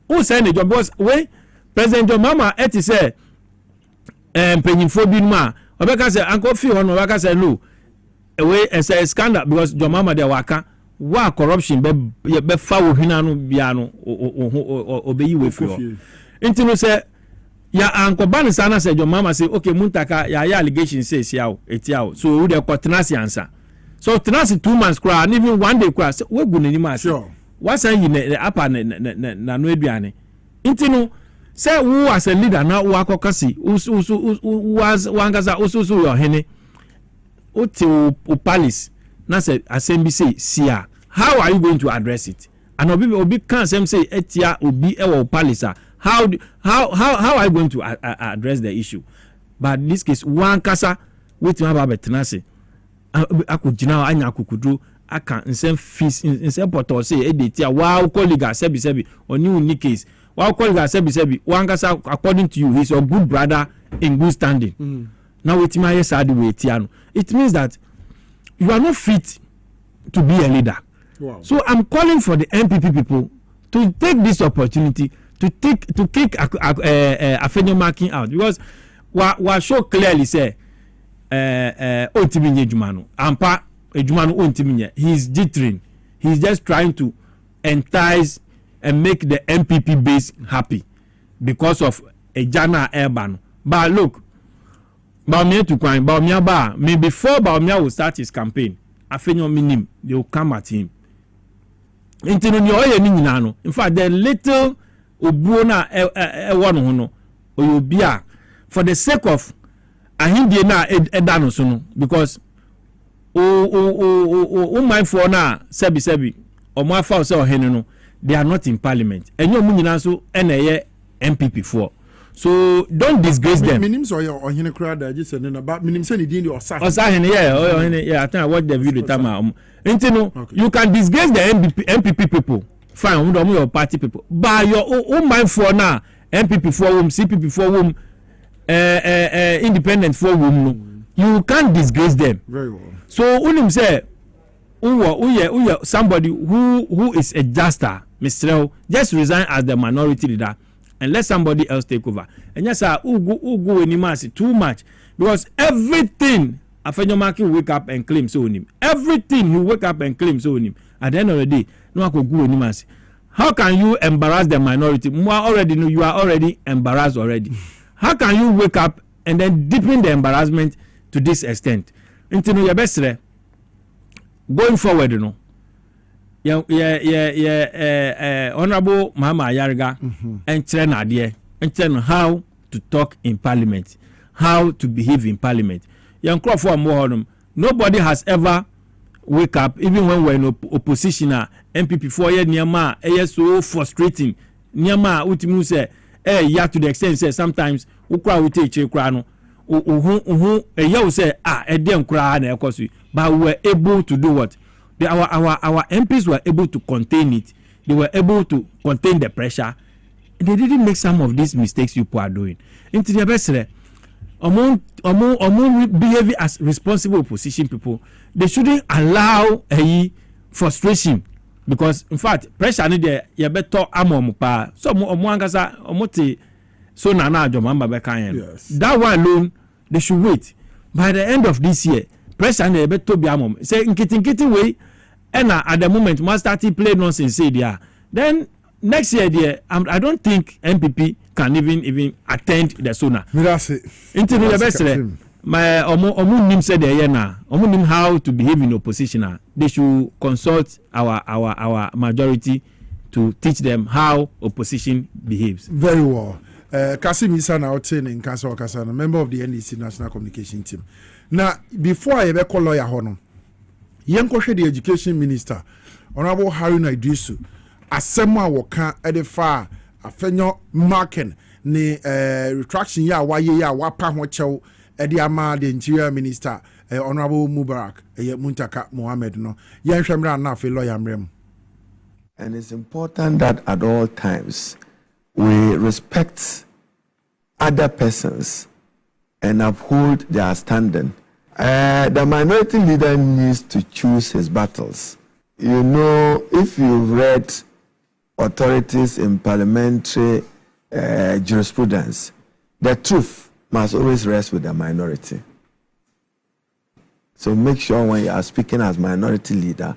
Who say no? Because when President John Mama eti say, penyinfo bi ma, obeka say Uncle Phil ono obeka say no. Away and say scandal because John Mama dey waka. Wa corruption be fa wo hina no bia no obeyi we fi o nti no say ya anko ban sana say John Mama say okay Muntaka ya allegation say siao etiao so we dey ko tenasi answer so tenasi 2 months cry and even 1 day cry say we gu nani ma sure what's saying the upper na no aduane nti no say who as a leader na wo akokasi was wangaza ususu your hene oti o palace na say assembly say sia how are you going to address it and obi can say etia obi e palace how are you going to address the issue but in this case wankasa wetin aba betenase akugina anya akukudru aka nsem fees nsem portal say edetia wow colleague sebi oni unique case wow colleague sebi wankasa according to you he's your good brother in good standing now wetin my sad way tiano it means that you are not fit to be a leader. Wow. So I'm calling for the MPP people to take this opportunity to kick Afenyo marking out because we show clearly say Ontiminye Jumano Ampa Jumano Ontiminye he's jittering, he's just trying to entice and make the MPP base happy because of a Jana Urban. But look, Baumia to crime, Baumia Bar, maybe before Baumia will start his campaign, Afenyo minim, they will come at him. In fact, the little Ubuona one Oyobia for the sake of Ahindina Edano Sono because my for now Sebi or my father or Henno, they are not in parliament. And your Muninaso NA MPP for. So don't disgrace them. Minims or Hene crowd just about Minim Senny or Sa. Yeah, I think I watched the video time. You can disgrace the MPP people. Fine, your party people. But your own mind for now, MPP for whom, CPP for whom, independent for whom, you can't disgrace them. Very well. So Unim say, somebody who is a juster, Mr. just resign as the minority leader and let somebody else take over. And yes, who go anymore too much because everything. Afenyo Maki wake up and claim so him. Everything he wake up and claim so him. At the end of the day, no one could go anymore. How can you embarrass the minority? More already know you are already embarrassed already. How can you wake up and then deepen the embarrassment to this extent? Into your best going forward, you know. Honorable Mama Yarga and train idea and train how to talk in parliament, how to behave in parliament. Young Crawford more nobody has ever wake up even when we're in opposition MPP 4 year Niama so frustrating Niama ultimu say yeah to the extent say sometimes ukra we take kra no you say dem kra na ekosu but we were able to do what our MPs were able to contain it. They were able to contain the pressure. They didn't make some of these mistakes you are doing. Into the best among behaving as responsible opposition people, they shouldn't allow a frustration because in fact pressure need there you better pa so omuangasa omote so nana ajomamba be kan that one alone they should wait by the end of this year pressure need better be amom say nkiti way and at the moment must start to play nonsense say there then next year there I don't think MPP can even attend the sooner. Into the best my omu said there na omu how to behave in opposition. They should consult our majority to teach them how opposition behaves. Very well. Kasim Isana Oten in Council Kasana, member of the NDC National Communication Team. Now, before I ever call lawyer Hono, Yankoshe the Education Minister, Honorable Haruna Idrisu, Asema Waka Edefa. Afenyo marking ni retraction ya waye ya wapa hochew edi ama the Interior Minister Honorable Mubarak Muntaka Mohammed no yenhwemra na fe lawyer mrem. And it's important that at all times we respect other persons and uphold their standing. The minority leader needs to choose his battles. You know, if you read authorities in parliamentary jurisprudence, the truth must always rest with the minority. So make sure when you are speaking as minority leader,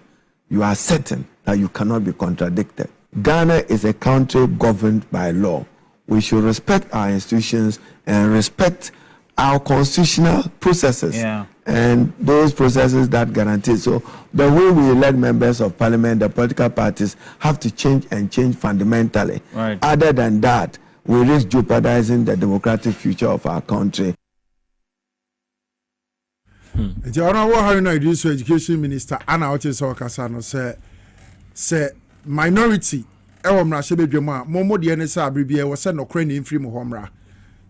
you are certain that you cannot be contradicted. Ghana is a country governed by law. We should respect our institutions and respect our constitutional processes and those processes that guarantee. So the way we elect members of parliament, the political parties have to change fundamentally. Right. Other than that, we risk jeopardizing the democratic future of our country. The Honorable Haruna Idrisu Education Minister Anna Otiso Kasano say minority ewo mra shebe dwema momo de ne sa abribie wo se nokre ne mfiri mo homra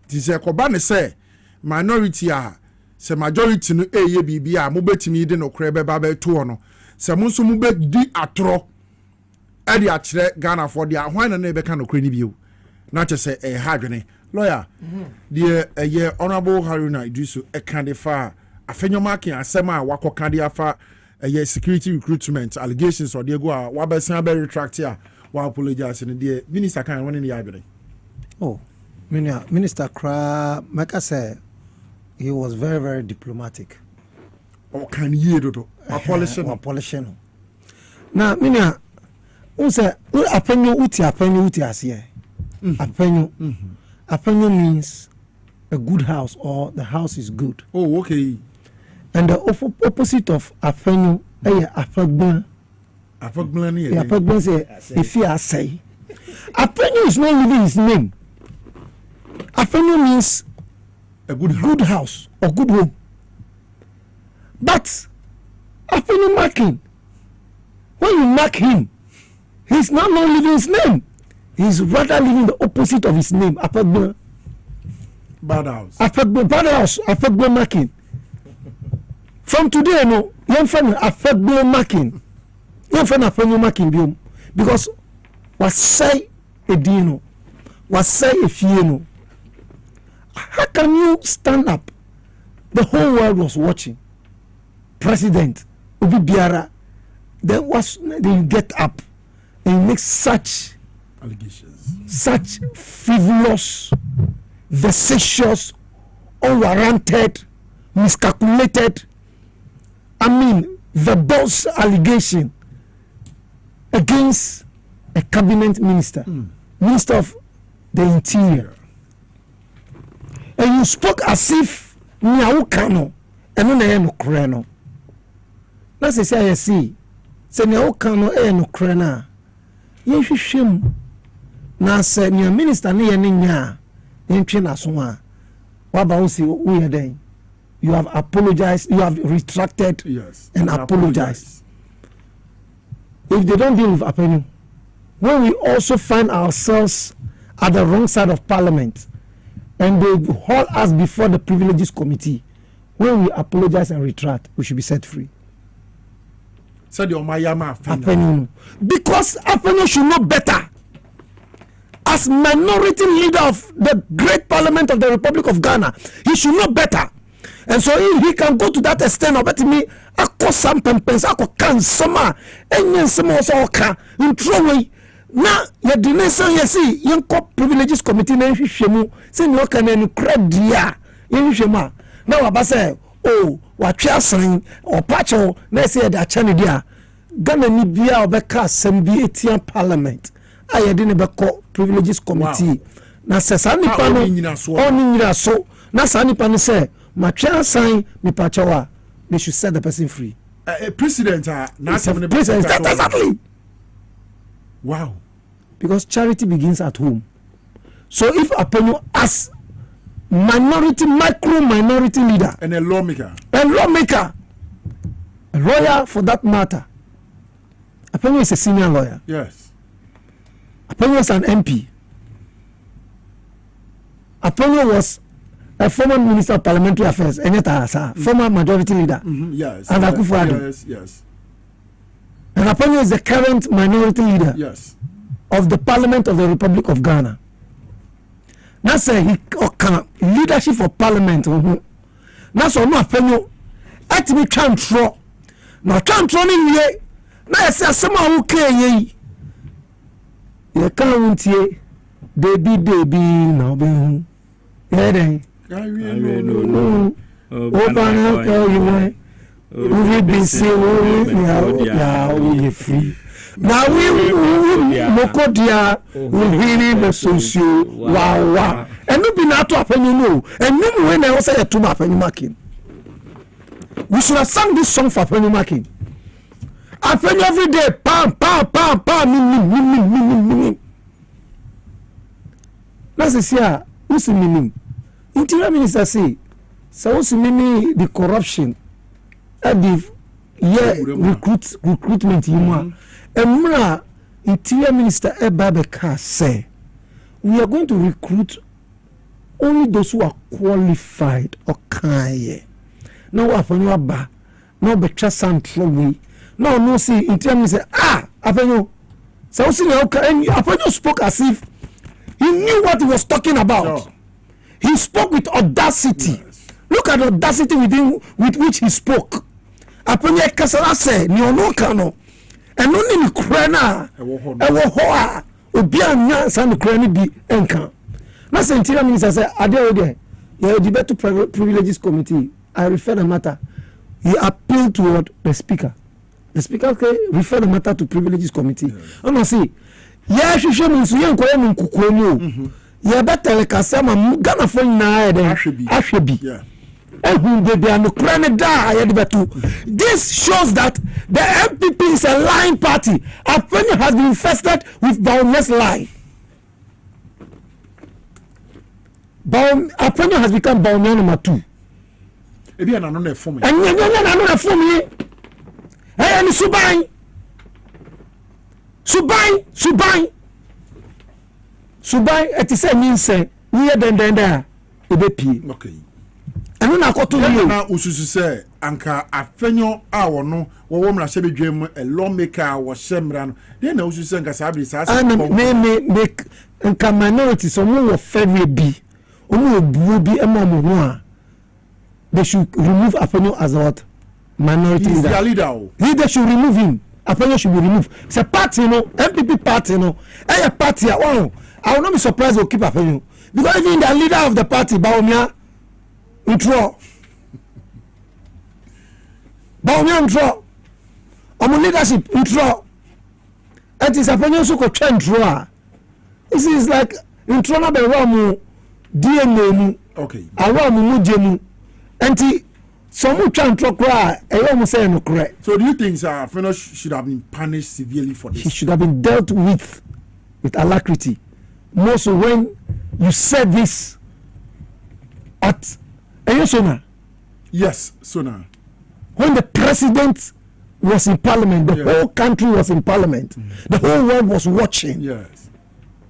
ti se koba ne se minority a se majority no eye bibia mo betimi de nokre beba be to no se mo nso mo be di atro e de akire Ghana for de ahwan na be ka nokre ni bio na che se e hadwene lawyer de eye Honorable Haruna Idrisu e kan de fa afenyomaki asema wakoka de afa security recruitment allegations or Diego wabesan be retract ya wa apologize in the minister kan won in the abere. Oh, Minister Kra Maka say he was very, very diplomatic. Or can ye do polishing. Now, Minia, unse apenyo uti asiye. Apenyo means a good house or the house is good. Oh, okay. And the opposite of apenyo afagbon. Afagbon say if you say apenyo is not living his name. Apenyo means a good house or good home. But apenyo marking, when you mark him, he's not living his name. He's rather living the opposite of his name. Afagbon. Bad house. Afagbon marking. From today, no, young friend Afagbon marking. Young friend Afagbon marking biom because was say a dino, was say a fieno. How can you stand up? The whole world was watching. President Obi Biara, then you get up and make such allegations, such frivolous, vexatious, unwarranted, miscalculated, the boss allegation against a cabinet minister, minister of the interior. And you spoke as if Niaukano and no Kreno. That's a say I see. Say Niaukano no Krena. You should shame. Now say your minister near Ninya in China Swa. What about see we are doing? You have apologized, you have retracted and apologized. If they don't deal with Apenyu, when we also find ourselves at the wrong side of parliament and they haul us before the privileges committee, when we apologize and retract, we should be set free. Apenyu. Because Apenyu should know better. As minority leader of the great parliament of the Republic of Ghana, he should know better. And so he can go to that extent of me, I call some pempens, I call can summer, and then some also can in trouble. Now, your donation, you see, young cop privileges committee, name Shemu, say no can any credit, young Shema. Now, I say, oh, what you are saying, or Pacho, let's say that Chanidia, Ghana Nibia or Becca, Sembiatian parliament. I didn't call privileges committee. Now, says Annie Pano, only so. Now, Annie Pano say, my child sign me pachawa, they should set the person free. President, exactly. Wow. Because charity begins at home. So if Apenyu as minority, micro minority leader and a lawmaker, a lawyer for that matter, Apenyu is a senior lawyer. Yes. Apenyu was an MP. Apenyu was a former minister of parliamentary affairs, former majority leader. Yes. And Akufo-Addo. Yes. And Apenyu is the current minority leader. Yes. Of the Parliament of the Republic of Ghana. Now say he leadership for Parliament. Now so no Apenyu at me control. Now control in here. Now say someone who can you can't here. Baby now be yeah no. Open up you we be say we free. Now we Mokodia will hear the socio wow. And no be not to happen, you know. And no when I was a to map and marking. We should have sung this song for penny marking. I penny every day, pam. That's a see, who's the meaning? Interior Minister say, so what's the meaning the corruption? Recruitment Emra Interior Minister Ebabeka say we are going to recruit only those who are qualified or kind. No afenyo ba no betra santro no see Interior Minister afenyo so see afenyo spoke as if he knew what he was talking about. Sure. He spoke with audacity. Yes. Look at the audacity with which he spoke. Apenye kasala se ni ono kano eno ni krana ewo ho a obi anya san krani bi enka na Interior Minister say ade there you debate to privileges committee. I refer the matter. He appealed toward the speaker okay refer the matter to privileges committee. Ono say ya hwehwe mu nso ye nkoye mu nkukoni o ye better kasama Ghana for na ahwebi yeah. This shows that the MPP is a lying party. Afenyo has been infested with boundless lie. Afenyo has become boundless number 2. And Subai, it is a means say we are then okay. And na koto you na ususu say anka afenyo a wono wo mra hye bedwam a lawmaker wo hyemra no dey na ususu say anka sabi sa me anka minority so mo wo favor bi omo obuo bi ema mo ho a they should remove afenyo as what minority leader. They should remove him. Afenyo should be removed. It's a party no MPP party no a party I will not be surprised they'll keep afenyo because even the leader of the party Baumia intro omo leadership intro it is afenyo so ko intro this is like intro na be ramu DNA mu okay awamu mu jemu enti some intro kra e say no correct. So do you think afenyo should have been punished severely for this? He should have been dealt with alacrity, more so when you said this at Sona. Yes, Sona. When the president was in parliament, the whole country was in parliament. The whole world was watching. Yes.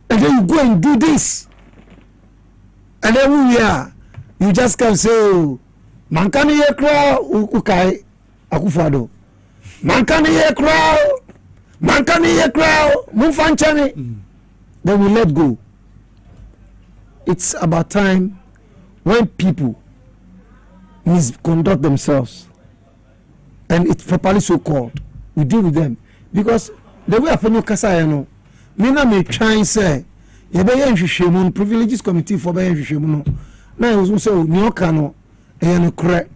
And then you go and do this. And then we are. You just can say, Mankani Yekra Ukai Akufado. Mankani Yekra Mufanchani. Then we let go. It's about time when people misconduct themselves, and it's properly so called, we deal with them. Because the way Afenyo kasa no, me na me try and say, ye be yen hwehwemu privileges committee for be yen hwehwemu no. Na ye so say ni oka no e no correct.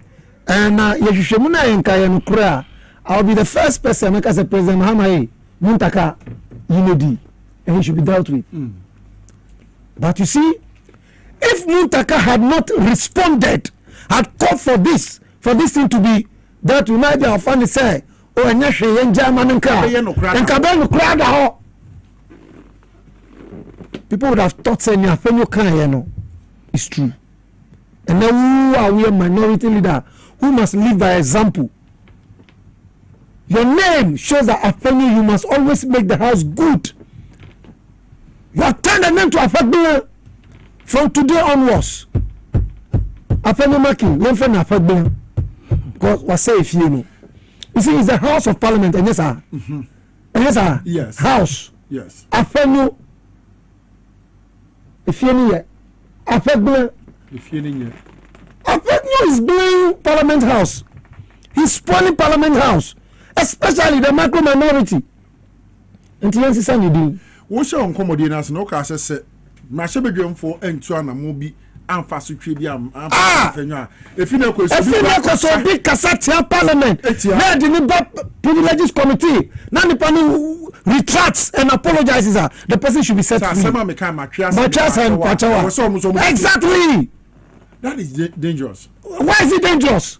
And ye hwehwemu na yen ka ye no correct. I'll be the first person make as a President Mahama Muntaka Yinodi, and he should be dealt with. But you see, if Muntaka had not responded, had called for this thing to be that we might be our family say, oh, and yes, people would have thought saying it's true. And then who are we a minority leader who must live by example? Your name shows that Afenyo, you must always make the house good. You have turned the name to Afenyo from today onwards. Afenyo making, learn from Afenyo. Because what say if you know? You see, it's the House of Parliament, and yes, sir. And yes, sir. Yes. House. Yes. Afenyo. If you know, Afenyo. If you know, Afenyo is doing Parliament House. He's spoiling Parliament House, especially the micro minority. And to answer, you do. What's your commodity? No, cause I said, my shabby for and to an mobi. amfa so twe bi am amfa if you know so big cassette parliament na the Nipa privileges committee na Nipa retracts and apologizes the person should be set free exactly. That is dangerous. Why is it dangerous?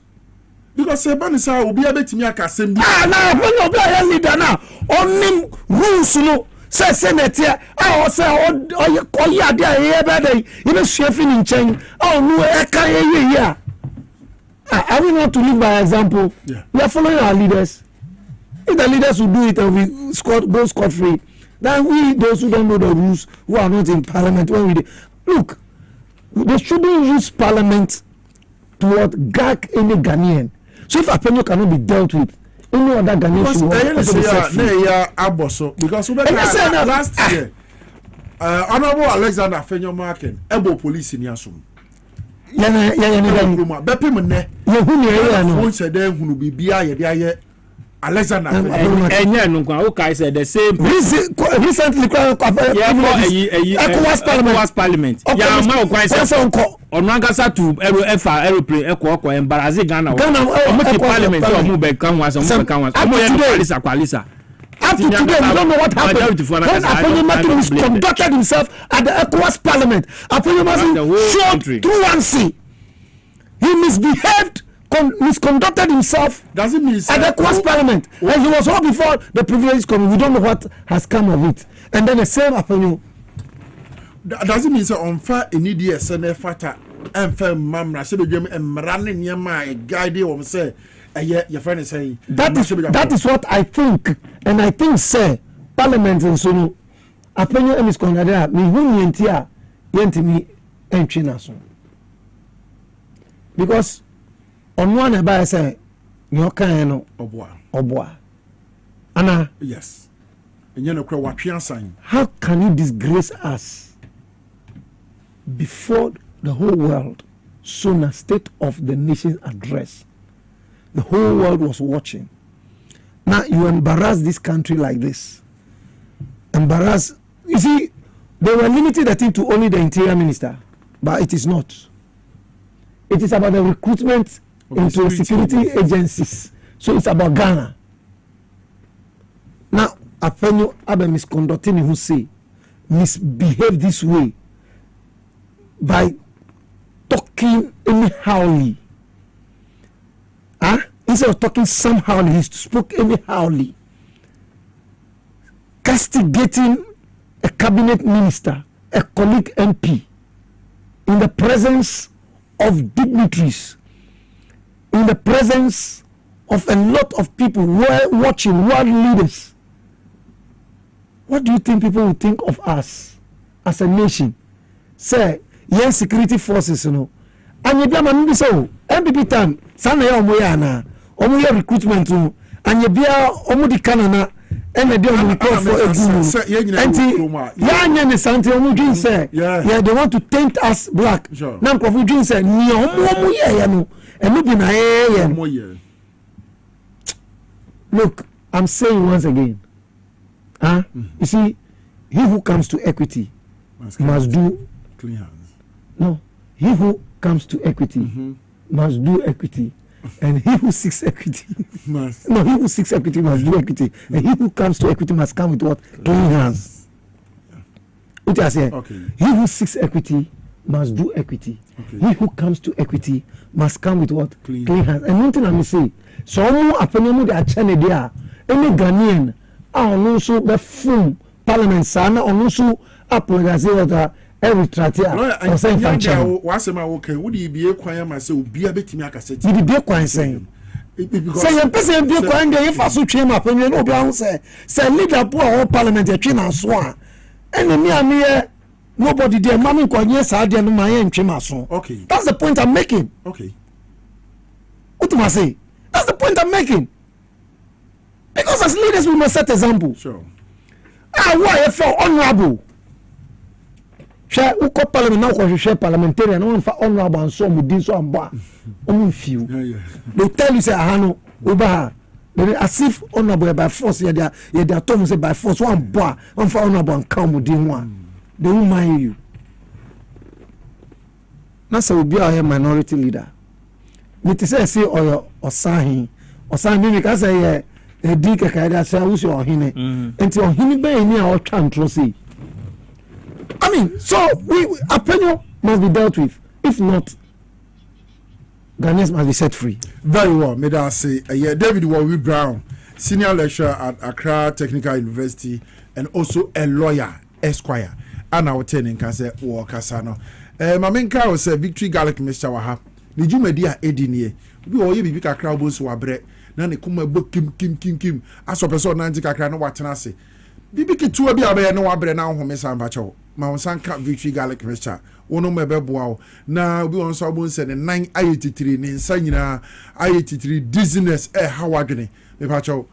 Because Sebanisa will be able to make a assembly. Now when you be a leader now on him rules no say senate here say oh yeah there every day you know chefing in chain no e can here. I we want to live by example. Yeah. We are following our leaders. If the leaders will do it and we go scot free, then we those who don't know the rules, who are not in parliament, when we look, they shouldn't use parliament to gag any Ghanaian. So if Apenyo cannot be dealt with, any other Ghanaian should because last year, Honorable Alexander Afenyo Marken, Ebo police in Yasum. Alexander said the same recently ECOWAS Parliament onwangasa to aeroplane ekwo embarrassing Ghana Parliament Kwalisa up to today, we don't know what happened. When Apenyo misconducted himself at the ECOWAS Parliament, Apenyo showed truancy. He misbehaved, misconducted himself at the ECOWAS Parliament. And he was all before the privileges committee. We don't know what has come of it. And then the same Apenyo. Does it mean so unfair in EDS and Fata and Fem Mamra, Sibigam and Maranin Yama, a guide you say? Your friend is saying that is what I think, and I think say Parliament and so Apenyo and misconduct me who yentia yentimi entry naso because on one about say nyoka no oboa ana yes and you know watching sign. How can you disgrace us before the whole world soon a state of the nation's address? The whole world was watching. Now you embarrass this country like this. Embarrass. You see, they were limited, I think, to only the interior minister, but it is not. It is about the recruitment into security agencies. So it's about Ghana. Now, Apenyo Abe misconducting who say misbehave this way by talking anyhowly. Instead of talking somehow, he spoke anyhowly, castigating a cabinet minister, a colleague MP, in the presence of dignitaries, in the presence of a lot of people watching, world leaders. What do you think people will think of us as a nation? Say, yes, security forces, you know. And you be a man, so MPP time, sana ya omoyana. Omu ya recruitment tu anye bia omu di kanana ene de omu call for egumu enti ya anye ne sante omu dream say yeah they want to taint us black na nkofu dream say ni omu ye ya no enu bi na ye look, I'm saying once again you see, he who comes to equity must do clean hands. No, he who comes to equity must do equity. And he who seeks equity he who seeks equity must do equity, and he who comes to equity must come with what? Clean hands. What I say? He who seeks equity must do equity. He who comes to equity must come with what? Clean hands. And one thing I may say, so Apenyo de achane dia any Ghanaian also the full parliament sana also apologize that every tratia or say fancham wasema okay would you be kwan ma say obi abetimi akaseti you be kwan saying say your person be kwan dey if aso twe ma Apenyo no obi ahun say leader po our parliament e twe na so a enemy ame nobody there mama kwanye sa there no ma yen twe ma so. Okay, that's the point I'm making. Okay, what do I say? That's the point I'm making, because as leaders we must set example. Sure. Why for honorable share uko parliament now ko share parliamentary and one for honorable and so mudin so amba few they tell you say ahano oba as if honorable by force you they told say by force one boy one for honorable and come mudin one they will mind you. na say obi a minority leader me te say oyo osahin me ka say e di kaka da say wo so ohine enti ohine be ni a o twa ntro say I mean so we opinion must be dealt with. If not, Ghanaians must be set free. Very well. May I say, David Warwi Brown, senior lecturer at Accra Technical University, and also a lawyer, Esquire. And our tenant can say, "Oh, Casano." Mamenka was a Victory Garlic Mr. Waha. Did you media edinie? We all be big crowd boss who bread. None come book Kim. As a person, Nancy Cacrano, what can I say? Bibi two be a no abre now, Homesa Bacho. Mawansanka Victory Garlic Mr. Ono mebeboa na obi won so abon se ne 983 ne nsa nyina 83 dizziness how adwene me pa cho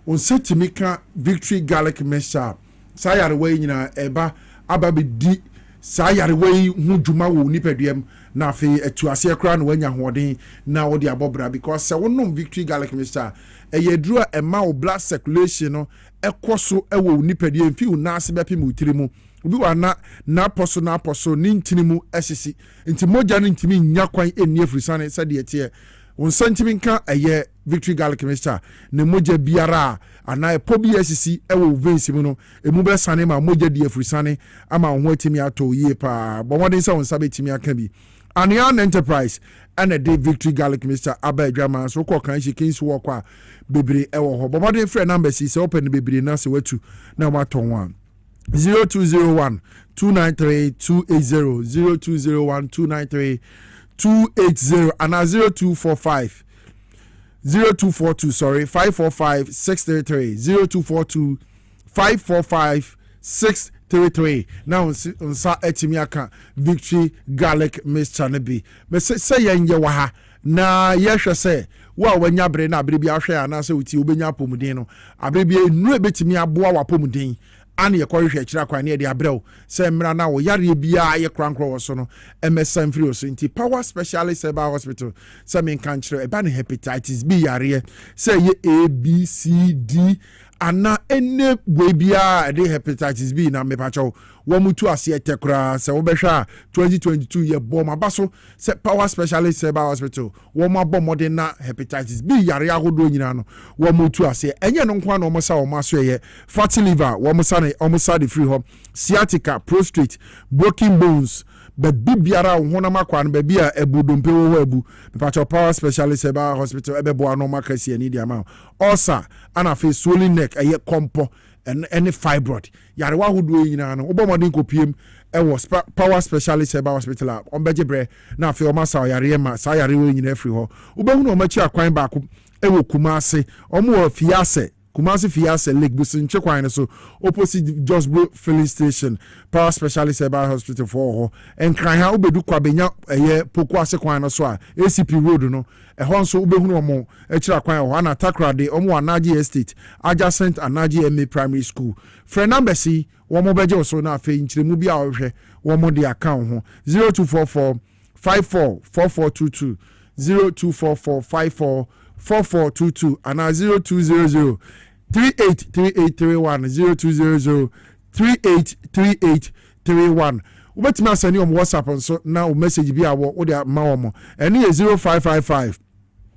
on setimika Victory Garlic Mixture sayare we nyina eba aba be di sayare we hu dwuma wo nipaduam na afi etuase kra na wanya hoden na wo de abobra because se wonom Victory Garlic Mixture eyeduru ema wo blood circulation no ekoso ewo nipaduam fi una se bepi mu tirimu obi wa na poso ni ntinimu esisi nti moja ni ntimi nya kwan eni afrisane sade etie on sentimi nka eye Victory Garlic Mixture ne moja biara ana epobi esisi ewo veins mu no emu be sane ma moja di afrisane ama ho atimi ato yie pa bomodin se on sabe timi aka bi Anian Enterprise and a day Victory Garlic Mixture aba adwama so ko kan shi kins wo kwa bebre ewo ho bomodin frɛ number si se open bebre na se watu na ma ton one 0201 293 280 0201 293 280 and 0245 0242 sorry 545 633 0242 545 633 now unsa etimi aka Victory Garlic Mixture ne bi me say yenye wa ha na yehwe say wa wanya bre na bre bi ahwe ana say uti obenya apomuden no abre bi enu ebetimi aboa wa apomuden ani yekohwe akira kwa ne de abrɛw sɛ mmra na wo yare bia ye krankro wo so no MSM free so nti Power Specialist Herbal Hospital sɛ men kan kyerɛ eba ne hepatitis B yare sɛ ye A B C D ana ene we bia de hepatitis B na mepacho wo mutu ase etekra sɛ wo behwa 2022 ye bom abaso sɛ Power Specialist Herbal Hospital wo mabɔ modern na hepatitis B yare ahodo nyina no wo mutu ase enye no nkwa na wo sa wo maso ye fatty liver wo musa ne omusa de free home sciatica prostate broken bones be bibiara honam akwa no be bia ebudompe wo abu mepacho Power Specialist Herbal Hospital ebebo anoma kasi ani dia ma ulcer ana fe swollen neck eye kompo and any fibroid yare wa hodo nyina no obomodin kopiem ewo Power Specialist Herbal Hospital on bejebre na fe o masa yare ma sa yare we nyina free ho obehu no machi akwan ba ko ewo Kumase omo fiase Kumasi Fiase Lake Busin Chekwane so opposite Just Bro filling station Power Specialist Herbal Hospital for and Kraya ubedu kwa benya eye pokwase kwan so a ACP road no ehon so ubehunu omo echira kwan ho na Takrade omo Anaji Estate adjacent Anaji MA Primary School friend number C womo beje so na afi nchiremu bia ohwe womo de account ho 0244 544422 0244 544422 and 0200 383831 0200 383831 ubetimi asani on WhatsApp and so now message bi awo o de ma wo and 0555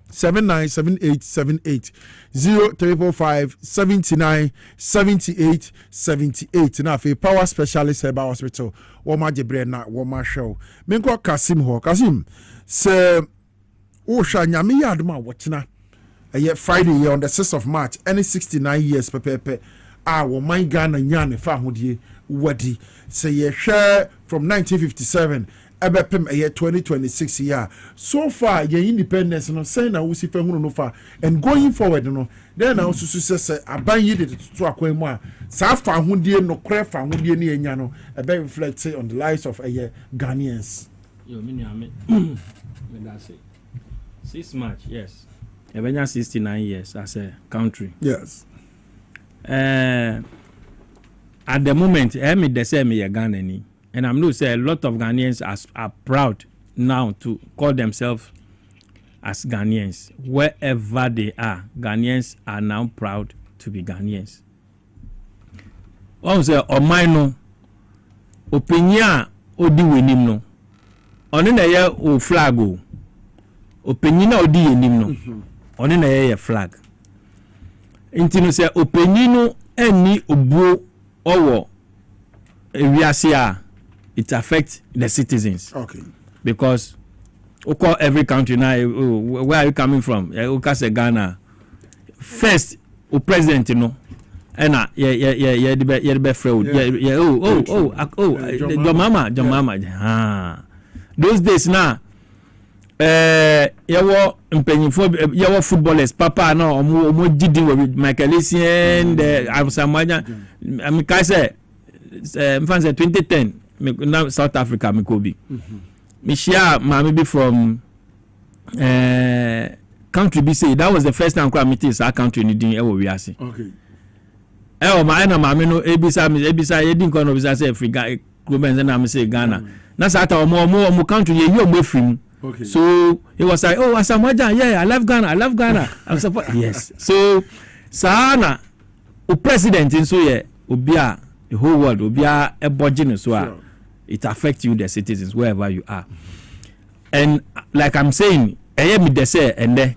797878 0345 79 78 78 na fe Power Specialist Herbal Hospital wo ma jebre na wo ma hwew menko Kasim se o sha nyame yaduma wotena Friday on the 6th of March any 69 years pepepe wo man Ghana nyane fa hodie wadi say ye share from 1957 ebepem 2026 year so far your independence no say na wo si fa hunu no fa and going forward no then na so say aban yi de to akwan mu a sa fa hodie no kre fa hodie ne enya no ebe reflect on the lives of Ghanaians. Yo me me that's it. 6 March, yes. Ebenya 69 years as a country. Yes. At the moment, me the same me Ghanaian, and I'm not say a lot of Ghanaians are proud now to call themselves as Ghanaians. Wherever they are, Ghanaians are now proud to be Ghanaians. Also, o mine no opinion odi wenim no. ɔne na ɛyɛ o flag o opanyin na odi yenim no ɔne na ɛyɛ flag nti no sɛ opanyin no ɛni obuo ɔwɔ ewiase a it affects the citizens. Okay. Because every country now, where are you coming from? Ghana. First, the president, you know, and the best friend. Your mama. Those days now, you were footballers. Papa, no, omo didi with Michael Essien, Asamoah. I mean, I say, 2010. Now South Africa, Mikobi. Mishia, maybe from country BC. That was the first time I met our country in the Ewo. Okay. My no Ebisa, Edin Kono say Africa, Clubens and I'm say Ghana. That's at our more country, you're with him. Okay. So he was like, oh, Asamoah, yeah, I love Ghana. I'm supposed yes. So Sana, the president in so yeah, Ubia, the whole world, Ubia, a budget so. It affects you, the citizens, wherever you are. And like I'm saying, I am the say and there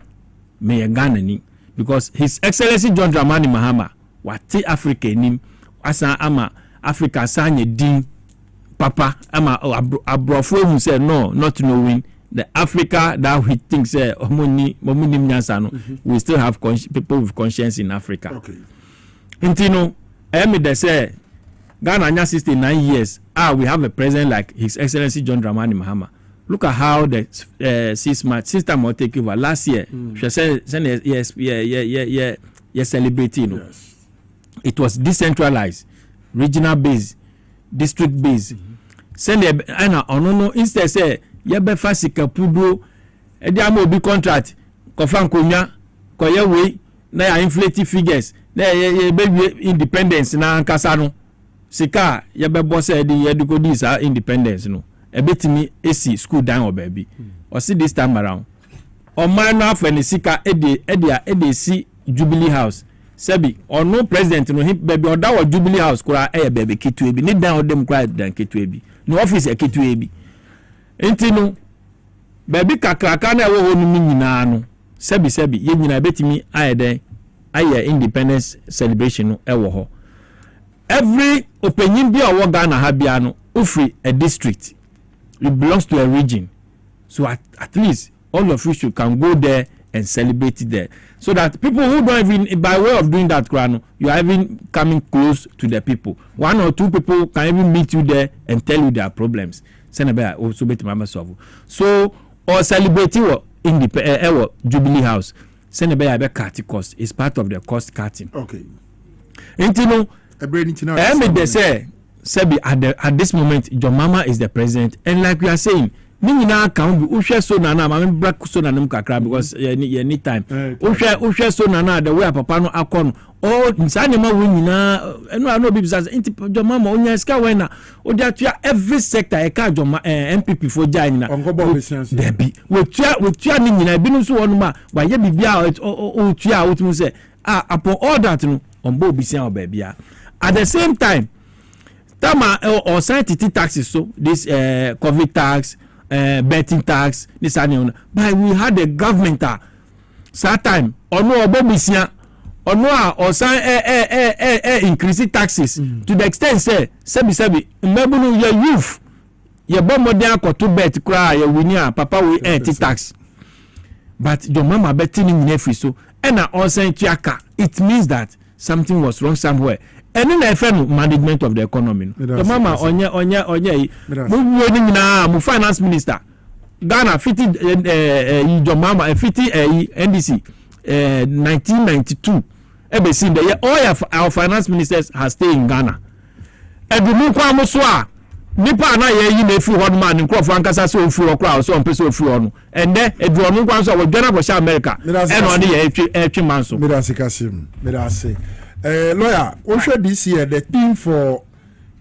may a Ghana because His Excellency John Dramani Mahama, what Africa nim, asa ama Africa sanye din papa ama abrofo who said no, not knowing the Africa that we think say omuni nyansa no, we still have people with conscience in Africa. Okay. Intino, I am the say. Ghana has 69 years. We have a president like His Excellency John Dramani Mahama. Look at how the 6 month system will take over. Last year, celebrating. Yes. It was decentralized, regional based, district based. Send instead say yebe fasika pudo edi amobi contract kofan konya koye we na ya inflated figures na yebe independence na ankasa no. Sika yebe boss edukodi sa independence no ebetimi esi school down or baby or see this time around o man na for sika ede si Jubilee House sebi or no president no him baby or that Jubilee House kura baby kitu ebi ni down dem kura dan kitu ebi no office e kitu ebi enti no baby kakraka na wo no nyina no sebi ye nyina ebetimi ayeden aye independence celebration no ewo ho. Every opinion be a Ghana Habiano, Ufri, a district. It belongs to a region. So at least all of you can go there and celebrate it there. So that people who don't even, by way of doing that, you are even coming close to the people. 1 or 2 people can even meet you there and tell you their problems. So, or celebrating in the Jubilee House. Senebe cut cost is part of the cost cutting. Okay. They say, Sebi, at this moment, your mama is the president, and like we are saying, Nina can't be Usha so nana, I mean, black so nana kakra because you need time. Usha so nana, the way Papa no akon, oh, Insanima winina, and I know people say, your mama, on your scawena, or that you are every sector, a card your MPP for Jaina. Debbie, with your Nina, Binusu on ma, why you be out, or Tia, what you say, upon all that, on both Bissan baby. At the same time, Tama or sanitary taxes, so this COVID tax, betting tax, this and but we had the government that time or no Bobisia or no or increasing taxes to the extent say sebi remember your youth your bomb there ko to bet cry your winner papa we tax but your mama betting in every so and also it means that something was wrong somewhere. And then I found management of the economy. The mama onye mu finance minister Ghana 50 your mama 50 NDC 1992 ebe seen the all our finance ministers has stayed in Ghana. Edumu kwa muso a nipa na ye yi na efi ho man nkrofo ankasa so ofi ho kra so mpese ofi ho no and then eduonu kwa so we Ghana for America and on the etwi manso. Mirasi lawyer, also this year the theme for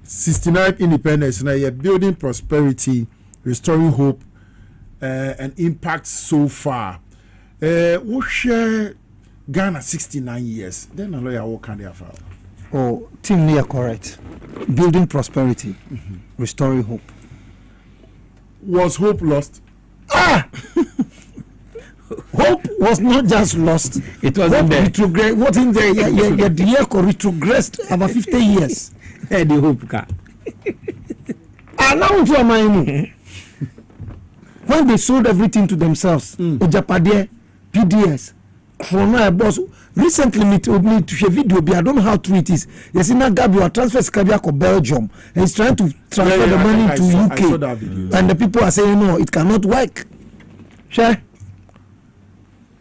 69 independence now you're building prosperity, restoring hope, and impact so far. We share Ghana 69 years. Then a lawyer, what can they have? Oh, team near correct. Building prosperity, restoring hope. Was hope lost? Hope was not just lost. It wasn't there. What in there? Yeah, the year retrogressed about 50 years. Hey, the hope car. Allow to my when they sold everything to themselves, Ojapade, PDS, Corona boss. Recently, me to share video. I don't know how true it is. Yes, in Gabby, transfer Scabia to Belgium, and he's trying to transfer the money to UK, and the people are saying no, it cannot work. Sure.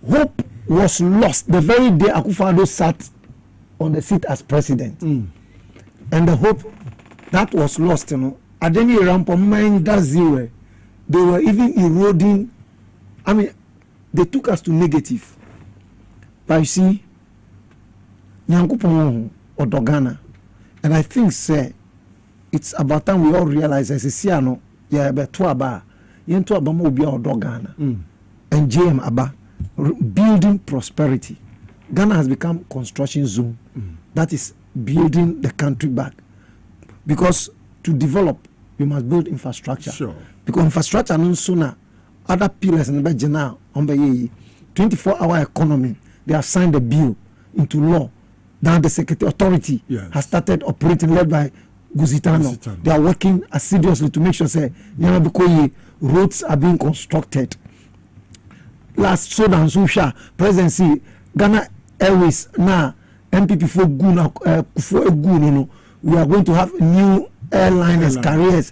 Hope was lost the very day Akufo-Addo sat on the seat as president, and the hope that was lost, at any ramp of mine that zero, they were even eroding. I mean, they took us to negative. But you see, Nyankopon or Dogana, and I think say it's about time we all realize as a Siano, yeah, but to Aba, Yentu Abamo be our Dogana, and JM Aba building prosperity. Ghana has become construction zone that is building the country back, because to develop we must build infrastructure. Sure. Because infrastructure no sooner other pillars in the now on the 24-hour economy. They have signed a bill into law. Now the Security Authority has started operating, led by Guzitano. They are working assiduously to make sure say roads are being constructed. Last Sudan Susha presidency Ghana Airways now MPP for Gun we are going to have new airliners carriers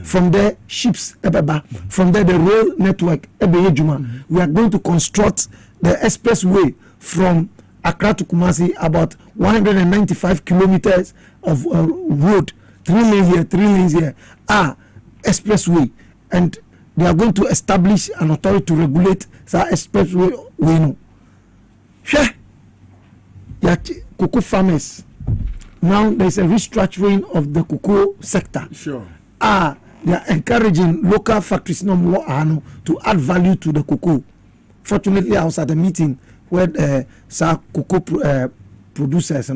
from there ships from there the rail network we are going to construct the expressway from Accra to Kumasi, about 195 kilometers of road, 3 lanes here, expressway, and they are going to establish an authority to regulate that expressway. Cocoa farmers. Now there is a restructuring of the cocoa sector. Sure. They are encouraging local factories to add value to the cocoa. Fortunately, I was at a meeting where cocoa producers,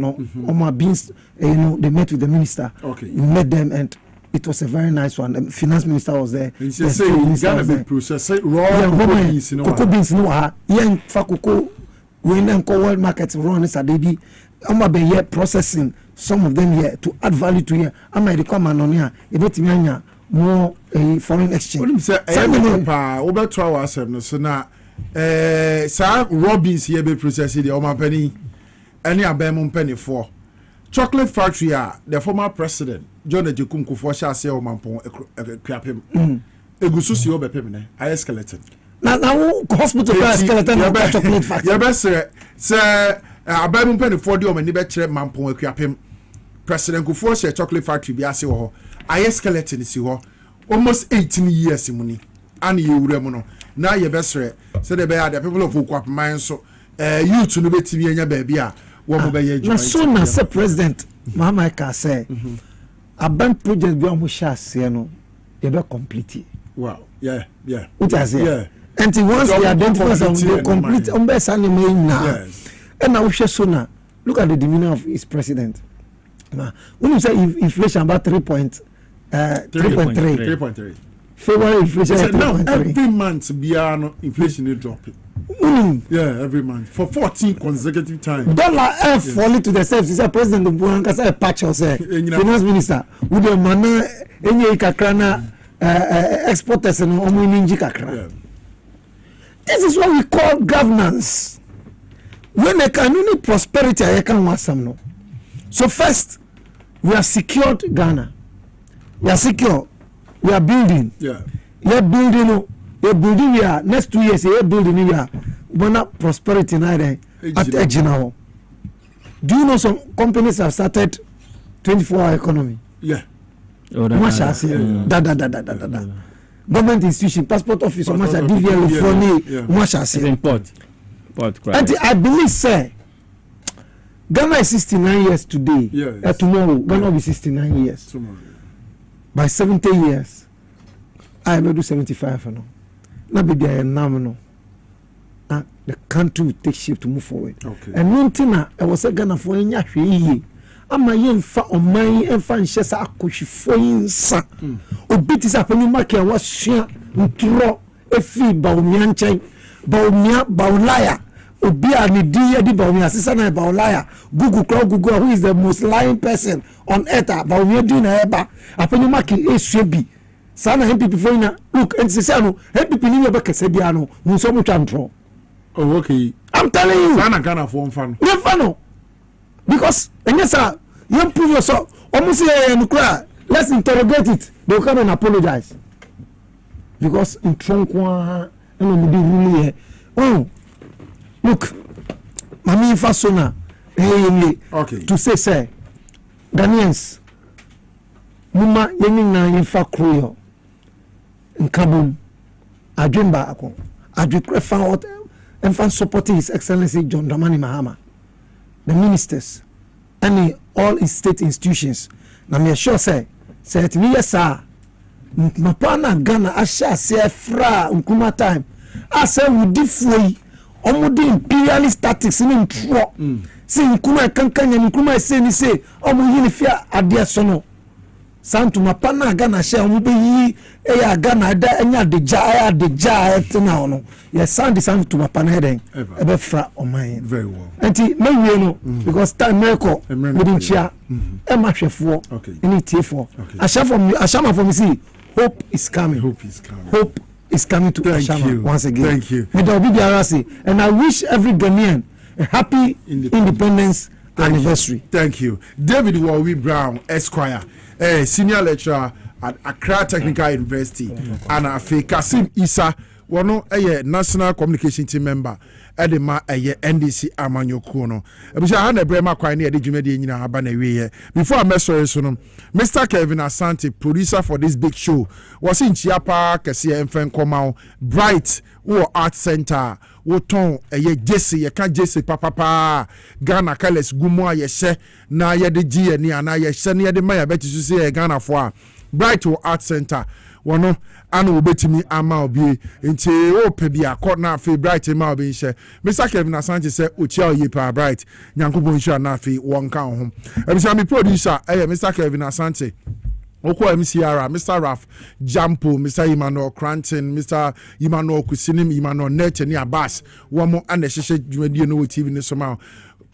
beans, they met with the minister. Okay. We met them, and it was a very nice one. The finance minister was there. He said, Ghana be processed raw cocoa beans. Cocoa beans, cocoa. We then call world markets run this adebi. I'm be here processing some of them here to add value to here. I'm a recommend on here. It more foreign exchange. Say, over 2 hours, so now. Sir Robbins here be processed the Oma Penny, any Abemon Penny for chocolate factory. The former president John Ejekum Kufuor say Omampong crap him. Egususi obe pemine. I skeleton. Now hospital skeleton chocolate factory. Yeah, best sir. Abemon Penny for the Omen Nibetre Mampong crap him. President Kufuor say chocolate factory be ase wo. I skeleton is ho. Almost 18 years money. And you remono. Now you best say the people of Ukwap mine so you to be TV in your baby. Now soon as the president Mama say a bank project be almost you be complete. Wow, yeah. What I say? Yeah. And once they identify some they complete now. And now sooner look at the demeanor of his president. Now when you say inflation about 3.3. February inflation now every month inflation is dropping. Yeah, every month for 14 consecutive times. Dollar falling to the self. He said President Buhari say patch or say finance minister with the money any kakrana exporters and omuninji kakra. This is what we call governance. When a community prosperity I can want some no. So first we have secured Ghana. We are secure. We are building. Yeah. You're building. You're building. We are next 2 years. You're building. We are. We're not prosperity neither. At edge now. Do you know some companies have started 24-hour economy? Yeah. Government institution, passport office, DVL, port. And I believe, sir, Ghana is 69 years today. Yes. Tomorrow, Ghana will be 69 years. Tomorrow. By 70 years, I will do 75 now. Not be there now. The country will take shape to move forward. Okay. And one thing I was a Ghana for ama yɛmfa ɔman ɛmfa nhyɛ sɛ akɔhwifo yi nsa obi te sɛ apanyin mark a wasua ntorɔ efi baomia nkyɛn baolaya obi a ne din yɛ di baomia sisa na baolaya google who is the most lying person on earth baomia din na ɛba apanyin mark esua bi saa na MPP fo ina look and sisa no MPP ni yɛ bɛ kɛse bia no nso mo twa ntorɔ. Oh, okay. I'm telling you. Sana Ghana for fan. No. Because and yes, sir, you prove yourself. Almost let's interrogate it. They'll come and apologize. Because in trunk one and really here. Oh, look, Mami Fasona, okay. To say, Ghanaians, Muma Yenina Infa Kruyo, in Kabul, Adjumba Ako, Adjukre found and fan supporting His Excellency John Dramani Mahama, the ministers, and all his state institutions. Na me sure say it me yes mapana Ghana asha say fra nkuma time. I say we diffoi omudi imperialist tactics in tro. See nkuma kankanya nkuma say ni say omu yini fia ade so no. Santu mapana Ghana share omu be yi eya Ghana da enya deja etina ono. Yes, sound to mapana heading ebe fra oman. Very well. Enti me we no because time meko within chia e ma hwefo any tiefo. Ashama from see hope is coming. Hope is coming to Ashama once again. Thank you. With Obi Arasi, and I wish every Ghanaian a happy independence anniversary. Thank you. David Warwi Brown, Esquire, senior lecturer at Accra Technical University, and Afe Kasim Isa, one national communication team member. Edema NDC Amanyoko no. Ebisha ha na brema kwa ni edjumedi nyina aba na wiye. Before I message so no, Mr. Kevin Asante, producer for this big show, was in Chiapa kese emfen komao Bright wo Art Center. Wo ton Jesse ye ka Jesse papa Ghana Kales gumo ye hye na ye de gi ni ana ye hye na ye de ma ya beti so se Ghana fo a Bright wo Art Center wono ana obetimi ama obi nti o pe bia court na fe Bright ma obi hye Mr. Kevin Asante say ochia oye pa Bright nyankopon hye na fe wonka ho ebisa mi producer Mr. Kevin Asante Oko MCR, Mr. Raf Jampo, Mr. Emmanuel Cranton, Mr. Emmanuel Kusinim, Emmanuel Net, and Abbas, one more and the Shisha Jumedia no TV in the summer.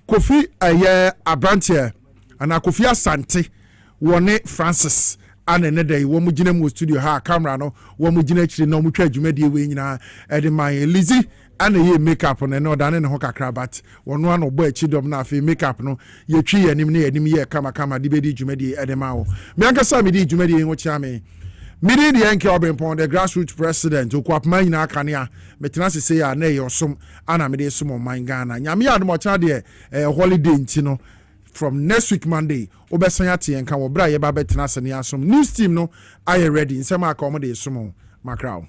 Kofi Abrantier, and Kofi Asante, one Francis, and another one Mujinemo studio, ha, camera, no, one Mujinactually no Mucha Jumedia wing, and my Lizzie. And ye makeup on no dan and hoka crabat one boy chidom na fe makeup no ye twi anim ne anim ye kama dibedi jumedi edemao me anka sa me di jumedi en wocha me de yanke Obrempong the grassroots president okwapma nyina kanea metena se ya na ye osom ana me de som man Ghana nyame ya admo cha de holiday nti no from next week Monday obesan ate en kan wo bra ye ba betena se ne asom news team no aye ready nsema aka omo de som makrao